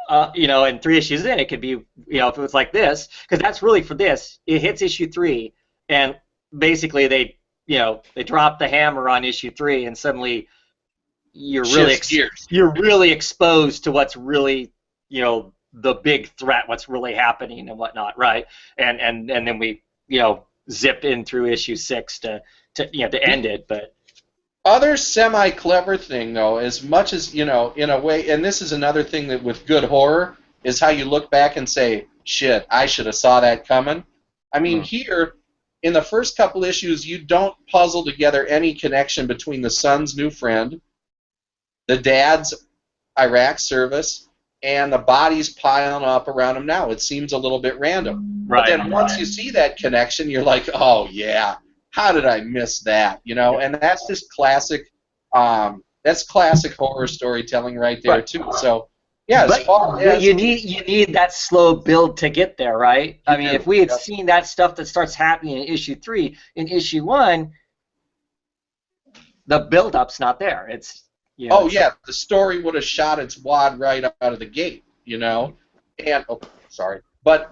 S6: And 3 issues in, it could be, if it was like this, because that's really for this. It hits issue 3, and basically they drop the hammer on issue 3, and suddenly you're
S4: Shifts
S6: really
S4: gears.
S6: you're really exposed to what's really, you know, the big threat, what's really happening and whatnot, right? And then we, you know, zip in through issue 6 to end it, but
S4: Other semi-clever thing, though, as much as, you know, in a way, and this is another thing that with good horror, is how you look back and say, shit, I should have saw that coming. I mean, here, in the first couple issues, you don't puzzle together any connection between the son's new friend, the dad's Iraq service, and the bodies piling up around him now. It seems a little bit random.
S6: right.
S4: But then once you see that connection, you're like, oh, yeah. How did I miss that? You know, and that's just classic. That's classic horror storytelling right there too. So, yeah, as far as
S6: you need that slow build to get there, right? I mean, if we had seen that stuff that starts happening in issue 3, in issue 1, the build-up's not there. It's, you know,
S4: the story would have shot its wad right out of the gate, you know. And but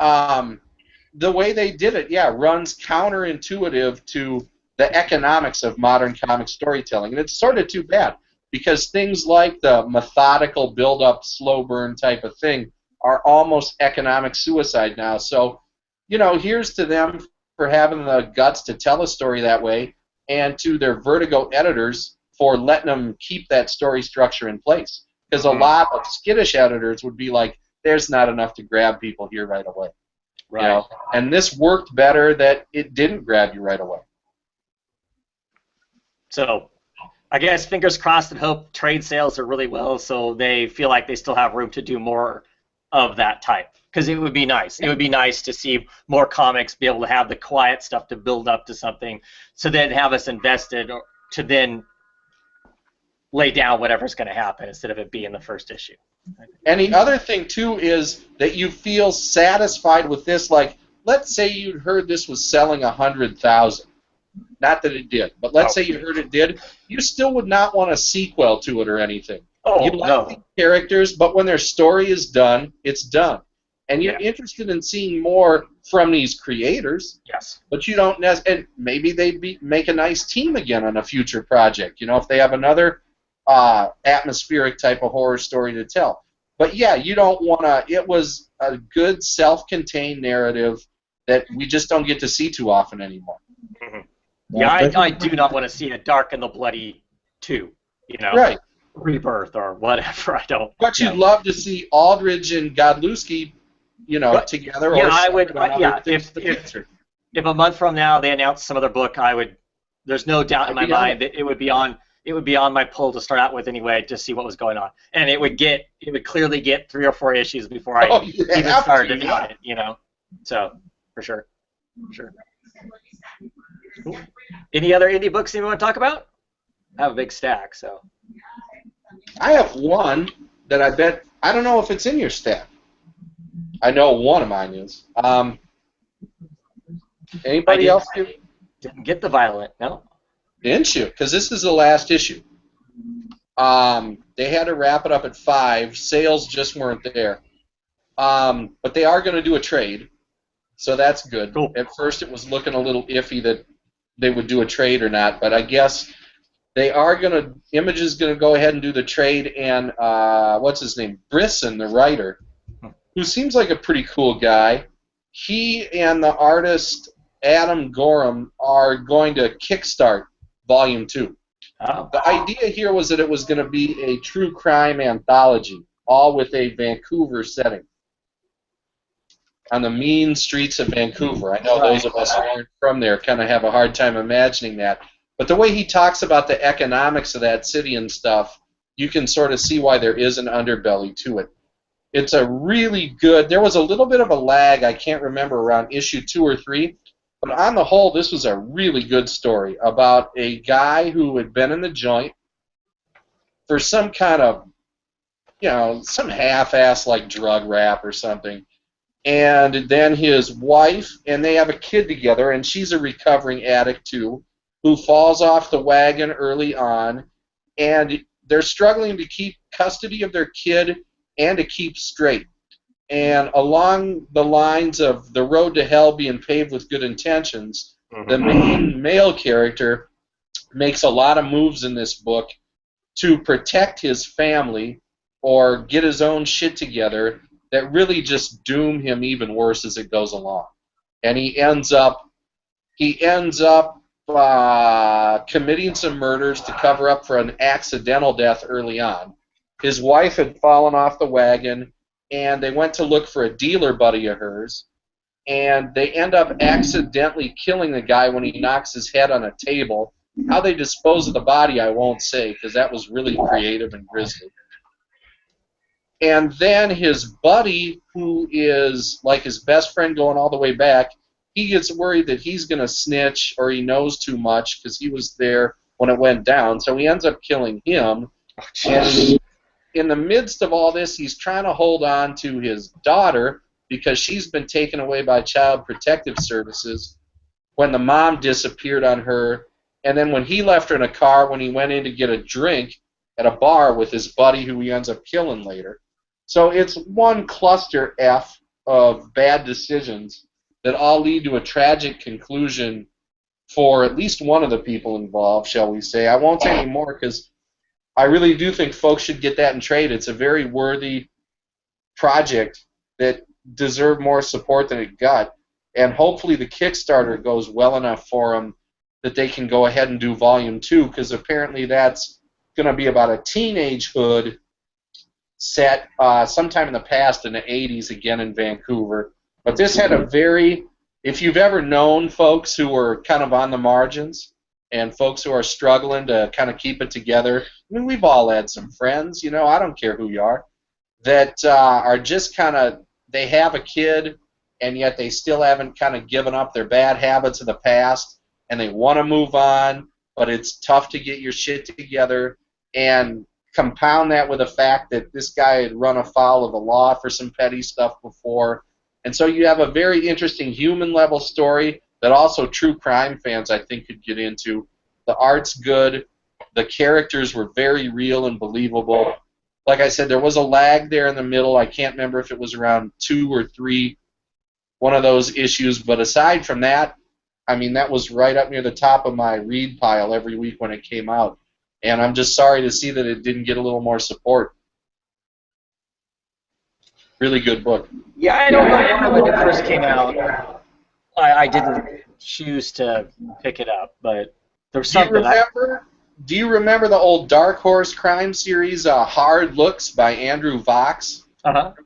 S4: the way they did it, runs counterintuitive to the economics of modern comic storytelling. And it's sort of too bad, because things like the methodical build-up, slow burn type of thing are almost economic suicide now. So, you know, here's to them for having the guts to tell a story that way, and to their Vertigo editors for letting them keep that story structure in place. Because a lot of skittish editors would be like, there's not enough to grab people here right away.
S6: right.
S4: You know? And this worked better that it didn't grab you right away.
S6: So, I guess fingers crossed and hope trade sales are really well, so they feel like they still have room to do more of that type. Because it would be nice. It would be nice to see more comics be able to have the quiet stuff to build up to something, so then have us invested to then lay down whatever's going to happen instead of it being the first issue.
S4: And the other thing, too, is that you feel satisfied with this. Like, let's say you'd heard this was selling 100,000. Not that it did, but let's say you heard it did. You still would not want a sequel to it or anything.
S6: Oh,
S4: You like
S6: no.
S4: the characters, but when their story is done, it's done. And you're interested in seeing more from these creators,
S6: Yes.
S4: but you don't and maybe they'd make a nice team again on a future project, you know, if they have another atmospheric type of horror story to tell. But yeah, you don't want to. It was a good self-contained narrative that we just don't get to see too often anymore.
S6: Yeah, I do not want to see a Dark and the Bloody 2, you know,
S4: Right.
S6: Rebirth or whatever. I don't.
S4: But you'd love to see Aldridge and Godlewski, you know, together.
S6: Yeah,
S4: or
S6: I would.
S4: another
S6: Yeah,
S4: thing in the future.
S6: if a month from now they announce some other book, I would. There's no doubt in my
S4: I'd be on
S6: mind that it would be on. It would be on my pull to start out with anyway, to see what was going on, and it would clearly get 3 or 4 issues before I even started on it, you know. So for sure. Cool. Any other indie books you want to talk about? I have a big stack, so.
S4: I have one that I bet, I don't know if it's in your stack. I know one of mine is. Anybody else?
S6: Didn't get the Violent, no.
S4: Didn't you? Because this is the last issue. They had to wrap it up at 5. Sales just weren't there. But they are going to do a trade, so that's good.
S6: Cool.
S4: At first it was looking a little iffy that they would do a trade or not, but I guess they are going to, Image is going to go ahead and do the trade, and what's his name? Brisson, the writer, who seems like a pretty cool guy. He and the artist Adam Gorham are going to kickstart Volume 2.
S6: Oh.
S4: The idea here was that it was going to be a true crime anthology, all with a Vancouver setting. On the mean streets of Vancouver. I know those of us who aren't from there kind of have a hard time imagining that. But the way he talks about the economics of that city and stuff, you can sort of see why there is an underbelly to it. It's a really good, there was a little bit of a lag, I can't remember, around issue 2 or 3, but on the whole, this was a really good story about a guy who had been in the joint for some kind of, you know, some half-ass like drug rap or something. And then his wife, and they have a kid together, and she's a recovering addict too, who falls off the wagon early on, and they're struggling to keep custody of their kid and to keep straight. And along the lines of the road to hell being paved with good intentions, the main male character makes a lot of moves in this book to protect his family or get his own shit together that really just doom him even worse as it goes along. And he ends up committing some murders to cover up for an accidental death early on. His wife had fallen off the wagon, and they went to look for a dealer buddy of hers, and they end up accidentally killing the guy when he knocks his head on a table. How they dispose of the body, I won't say, because that was really creative and grisly. And then his buddy, who is like his best friend going all the way back, he gets worried that he's going to snitch or he knows too much because he was there when it went down. So he ends up killing him. And in the midst of all this, he's trying to hold on to his daughter because she's been taken away by Child Protective Services when the mom disappeared on her. And then when he left her in a car when he went in to get a drink at a bar with his buddy who he ends up killing later. So it's one cluster F of bad decisions that all lead to a tragic conclusion for at least one of the people involved, shall we say. I won't say any more because I really do think folks should get that in trade. It's a very worthy project that deserved more support than it got. And hopefully the Kickstarter goes well enough for them that they can go ahead and do Volume 2, because apparently that's going to be about a teenage hood set sometime in the past in the 80s again in Vancouver. But this had a very, if you've ever known folks who were kind of on the margins and folks who are struggling to kind of keep it together, I mean, we've all had some friends, you know, I don't care who you are, that are just kind of, they have a kid and yet they still haven't kind of given up their bad habits of the past and they want to move on, but it's tough to get your shit together, and compound that with the fact that this guy had run afoul of the law for some petty stuff before. And so you have a very interesting human-level story that also true crime fans, I think, could get into. The art's good. The characters were very real and believable. Like I said, there was a lag there in the middle. I can't remember if it was around 2 or 3, one of those issues. But aside from that, I mean, that was right up near the top of my read pile every week when it came out. And I'm just sorry to see that it didn't get a little more support. Really good book.
S6: Yeah, I don't know when it first came out. I didn't choose to pick it up, but there's something.
S4: Do you remember the old Dark Horse crime series, Hard Looks by Andrew Vox?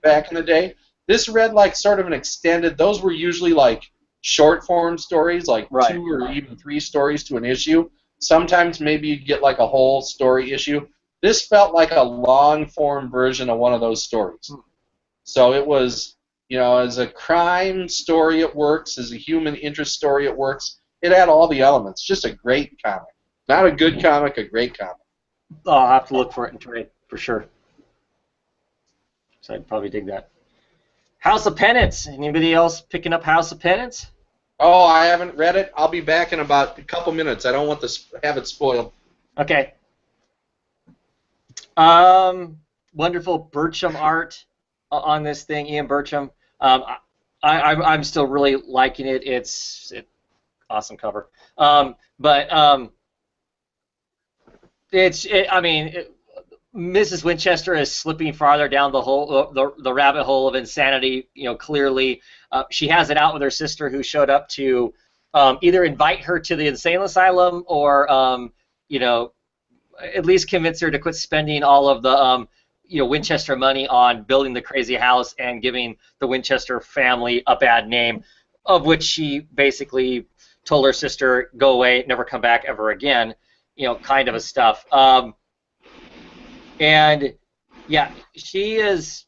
S4: Back in the day? This read like sort of an extended. Those were usually like short form stories, like 2 or even 3 stories to an issue. Sometimes maybe you'd get like a whole story issue. This felt like a long form version of one of those stories. So it was, you know, as a crime story it works, as a human interest story it works. It had all the elements. Just a great comic. Not a good comic, a great comic.
S6: Oh, I'll have to look for it and trade, for sure. So I'd probably dig that. House of Penance. Anybody else picking up House of Penance?
S4: Oh, I haven't read it. I'll be back in about a couple minutes. I don't want to have it spoiled.
S6: Okay. Wonderful Burcham art on this thing, Ian Burcham. I'm still really liking it. It's awesome cover. Mrs. Winchester is slipping farther down the rabbit hole of insanity. You know, clearly, she has it out with her sister, who showed up to either invite her to the insane asylum or, you know, at least convince her to quit spending all of the, you know, Winchester money on building the crazy house and giving the Winchester family a bad name, of which she basically told her sister, "Go away, never come back ever again." You know, kind of a stuff. And yeah, she is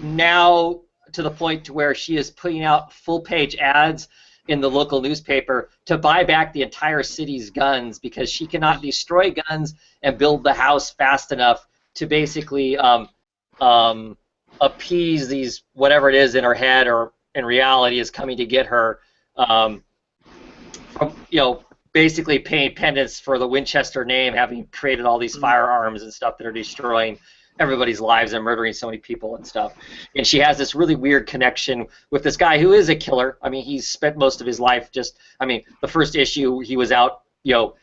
S6: now to the point to where she is putting out full-page ads in the local newspaper to buy back the entire city's guns, because she cannot destroy guns and build the house fast enough to basically appease these, whatever it is in her head or in reality is coming to get her, you know, basically paying penance for the Winchester name, having created all these firearms and stuff that are destroying everybody's lives and murdering so many people and stuff. And she has this really weird connection with this guy who is a killer. I mean, he's spent most of his life just, I mean, the first issue he was out, you know,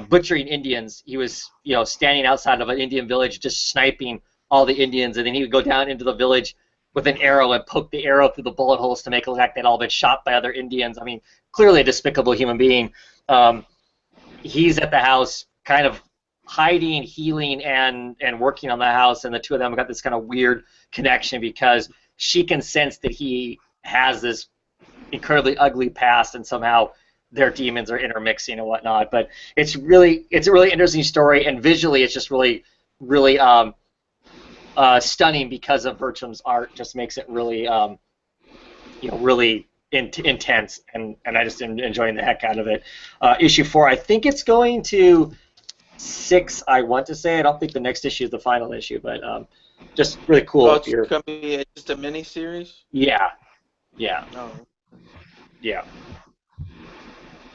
S6: butchering Indians. He was, standing outside of an Indian village just sniping all the Indians, and then he would go down into the village with an arrow and poke the arrow through the bullet holes to make it look like they'd all been shot by other Indians. I mean, clearly a despicable human being. He's at the house kind of hiding, healing, and working on the house, and the two of them have got this kind of weird connection because she can sense that he has this incredibly ugly past, and somehow their demons are intermixing and whatnot. But it's a really interesting story, and visually it's just really stunning because of Bertram's art. Just makes it really really intense, and I just am enjoying the heck out of it. Issue 4, I think it's going to 6. I want to say. I don't think the next issue is the final issue, but just really cool.
S2: Oh, it's going to be just a mini series.
S6: Yeah.
S2: Oh.
S6: Yeah.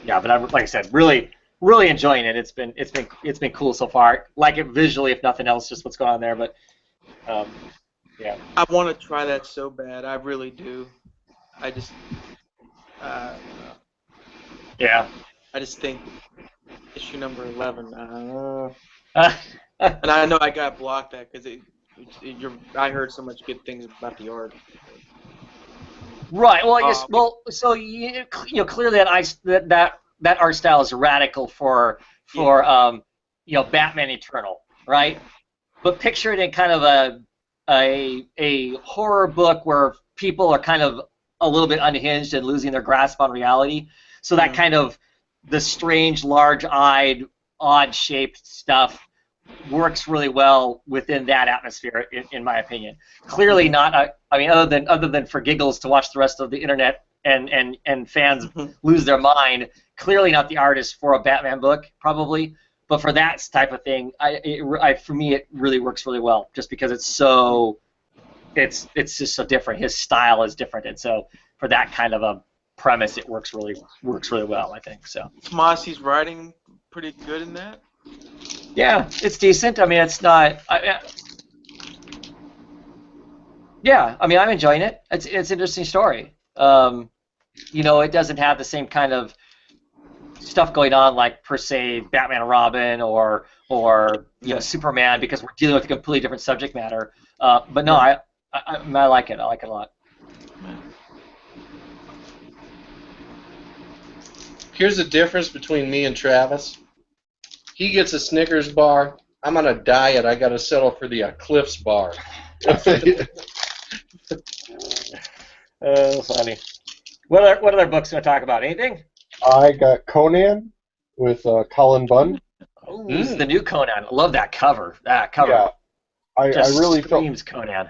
S6: But I'm, like I said, really enjoying it. It's been cool so far. Like it visually, if nothing else, just what's going on there. But yeah.
S2: I want to try that so bad. I really do. I just.
S6: Yeah.
S2: I just think issue number 11. And I know I got blocked that because I heard so much good things about the art.
S6: Right. Well, yes. Well, so clearly that art style is radical for Batman Eternal, right? But picture it in kind of a horror book where people are kind of a little bit unhinged and losing their grasp on reality. So that kind of the strange, large-eyed, odd-shaped stuff works really well within that atmosphere, in my opinion. Clearly not. I mean, other than for giggles to watch the rest of the internet and fans lose their mind. Clearly not the artist for a Batman book, probably. But for that type of thing, for me, it really works really well, just because it's just so different. His style is different, and so for that kind of a premise, it works really well, I think. So
S2: Tomasi's writing pretty good in that.
S6: Yeah, it's decent. I mean, it's not. Yeah, I mean, I'm enjoying it. It's an interesting story. It doesn't have the same kind of stuff going on like per se Batman and Robin or Superman, because we're dealing with a completely different subject matter. But no, I like it. I like it a lot.
S4: Here's the difference between me and Travis. He gets a Snickers bar. I'm on a diet. I got to settle for the Cliffs bar.
S6: Funny. What other books do you want to talk about? Anything?
S5: I got Conan with Colin Bunn.
S6: Oh, this is the new Conan. I love that cover. That cover.
S5: Yeah, I really
S6: screams Conan.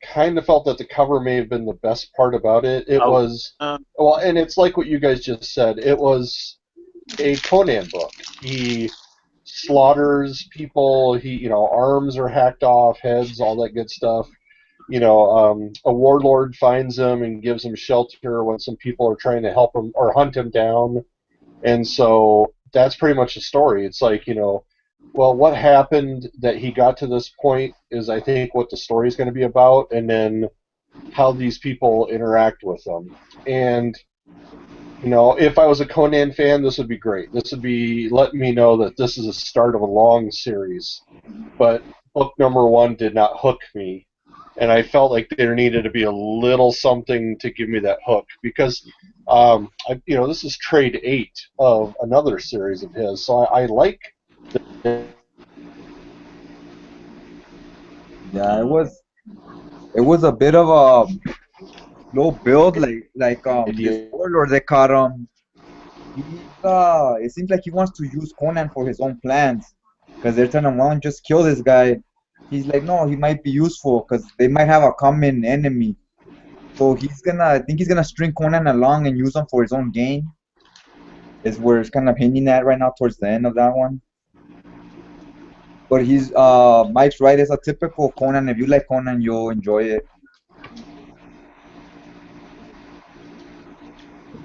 S5: Kind of felt that the cover may have been the best part about it. It was well, and it's like what you guys just said. It was a Conan book. He slaughters people. Arms are hacked off, heads, all that good stuff. A warlord finds him and gives him shelter when some people are trying to help him or hunt him down. And so that's pretty much the story. It's like, well, what happened that he got to this point is, I think, what the story is going to be about, and then how these people interact with them. And, if I was a Conan fan, this would be great. This would be letting me know that this is the start of a long series. But book number 1 did not hook me. And I felt like there needed to be a little something to give me that hook, because, this is trade 8 of another series of his, so I like.
S3: Yeah, it was a bit of a low build, like this warlord they caught him. It seems like he wants to use Conan for his own plans, because they're telling him, "Why don't you just kill this guy?" He's like, no, he might be useful because they might have a common enemy. So I think he's gonna string Conan along and use him for his own gain. Is where it's kind of hinting at right now towards the end of that one. But Mike's right. It's a typical Conan. If you like Conan, you'll enjoy it.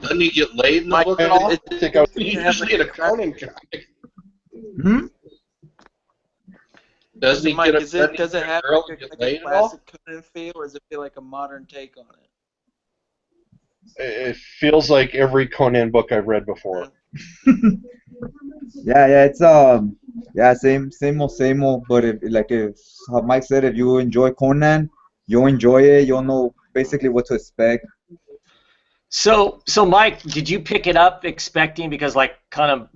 S4: Doesn't he get laid in the book at all?
S5: I think I
S4: He's usually in a Conan comic.
S2: Doesn't he
S4: Mike,
S2: does it have
S4: girl
S2: like
S4: get
S2: a
S4: laid at all?
S2: classic Conan feel, or does it feel like a modern take on it?
S5: It feels like every Conan book I've read before.
S3: Yeah, it's yeah, same old. But if how Mike said, if you enjoy Conan, you'll enjoy it. You'll know basically what to expect.
S6: So Mike, did you pick it up expecting because Colin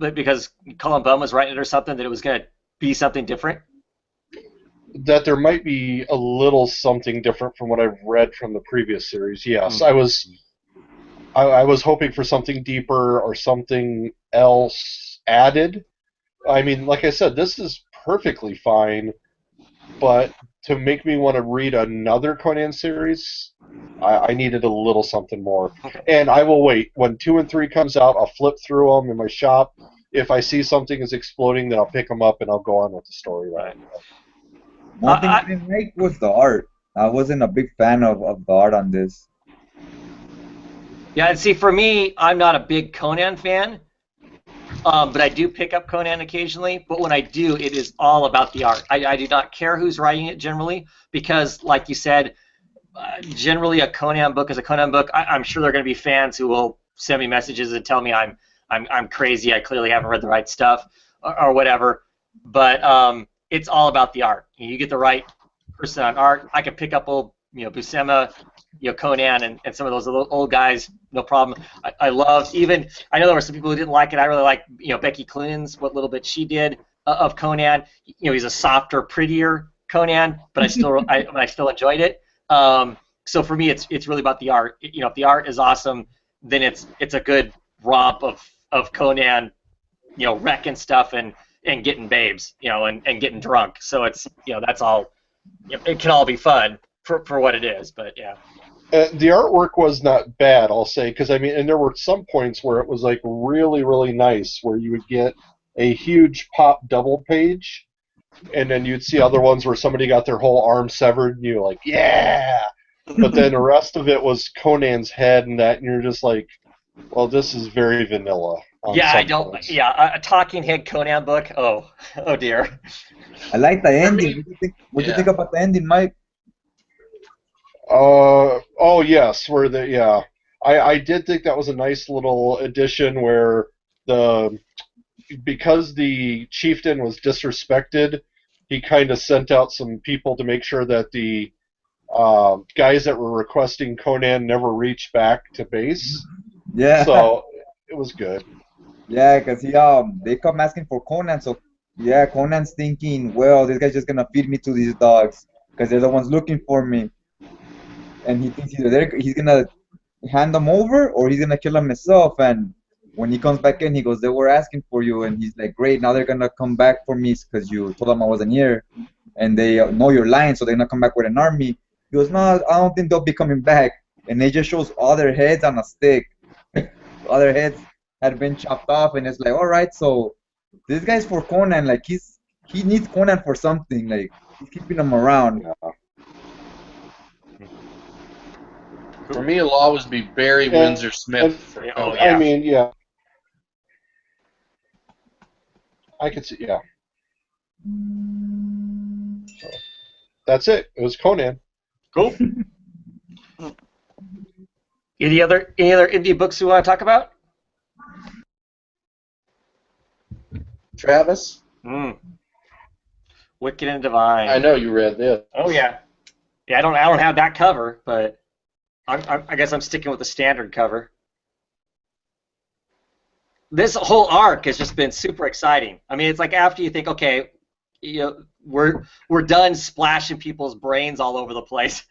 S6: Bum was writing it or something that it was going to be something different?
S5: That there might be a little something different from what I've read from the previous series. Yes, I was hoping for something deeper or something else added. I mean, like I said, this is perfectly fine, but to make me want to read another Conan series, I needed a little something more. And I will wait. When 2 and 3 comes out, I'll flip through them in my shop. If I see something is exploding, then I'll pick them up and I'll go on with the story. Right.
S3: One thing I didn't like was the art. I wasn't a big fan of the art on this.
S6: Yeah, and see, for me, I'm not a big Conan fan, but I do pick up Conan occasionally. But when I do, it is all about the art. I do not care who's writing it generally, because, like you said, generally a Conan book is a Conan book. I'm sure there are going to be fans who will send me messages and tell me I'm crazy. I clearly haven't read the right stuff or whatever. But it's all about the art. You get the right person on art. I can pick up old, Buscema, Conan, and some of those old guys, no problem. I love I know there were some people who didn't like it. I really like, Becky Cloonan's, what little bit she did of Conan. He's a softer, prettier Conan, but I still enjoyed it. So for me, it's really about the art. If the art is awesome, then it's a good romp of Conan, wrecking stuff and getting babes, and getting drunk. So it's, that's all. It can all be fun for what it is, but yeah.
S5: The artwork was not bad, I'll say, because and there were some points where it was like really, really nice, where you would get a huge pop double page, and then you'd see other ones where somebody got their whole arm severed, and you're like, yeah! But then the rest of it was Conan's head and that, and you're just like, well, this is very vanilla.
S6: Yeah, I don't. Points. Yeah, a talking head Conan book. Oh dear.
S3: I like the ending. What do you think about the ending, Mike?
S5: Oh yes, I did think that was a nice little addition where because the chieftain was disrespected, he kind of sent out some people to make sure that the guys that were requesting Conan never reached back to base.
S3: Yeah.
S5: So it was good.
S3: Yeah, because they come asking for Conan, so yeah, Conan's thinking, well, this guy's just gonna feed me to these dogs because they're the ones looking for me, and he thinks either he's gonna hand them over or he's gonna kill them himself. And when he comes back in, he goes, they were asking for you, and he's like, great, now they're gonna come back for me because you told them I wasn't here, and they know you're lying, so they're gonna come back with an army. He goes, no, I don't think they'll be coming back, and they just shows all their heads on a stick. All their heads had been chopped off, and it's like, all right, so this guy's for Conan, like he needs Conan for something, like he's keeping him around.
S4: For me, it'll always be Barry Windsor Smith.
S5: Yeah. I could see, yeah. So, that's it. It was Conan.
S6: Cool. Any other indie books you want to talk about?
S4: Travis?
S6: Wicked and Divine.
S4: I know you read this.
S6: Oh yeah. Yeah, I don't have that cover, but I guess I'm sticking with the standard cover. This whole arc has just been super exciting. I mean, it's like after you think, okay, we're done splashing people's brains all over the place,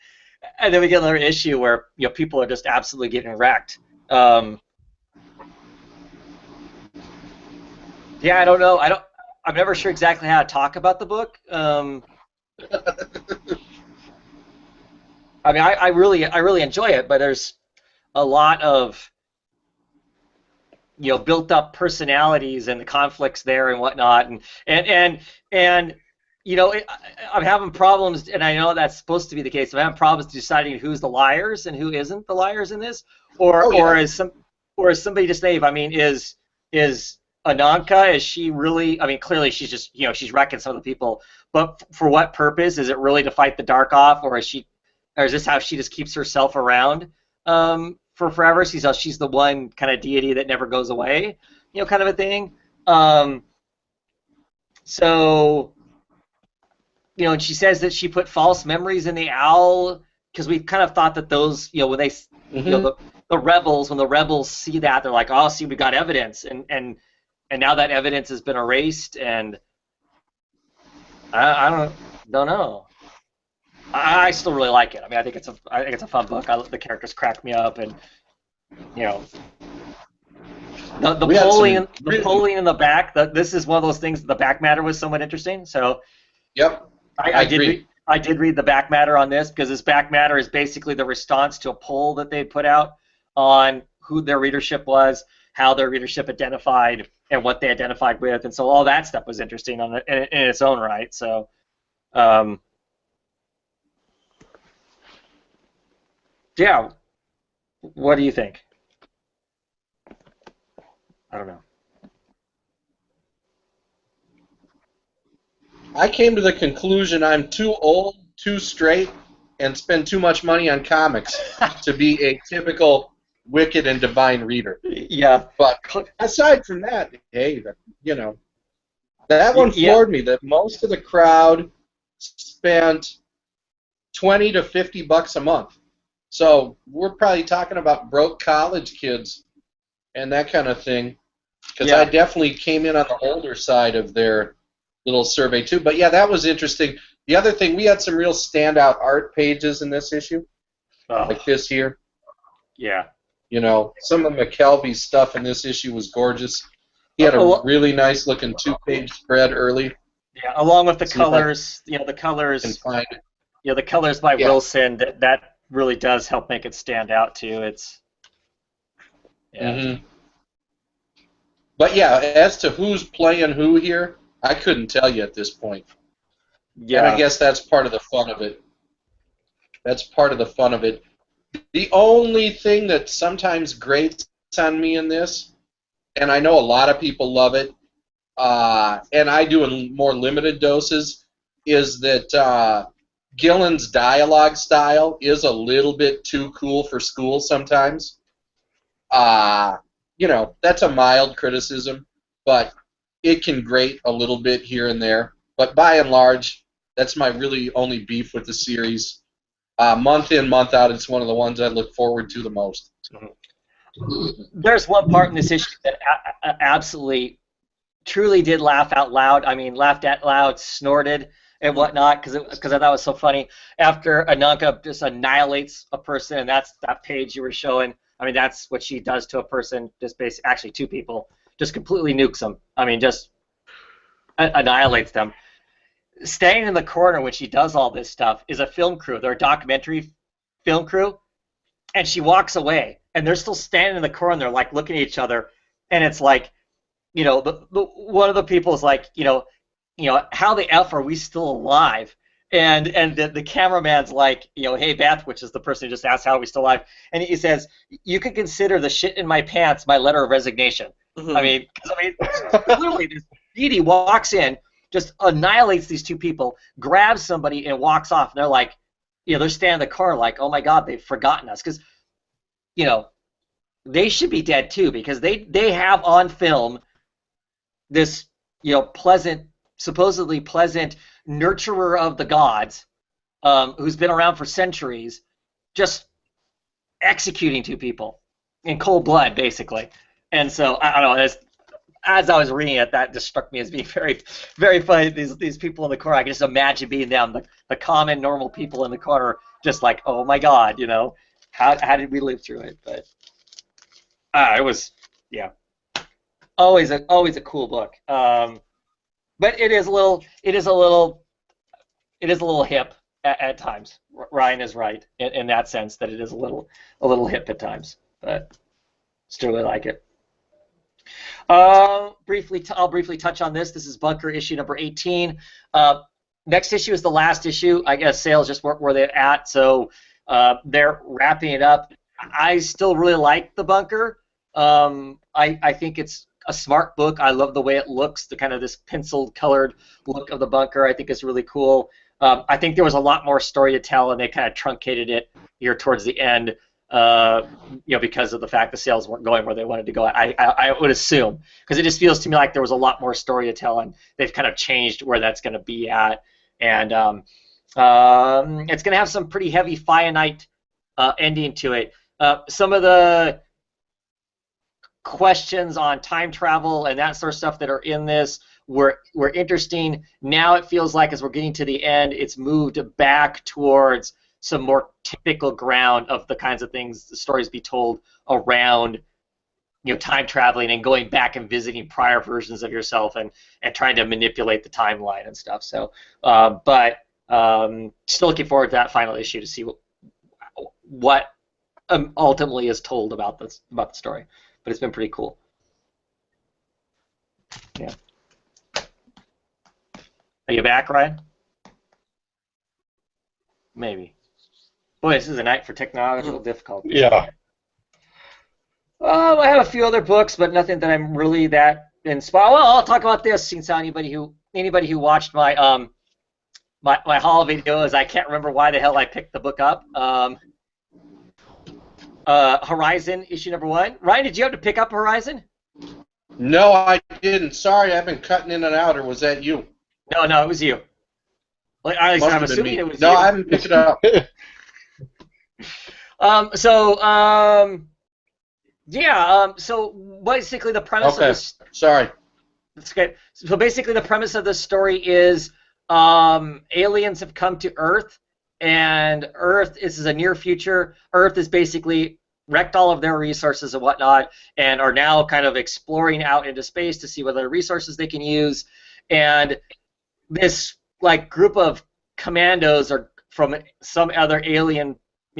S6: and then we get another issue where people are just absolutely getting wrecked. Yeah, I don't know. I'm never sure exactly how to talk about the book. I mean, I really enjoy it, but there's a lot of built up personalities and the conflicts there and whatnot, and I'm having problems, and I know that's supposed to be the case. I'm having problems deciding who's the liars and who isn't the liars in this, or is somebody just naive? I mean, is Ananka, is she really? I mean, clearly she's just she's wrecking some of the people, but for what purpose? Is it really to fight the dark off, or is this how she just keeps herself around for forever? She's the one kind of deity that never goes away. kind of a thing. So, and she says that she put false memories in the owl because we kind of thought that those, when they, the rebels, when the rebels see that, they're like, oh, see, we got evidence, and now that evidence has been erased, and I don't know. I still really like it. I mean, I think it's a fun book. The characters crack me up, and the polling in the back. This is one of those things. The back matter was somewhat interesting. So,
S4: yep,
S6: I did read the back matter on this because this back matter is basically the response to a poll that they put out on who their readership was, how their readership identified, and what they identified with, and so all that stuff was interesting in its own right. So. Yeah, what do you think? I don't know.
S4: I came to the conclusion I'm too old, too straight, and spend too much money on comics to be a typical Wicked and Divine reader.
S6: Yeah.
S4: But aside from that, hey, that one floored me. That most of the crowd spent $20 to $50 a month. So we're probably talking about broke college kids and that kind of thing. Because I definitely came in on the older side of their little survey too. But yeah, that was interesting. The other thing, we had some real standout art pages in this issue, like this here.
S6: Yeah.
S4: Some of McKelvey's stuff in this issue was gorgeous. He had a really nice looking 2-page spread early.
S6: Yeah, along with the colors, the colors. The colors by Wilson. That really does help make it stand out too. It's. Yeah.
S4: Mm-hmm. But yeah, as to who's playing who here, I couldn't tell you at this point. Yeah. And I guess that's part of the fun of it. The only thing that sometimes grates on me in this, and I know a lot of people love it, and I do in more limited doses, is that Gillen's dialogue style is a little bit too cool for school sometimes. That's a mild criticism, but it can grate a little bit here and there. But by and large, that's my really only beef with the series. Month in, month out, it's one of the ones I look forward to the most.
S6: There's one part in this issue that absolutely, truly did laugh out loud. I mean, laughed out loud, snorted, and whatnot, because I thought it was so funny. After Ananka just annihilates a person, and that's that page you were showing. I mean, that's what she does to a person, just basically, actually two people, just completely nukes them. I mean, just annihilates them. Standing in the corner when she does all this stuff is a film crew. They're a documentary film crew, and she walks away, and they're still standing in the corner, and they're like looking at each other, and it's like, one of the people is like, how the F are we still alive? And the cameraman's like, hey Beth, which is the person who just asked how are we still alive, and he says, you could consider the shit in my pants my letter of resignation. Mm-hmm. I mean, literally, this Edie walks in, just annihilates these two people, grabs somebody, and walks off. And they're like, they're standing in the car like, oh my God, they've forgotten us, because, they should be dead too, because they have on film this, supposedly pleasant nurturer of the gods, who's been around for centuries, just executing two people in cold blood, basically. And so, I don't know, as I was reading it, that just struck me as being very, very funny. These people in the corner, I can just imagine being them, the common, normal people in the corner, just like, oh my God, how did we live through it? But it was, always a cool book. But it is a little hip at times. Ryan is right in that sense, that it is a little hip at times, but still really like it. I'll briefly touch on this. This is Bunker issue number 18. Next issue is the last issue. I guess sales just weren't where they're at, so they're wrapping it up. I still really like the Bunker. I think it's a smart book. I love the way it looks, the kind of this penciled colored look of the Bunker. I think is really cool. I think there was a lot more story to tell, and they kind of truncated it here towards the end. because of the fact the sales weren't going where they wanted to go. I would assume, because it just feels to me like there was a lot more story to tell, and they've kind of changed where that's going to be at, and it's going to have some pretty heavy finite ending to it. Some of the questions on time travel and that sort of stuff that are in this were interesting. Now it feels like as we're getting to the end, it's moved back towards some more typical ground of the kinds of things the stories be told around time traveling and going back and visiting prior versions of yourself and trying to manipulate the timeline and stuff. So but still looking forward to that final issue to see what ultimately is told about the story. But it's been pretty cool. Yeah. Are you back, Ryan? Maybe. Boy, this is a night for technological difficulties.
S5: Yeah.
S6: I have a few other books, but nothing that I'm really that inspired. Well, I'll talk about this since anybody who watched my my haul videos, I can't remember why the hell I picked the book up. Horizon issue #1. Ryan, did you have to pick up Horizon?
S4: No, I didn't. Sorry, I've been cutting in and out. Or was that you?
S6: No, it was you. Like, I'm assuming it was you.
S4: No, I haven't picked it up.
S6: So basically the premise of this.
S4: Sorry.
S6: That's good. So basically the premise of the story is aliens have come to Earth, and Earth is a near future. Earth is basically wrecked all of their resources and whatnot, and are now kind of exploring out into space to see what other resources they can use. And this group of commandos are from some other alien,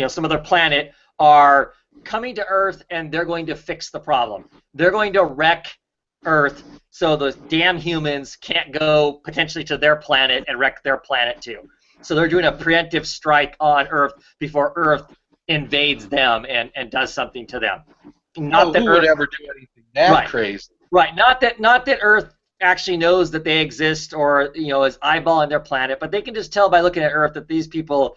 S6: some other planet, are coming to Earth, and they're going to fix the problem. They're going to wreck Earth so the damn humans can't go potentially to their planet and wreck their planet too. So they're doing a preemptive strike on Earth before Earth invades them and does something to them. Not that
S4: who
S6: Earth
S4: would ever do anything that crazy?
S6: Right. Not that Earth actually knows that they exist or is eyeballing their planet, but they can just tell by looking at Earth that these people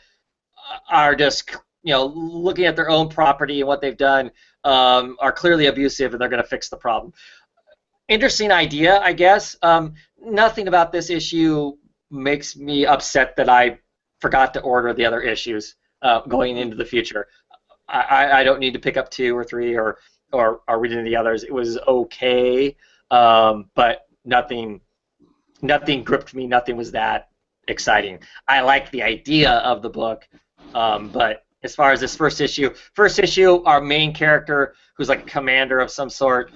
S6: are just looking at their own property and what they've done are clearly abusive, and they're going to fix the problem. Interesting idea, I guess. Nothing about this issue makes me upset that I forgot to order the other issues going into the future. I don't need to pick up 2 or 3 or read any of the others. It was okay, but nothing gripped me. Nothing was that exciting. I like the idea of the book, but as far as this first issue, our main character, who's like a commander of some sort,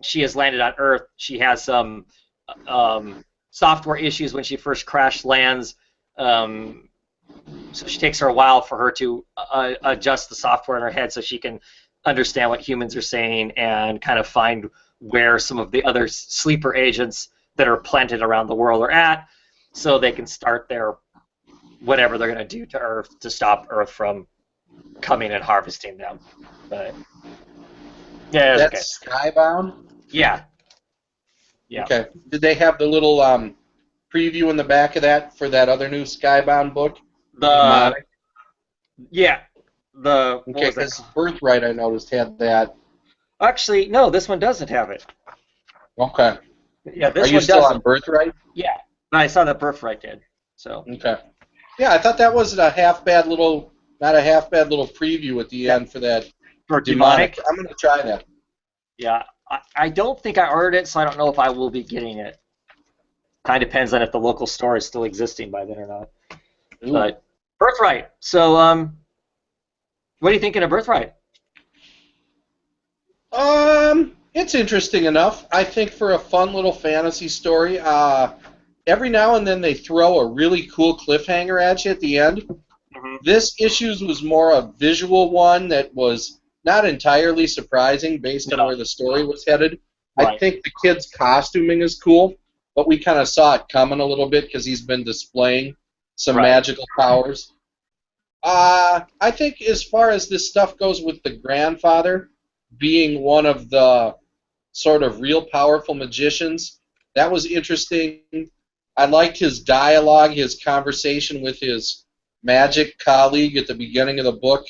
S6: she has landed on Earth. She has some software issues when she first crash lands, so it takes her a while for her to adjust the software in her head so she can understand what humans are saying and kind of find where some of the other sleeper agents that are planted around the world are at, so they can start their whatever they're going to do to Earth to stop Earth from coming and harvesting them. But yeah,
S4: that's okay. Skybound?
S6: Yeah.
S4: Okay. Did they have the little preview in the back of that for that other new Skybound book?
S6: Yeah.
S4: Okay, because Birthright, I noticed, had that.
S6: Actually, no, this one doesn't have it.
S4: Okay.
S6: Yeah, this one doesn't.
S4: Are you still on Birthright?
S6: Yeah. I saw that Birthright did. So.
S4: Okay. Yeah, I thought that was not a half bad little preview at the end for that.
S6: For Demonic?
S4: I'm going to try that.
S6: Yeah, I don't think I ordered it, so I don't know if I will be getting it. Kind of depends on if the local store is still existing by then or not. Ooh. But Birthright. So, what are you thinking of Birthright?
S4: It's interesting enough. I think for a fun little fantasy story. Every now and then they throw a really cool cliffhanger at you at the end. Mm-hmm. This issue was more a visual one that was not entirely surprising based on where the story was headed. Right. I think the kid's costuming is cool, but we kind of saw it coming a little bit because he's been displaying some magical powers. I think as far as this stuff goes with the grandfather being one of the sort of real powerful magicians, that was interesting. I liked his dialogue, his conversation with his magic colleague at the beginning of the book.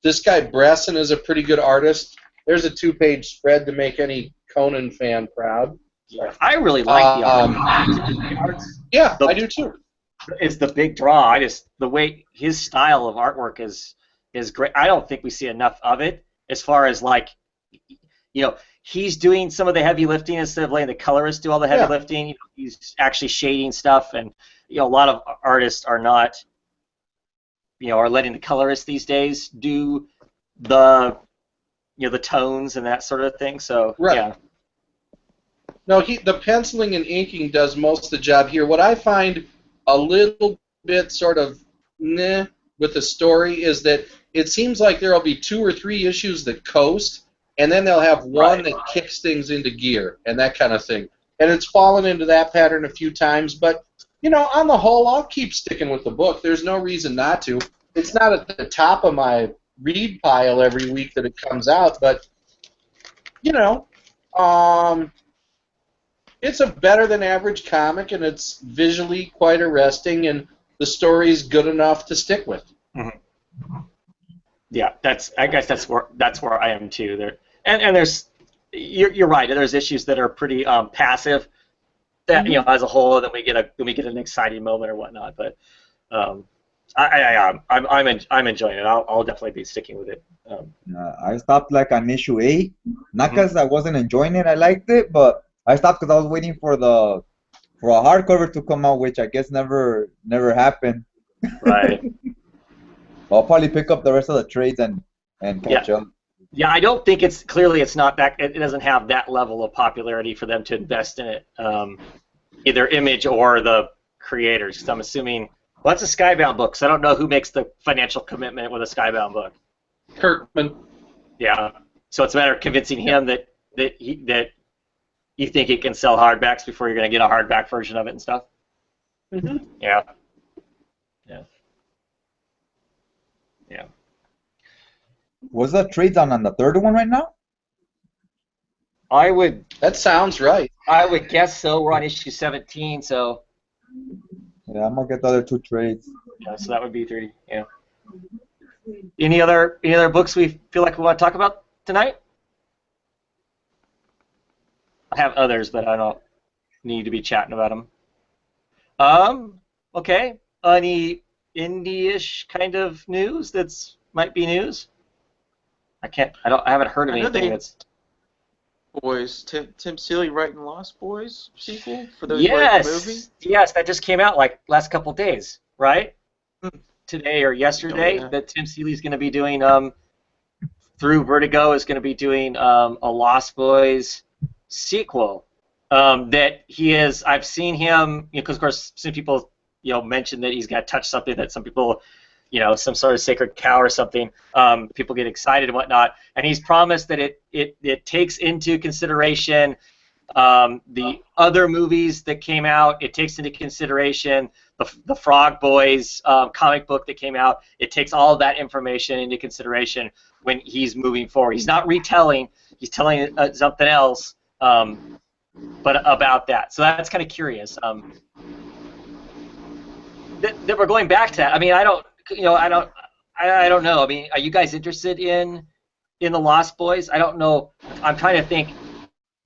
S4: This guy Bresson is a pretty good artist. There's a 2-page spread to make any Conan fan proud.
S6: I really like the art.
S4: Yeah, I do too.
S6: It's the big draw. I just the way his style of artwork is great. I don't think we see enough of it as far as like, you know, he's doing some of the heavy lifting instead of letting the colorist do all the heavy lifting. You know, he's actually shading stuff, and you know, a lot of artists are not, you know, are letting the colorist these days do the, you know, the tones and that sort of thing. So yeah.
S4: No, the penciling and inking does most of the job here. What I find a little bit sort of meh with the story is that it seems like there will be 2 or 3 issues that coast, and then they'll have one that kicks things into gear and that kind of thing. And it's fallen into that pattern a few times, but you know, on the whole, I'll keep sticking with the book. There's no reason not to. It's not at the top of my read pile every week that it comes out, but you know, it's a better than average comic, and it's visually quite arresting, and the story's good enough to stick with.
S6: Mm-hmm. Yeah, I guess that's where I am too. There and there's you're right. There's issues that are pretty passive. That you know, as a whole, then we get an exciting moment or whatnot. But I'm enjoying it. I'll definitely be sticking with it.
S3: I stopped like on issue 8, not because I wasn't enjoying it. I liked it, but I stopped because I was waiting for a hardcover to come out, which I guess never happened.
S6: Right.
S3: I'll probably pick up the rest of the trades and catch up.
S6: Yeah, I don't think it's not that it doesn't have that level of popularity for them to invest in it, either Image or the creators. Because I'm assuming, well, that's a Skybound book, so I don't know who makes the financial commitment with a Skybound book.
S4: Kirkman.
S6: Yeah, so it's a matter of convincing him that you think he can sell hardbacks before you're going to get a hardback version of it and stuff.
S4: Mm-hmm.
S6: Yeah.
S3: Was the trades on the third one right now?
S4: That sounds right.
S6: I would guess so. We're on issue 17, so.
S3: Yeah, I'm gonna get the other 2 trades.
S6: Yeah, so that would be 30. Yeah. Any other books we feel like we want to talk about tonight? I have others, but I don't need to be chatting about them. Okay. Any indie-ish kind of news that's might be news? I haven't heard of anything that's.
S2: Boys, Tim Seeley writing Lost Boys sequel for the movie?
S6: Yes, that just came out like last couple days, right? Today or yesterday, that Tim Seeley's going to be doing through Vertigo is going to be doing a Lost Boys sequel. That he is. I've seen him because of course some people mention that he's got to touch something that some people. Some sort of sacred cow or something. People get excited and whatnot, and he's promised that it takes into consideration the other movies that came out. It takes into consideration the Frog Boys comic book that came out. It takes all of that information into consideration when he's moving forward. He's not retelling. He's telling something else, but about that. So that's kind of curious. That we're going back to that. I mean, I don't know. I mean, are you guys interested in the Lost Boys? I don't know. I'm trying to think.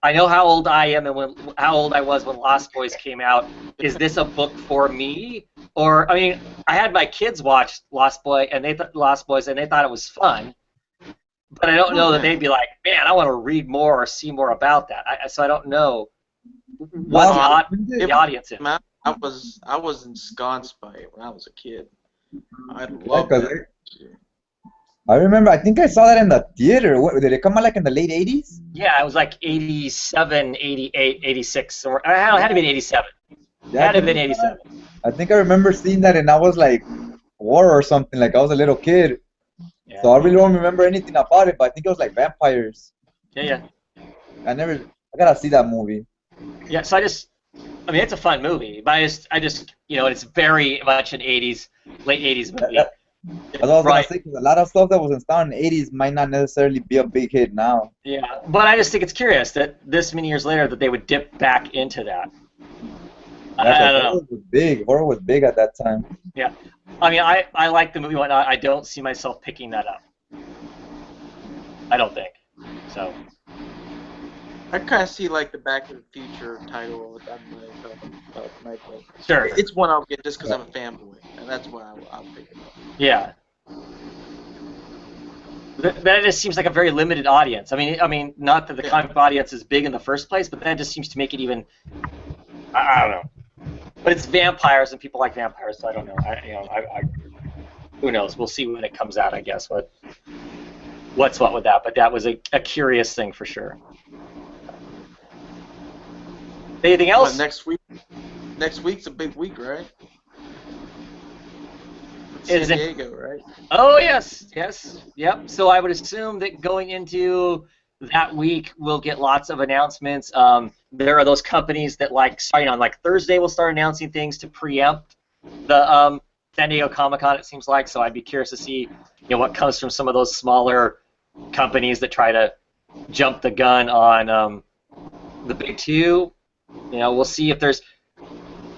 S6: I know how old I am and how old I was when Lost Boys came out. Is this a book for me? Or I mean, I had my kids watch Lost Boys and they thought it was fun. But I don't know that they'd be like, man, I want to read more or see more about that. So I don't know what the audience is.
S2: I was ensconced by it when I was a kid. I love that.
S3: I remember. I think I saw that in the theater. What, did it come out like in the late 80s?
S6: Yeah, it was like 87, 88, 86, or I don't know, it had to be 87. It had to have been 87.
S3: I think I remember seeing that, and I was like 4 or something. Like I was a little kid, so I really don't remember anything about it. But I think it was like vampires.
S6: Yeah.
S3: I gotta see that movie.
S6: Yeah, so I mean, it's a fun movie, but I just, it's very much an late 80s movie.
S3: That's what I was gonna say, because a lot of stuff that was installed in the 80s might not necessarily be a big hit now.
S6: Yeah, but I just think it's curious that this many years later that they would dip back into that. I don't know.
S3: Horror was big at that time.
S6: Yeah, I mean, I like the movie and whatnot. I don't see myself picking that up. I don't think. So.
S2: I kind of see like the Back to the Future title on my
S6: Sure.
S2: It's one I'll get just because I'm a fanboy, and that's why I'll pick it up.
S6: Yeah. That just seems like a very limited audience. I mean, not that the comic book audience is big in the first place, but that just seems to make it even. I don't know. But it's vampires, and people like vampires, so I don't know. Who knows? We'll see when it comes out, I guess. What's what with that? But that was a curious thing for sure. Anything else?
S2: Well, next week's a big week, right?
S6: Is
S2: San
S6: it-
S2: Diego, right?
S6: Oh, yes, yep. So I would assume that going into that week, we'll get lots of announcements. There are those companies that, starting on Thursday, will start announcing things to preempt the San Diego Comic-Con, it seems like. So I'd be curious to see, what comes from some of those smaller companies that try to jump the gun on the big two. We'll see if there's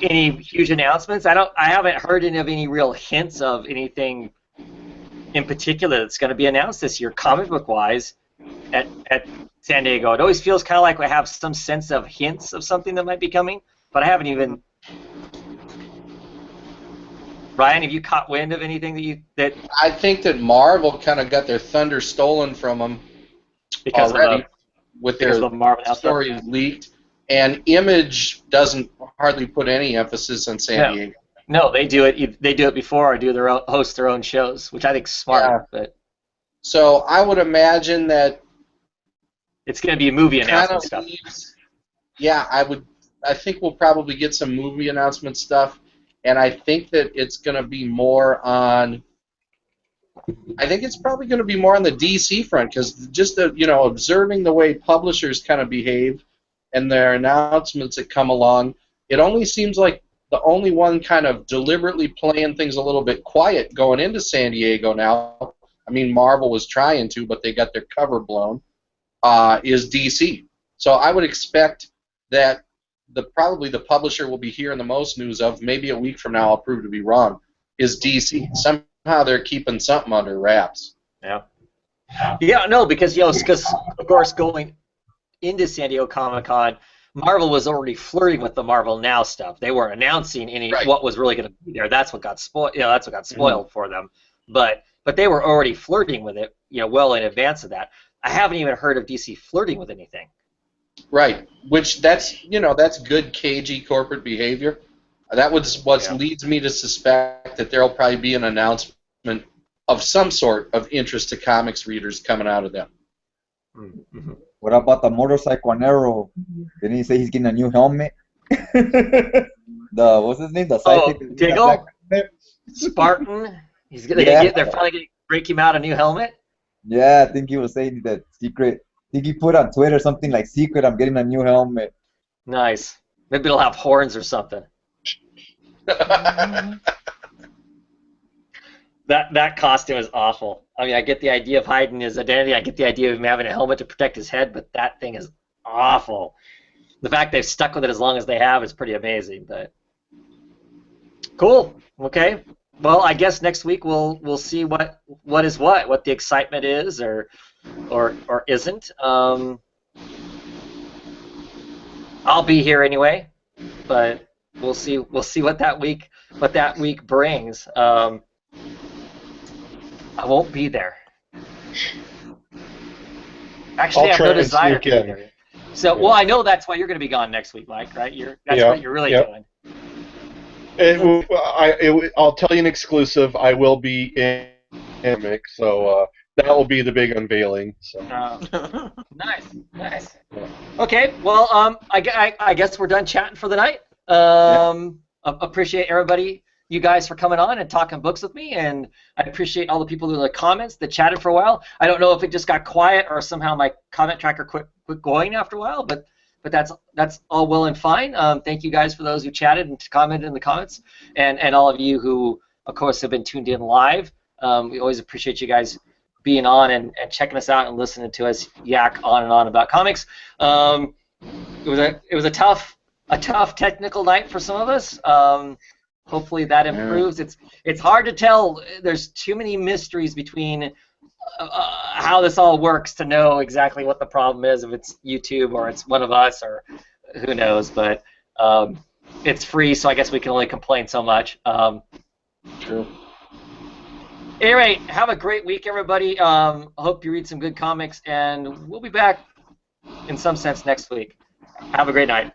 S6: any huge announcements. I haven't heard any real hints of anything in particular that's going to be announced this year, comic book wise, at San Diego. It always feels kind of like we have some sense of hints of something that might be coming, but I haven't even. Ryan, have you caught wind of anything that
S4: I think that Marvel kind of got their thunder stolen from them
S6: because
S4: already
S6: of the Marvel
S4: story leaked, and Image doesn't hardly put any emphasis on San Diego.
S6: No, they do it. They do it before or host their own shows, which I think is smart.
S4: Yeah.
S6: But
S4: so I would imagine that
S6: it's going to be movie announcement stuff.
S4: I think we'll probably get some movie announcement stuff, and I think that it's going to be more on. I think it's probably going to be more on the DC front because just observing the way publishers kind of behave and their announcements that come along, it only seems like the only one kind of deliberately playing things a little bit quiet going into San Diego now. I mean, Marvel was trying to, but they got their cover blown. Is DC. So I would expect that probably the publisher will be hearing the most news of. Maybe a week from now, I'll prove to be wrong. Is DC. Somehow they're keeping something under wraps.
S6: Yeah. Yeah, no, because of course going into San Diego Comic-Con, Marvel was already flirting with the Marvel Now stuff. They weren't announcing what was really going to be there. That's what got spoiled. That's what got spoiled for them. But they were already flirting with it, well in advance of that. I haven't even heard of DC flirting with anything.
S4: Right, which that's good cagey corporate behavior. That was what leads me to suspect that there'll probably be an announcement of some sort of interest to comics readers coming out of them.
S6: Mm-hmm.
S3: What about the motorcycle on Arrow? Didn't he say he's getting a new helmet? What's his name? The sidekick.
S6: Diggle? Spartan? They're finally going to break him out a new helmet?
S3: Yeah, I think he was saying that secret. I think he put on Twitter something like secret, I'm getting a new helmet.
S6: Nice. Maybe it'll have horns or something. That costume is awful. I mean, I get the idea of hiding his identity. I get the idea of him having a helmet to protect his head, but that thing is awful. The fact they've stuck with it as long as they have is pretty amazing. But cool. Okay. Well, I guess next week we'll see what the excitement is or isn't. I'll be here anyway, but we'll see what that week brings. I won't be there. Actually, I have no desire to be there. So, well, I know that's why you're going to be gone next week, Mike. Right? That's what you're really doing.
S5: I'll tell you an exclusive. I will be in Hammock, so that will be the big unveiling. So.
S6: Nice. Okay, well, I guess we're done chatting for the night. Appreciate everybody, you guys, for coming on and talking books with me, and I appreciate all the people in the comments that chatted for a while. I don't know if it just got quiet or somehow my comment tracker quit going after a while, but that's all well and fine. Thank you guys for those who chatted and commented in the comments, and all of you who, of course, have been tuned in live. We always appreciate you guys being on and checking us out and listening to us yak on and on about comics. It was a tough technical night for some of us. Hopefully that improves. It's hard to tell. There's too many mysteries between how this all works to know exactly what the problem is, if it's YouTube or it's one of us or who knows. But it's free, so I guess we can only complain so much.
S4: True.
S6: Anyway, have a great week, everybody. Hope you read some good comics, and we'll be back in some sense next week. Have a great night.